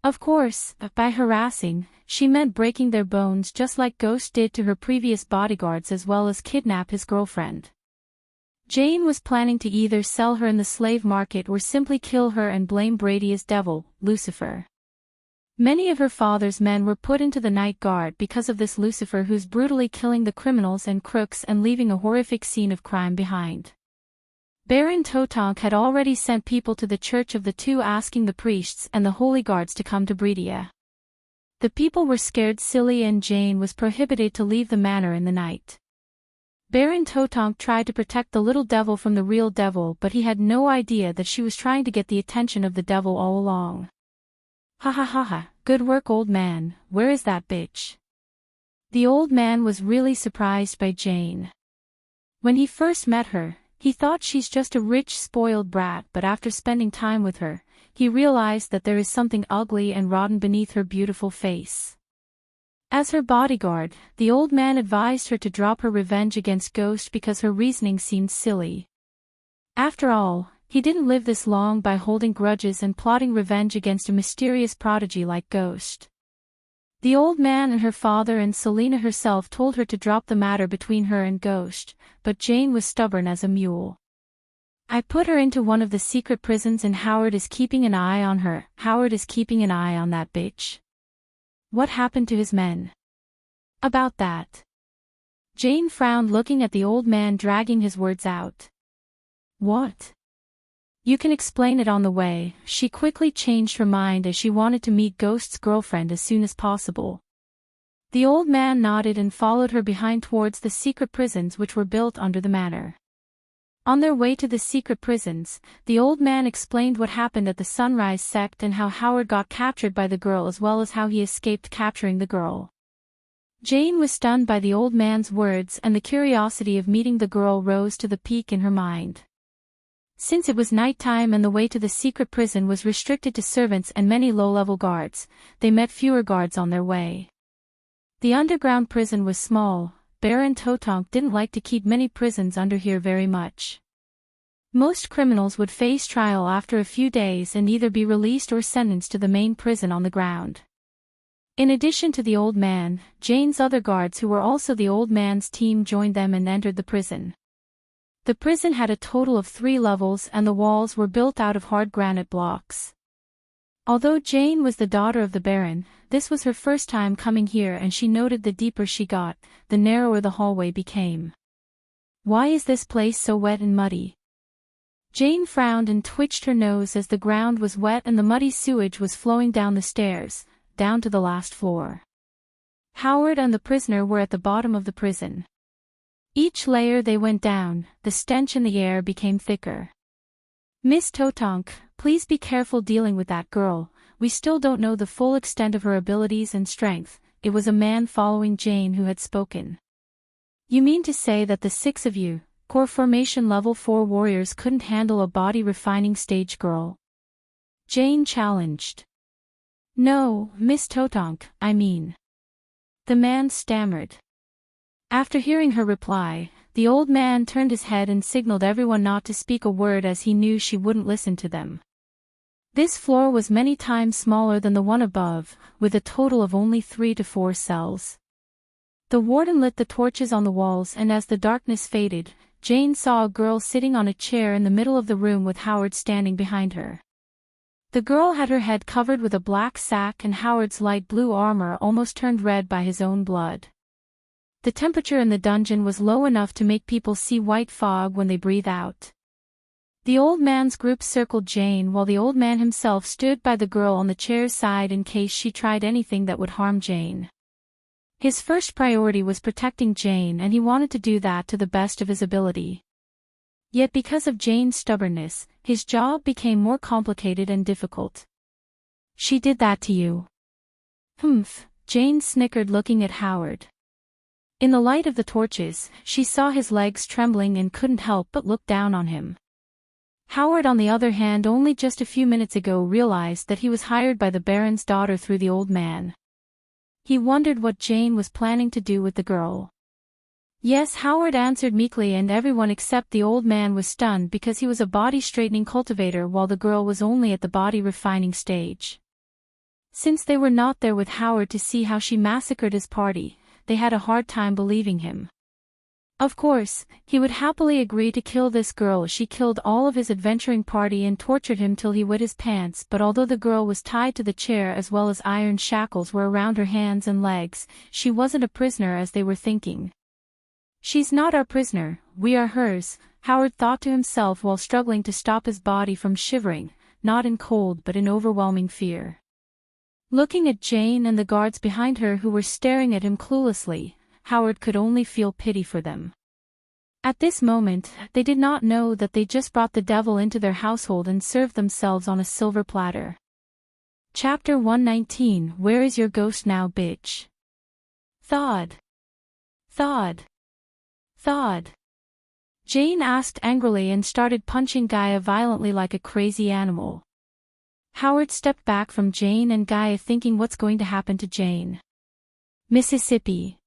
Of course, by harassing, she meant breaking their bones just like Ghost did to her previous bodyguards, as well as kidnap his girlfriend. Jane was planning to either sell her in the slave market or simply kill her and blame Brady as devil, Lucifer. Many of her father's men were put into the night guard because of this Lucifer, who's brutally killing the criminals and crooks and leaving a horrific scene of crime behind. Baron Totonk had already sent people to the Church of the Two asking the priests and the holy guards to come to Bredia. The people were scared silly and Jane was prohibited to leave the manor in the night. Baron Totonk tried to protect the little devil from the real devil, but he had no idea that she was trying to get the attention of the devil all along. Ha ha ha ha, good work old man, where is that bitch? The old man was really surprised by Jane. When he first met her, he thought she's just a rich spoiled brat, but after spending time with her, he realized that there is something ugly and rotten beneath her beautiful face. As her bodyguard, the old man advised her to drop her revenge against Ghost because her reasoning seemed silly. After all, he didn't live this long by holding grudges and plotting revenge against a mysterious prodigy like Ghost. The old man and her father and Selena herself told her to drop the matter between her and Ghost, but Jane was stubborn as a mule. I put her into one of the secret prisons and Howard is keeping an eye on her. Howard is keeping an eye on that bitch. What happened to his men? About that. Jane frowned, looking at the old man, dragging his words out. What? You can explain it on the way. She quickly changed her mind as she wanted to meet Ghost's girlfriend as soon as possible. The old man nodded and followed her behind towards the secret prisons which were built under the manor. On their way to the secret prisons, the old man explained what happened at the Sunrise sect and how Howard got captured by the girl, as well as how he escaped capturing the girl. Jane was stunned by the old man's words, and the curiosity of meeting the girl rose to the peak in her mind. Since it was nighttime and the way to the secret prison was restricted to servants and many low-level guards, they met fewer guards on their way. The underground prison was small. Baron Totonk didn't like to keep many prisons under here very much. Most criminals would face trial after a few days and either be released or sentenced to the main prison on the ground. In addition to the old man, Jane's other guards, who were also the old man's team, joined them and entered the prison. The prison had a total of 3 levels and the walls were built out of hard granite blocks. Although Jane was the daughter of the Baron, this was her first time coming here, and she noted the deeper she got, the narrower the hallway became. Why is this place so wet and muddy? Jane frowned and twitched her nose as the ground was wet and the muddy sewage was flowing down the stairs, down to the last floor. Howard and the prisoner were at the bottom of the prison. Each layer they went down, the stench in the air became thicker. Miss Totonk, please be careful dealing with that girl. We still don't know the full extent of her abilities and strength. It was a man following Jane who had spoken. You mean to say that the 6 of you, core formation level 4 warriors, couldn't handle a body refining stage girl? Jane challenged. No, Miss Totonk, I mean. The man stammered. After hearing her reply, the old man turned his head and signaled everyone not to speak a word, as he knew she wouldn't listen to them. This floor was many times smaller than the one above, with a total of only 3 to 4 cells. The warden lit the torches on the walls, and as the darkness faded, Jane saw a girl sitting on a chair in the middle of the room with Howard standing behind her. The girl had her head covered with a black sack, and Howard's light blue armor almost turned red by his own blood. The temperature in the dungeon was low enough to make people see white fog when they breathe out. The old man's group circled Jane while the old man himself stood by the girl on the chair's side in case she tried anything that would harm Jane. His first priority was protecting Jane, and he wanted to do that to the best of his ability. Yet because of Jane's stubbornness, his job became more complicated and difficult. She did that to you? Humph, Jane snickered, looking at Howard. In the light of the torches, she saw his legs trembling and couldn't help but look down on him. Howard, on the other hand, only just a few minutes ago realized that he was hired by the Baron's daughter through the old man. He wondered what Jane was planning to do with the girl. Yes, Howard answered meekly, and everyone except the old man was stunned because he was a body-straightening cultivator while the girl was only at the body-refining stage. Since they were not there with Howard to see how she massacred his party, they had a hard time believing him. Of course, he would happily agree to kill this girl. She killed all of his adventuring party and tortured him till he wet his pants, but although the girl was tied to the chair as well as iron shackles were around her hands and legs, she wasn't a prisoner as they were thinking. She's not our prisoner, we are hers, Howard thought to himself while struggling to stop his body from shivering, not in cold but in overwhelming fear. Looking at Jane and the guards behind her who were staring at him cluelessly, Howard could only feel pity for them. At this moment, they did not know that they just brought the devil into their household and served themselves on a silver platter. Chapter 119. Where is your ghost now, bitch? Thawed. Thawed. Thawed. Jane asked angrily and started punching Gaia violently like a crazy animal. Howard stepped back from Jane and Gaia, thinking what's going to happen to Jane. Mississippi.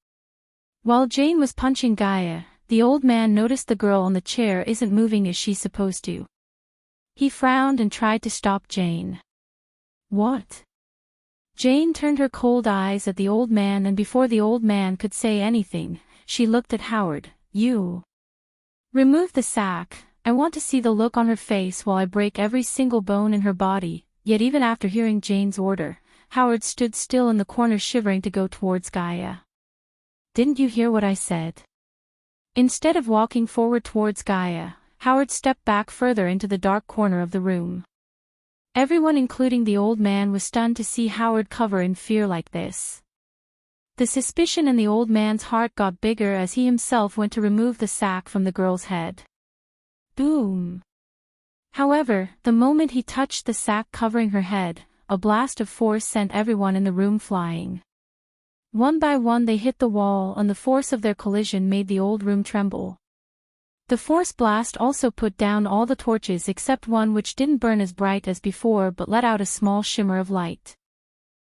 While Jane was punching Gaia, the old man noticed the girl on the chair isn't moving as she's supposed to. He frowned and tried to stop Jane. What? Jane turned her cold eyes at the old man, and before the old man could say anything, she looked at Howard. You. Remove the sack. I want to see the look on her face while I break every single bone in her body. Yet even after hearing Jane's order, Howard stood still in the corner shivering to go towards Gaia. "Didn't you hear what I said?" Instead of walking forward towards Gaia, Howard stepped back further into the dark corner of the room. Everyone including the old man was stunned to see Howard cover in fear like this. The suspicion in the old man's heart got bigger as he himself went to remove the sack from the girl's head. Boom! However, the moment he touched the sack covering her head, a blast of force sent everyone in the room flying. One by one they hit the wall, and the force of their collision made the old room tremble. The force blast also put down all the torches except one which didn't burn as bright as before but let out a small shimmer of light.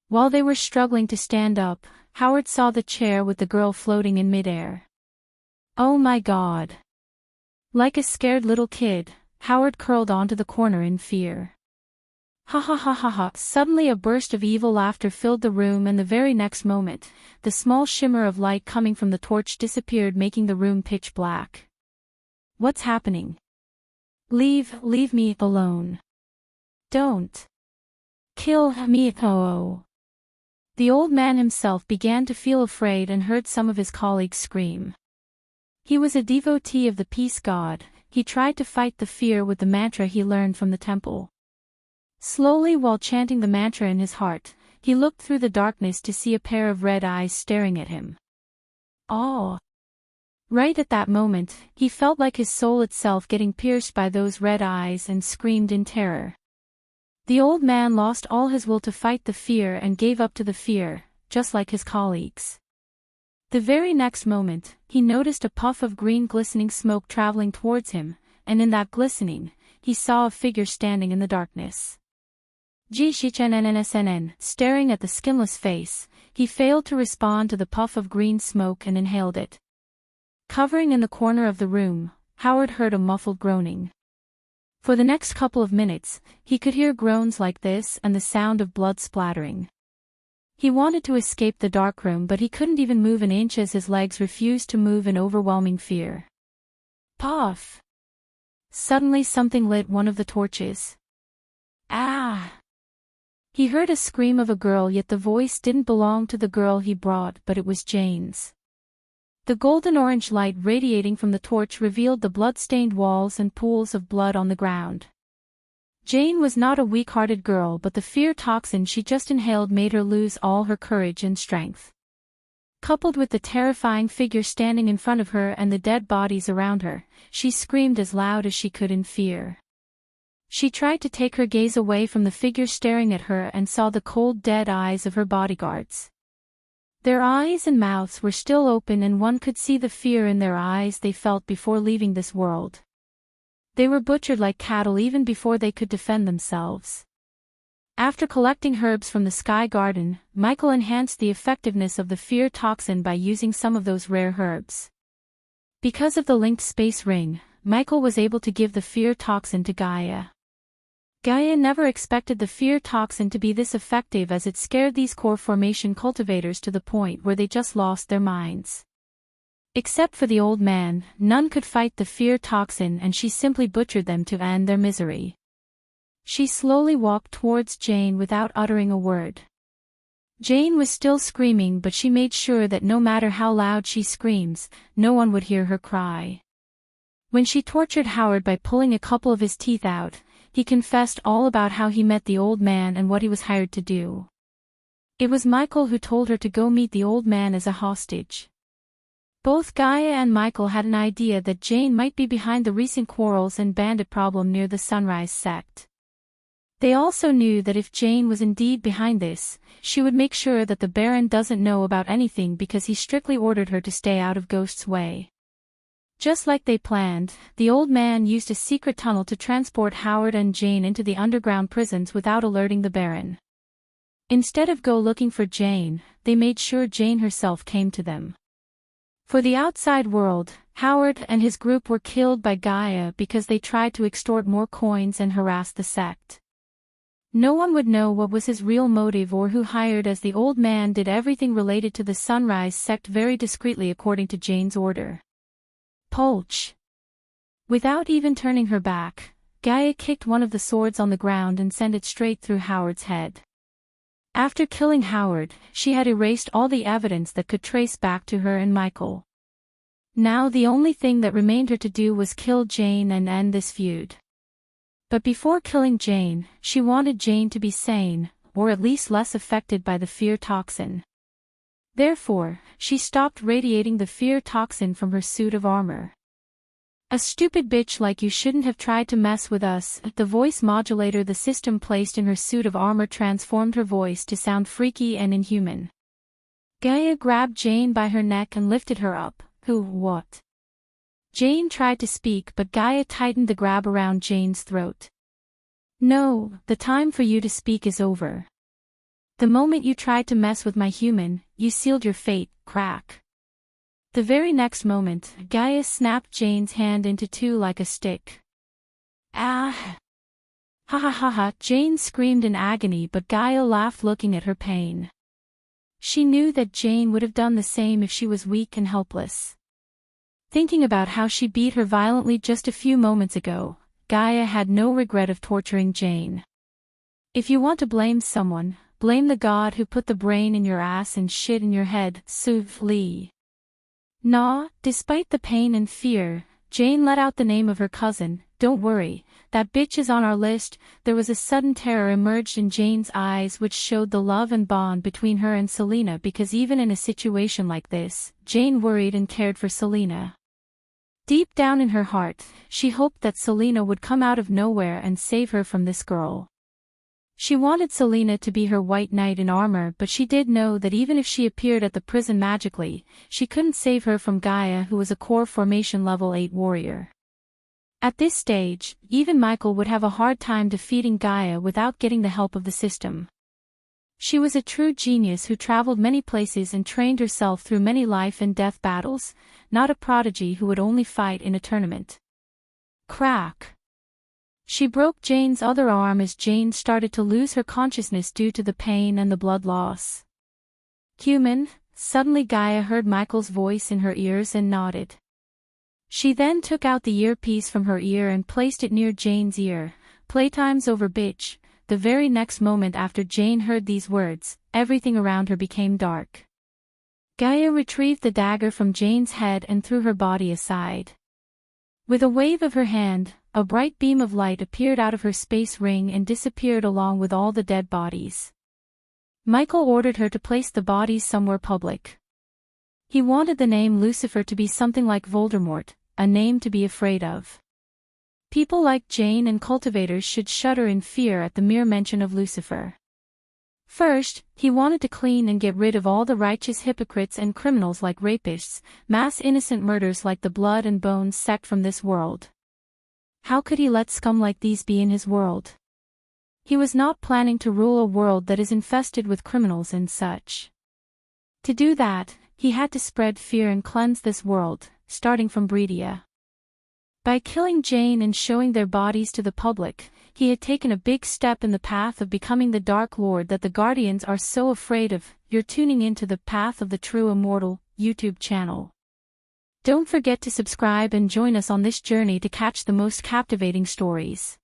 While they were struggling to stand up, Howard saw the chair with the girl floating in midair. Oh my God! Like a scared little kid, Howard curled onto the corner in fear. Ha ha ha ha ha! Suddenly a burst of evil laughter filled the room, and the very next moment, the small shimmer of light coming from the torch disappeared, making the room pitch black. What's happening? Leave me alone. Don't kill me. Oh. The old man himself began to feel afraid and heard some of his colleagues scream. He was a devotee of the peace god. He tried to fight the fear with the mantra he learned from the temple. Slowly, while chanting the mantra in his heart, he looked through the darkness to see a pair of red eyes staring at him. Oh! Right at that moment, he felt like his soul itself getting pierced by those red eyes and screamed in terror. The old man lost all his will to fight the fear and gave up to the fear, just like his colleagues. The very next moment, he noticed a puff of green glistening smoke traveling towards him, and in that glistening, he saw a figure standing in the darkness. Staring at the skinless face, he failed to respond to the puff of green smoke and inhaled it. Covering in the corner of the room, Howard heard a muffled groaning. For the next couple of minutes, he could hear groans like this and the sound of blood splattering. He wanted to escape the dark room, but he couldn't even move an inch as his legs refused to move in overwhelming fear. Puff! Suddenly something lit one of the torches. Ah! He heard a scream of a girl, yet the voice didn't belong to the girl he brought, but it was Jane's. The golden-orange light radiating from the torch revealed the blood-stained walls and pools of blood on the ground. Jane was not a weak-hearted girl, but the fear toxin she just inhaled made her lose all her courage and strength. Coupled with the terrifying figure standing in front of her and the dead bodies around her, she screamed as loud as she could in fear. She tried to take her gaze away from the figure staring at her and saw the cold, dead eyes of her bodyguards. Their eyes and mouths were still open, and one could see the fear in their eyes they felt before leaving this world. They were butchered like cattle even before they could defend themselves. After collecting herbs from the Sky Garden, Michael enhanced the effectiveness of the fear toxin by using some of those rare herbs. Because of the linked space ring, Michael was able to give the fear toxin to Gaia. Gaia never expected the fear toxin to be this effective, as it scared these core formation cultivators to the point where they just lost their minds. Except for the old man, none could fight the fear toxin, and she simply butchered them to end their misery. She slowly walked towards Jane without uttering a word. Jane was still screaming, but she made sure that no matter how loud she screams, no one would hear her cry. When she tortured Howard by pulling a couple of his teeth out, he confessed all about how he met the old man and what he was hired to do. It was Michael who told her to go meet the old man as a hostage. Both Gaia and Michael had an idea that Jane might be behind the recent quarrels and bandit problem near the Sunrise sect. They also knew that if Jane was indeed behind this, she would make sure that the Baron doesn't know about anything, because he strictly ordered her to stay out of Ghost's way. Just like they planned, the old man used a secret tunnel to transport Howard and Jane into the underground prisons without alerting the Baron. Instead of go looking for Jane, they made sure Jane herself came to them. For the outside world, Howard and his group were killed by Gaia because they tried to extort more coins and harass the sect. No one would know what was his real motive or who hired, as the old man did everything related to the Sunrise sect very discreetly according to Jane's order. Polch! Without even turning her back, Gaia kicked one of the swords on the ground and sent it straight through Howard's head. After killing Howard, she had erased all the evidence that could trace back to her and Michael. Now the only thing that remained her to do was kill Jane and end this feud. But before killing Jane, she wanted Jane to be sane, or at least less affected by the fear toxin. Therefore, she stopped radiating the fear toxin from her suit of armor. "A stupid bitch like you shouldn't have tried to mess with us." The voice modulator the system placed in her suit of armor transformed her voice to sound freaky and inhuman. Gaia grabbed Jane by her neck and lifted her up. What? Jane tried to speak, but Gaia tightened the grab around Jane's throat. "No, the time for you to speak is over. The moment you tried to mess with my human, you sealed your fate." Crack. The very next moment, Gaia snapped Jane's hand into two like a stick. "Ah! Ha ha ha ha!" Jane screamed in agony, but Gaia laughed, looking at her pain. She knew that Jane would have done the same if she was weak and helpless. Thinking about how she beat her violently just a few moments ago, Gaia had no regret of torturing Jane. "If you want to blame someone, blame the god who put the brain in your ass and shit in your head." Suv Lee. Nah, despite the pain and fear, Jane let out the name of her cousin. "Don't worry, that bitch is on our list." There was a sudden terror emerged in Jane's eyes which showed the love and bond between her and Selena, because even in a situation like this, Jane worried and cared for Selena. Deep down in her heart, she hoped that Selena would come out of nowhere and save her from this girl. She wanted Selena to be her white knight in armor, but she did know that even if she appeared at the prison magically, she couldn't save her from Gaia, who was a core formation level 8 warrior. At this stage, even Michael would have a hard time defeating Gaia without getting the help of the system. She was a true genius who traveled many places and trained herself through many life and death battles, not a prodigy who would only fight in a tournament. Crack. She broke Jane's other arm as Jane started to lose her consciousness due to the pain and the blood loss. "Human," suddenly Gaia heard Michael's voice in her ears and nodded. She then took out the earpiece from her ear and placed it near Jane's ear. "Playtime's over, bitch." The very next moment after Jane heard these words, everything around her became dark. Gaia retrieved the dagger from Jane's head and threw her body aside. With a wave of her hand, a bright beam of light appeared out of her space ring and disappeared along with all the dead bodies. Michael ordered her to place the bodies somewhere public. He wanted the name Lucifer to be something like Voldemort, a name to be afraid of. People like Jane and cultivators should shudder in fear at the mere mention of Lucifer. First, he wanted to clean and get rid of all the righteous hypocrites and criminals like rapists, mass innocent murders like the Blood and Bones sect from this world. How could he let scum like these be in his world? He was not planning to rule a world that is infested with criminals and such. To do that, he had to spread fear and cleanse this world, starting from Breedia. By killing Jane and showing their bodies to the public, he had taken a big step in the path of becoming the Dark Lord that the Guardians are so afraid of. You're tuning into the Path of the True Immortal YouTube channel. Don't forget to subscribe and join us on this journey to catch the most captivating stories.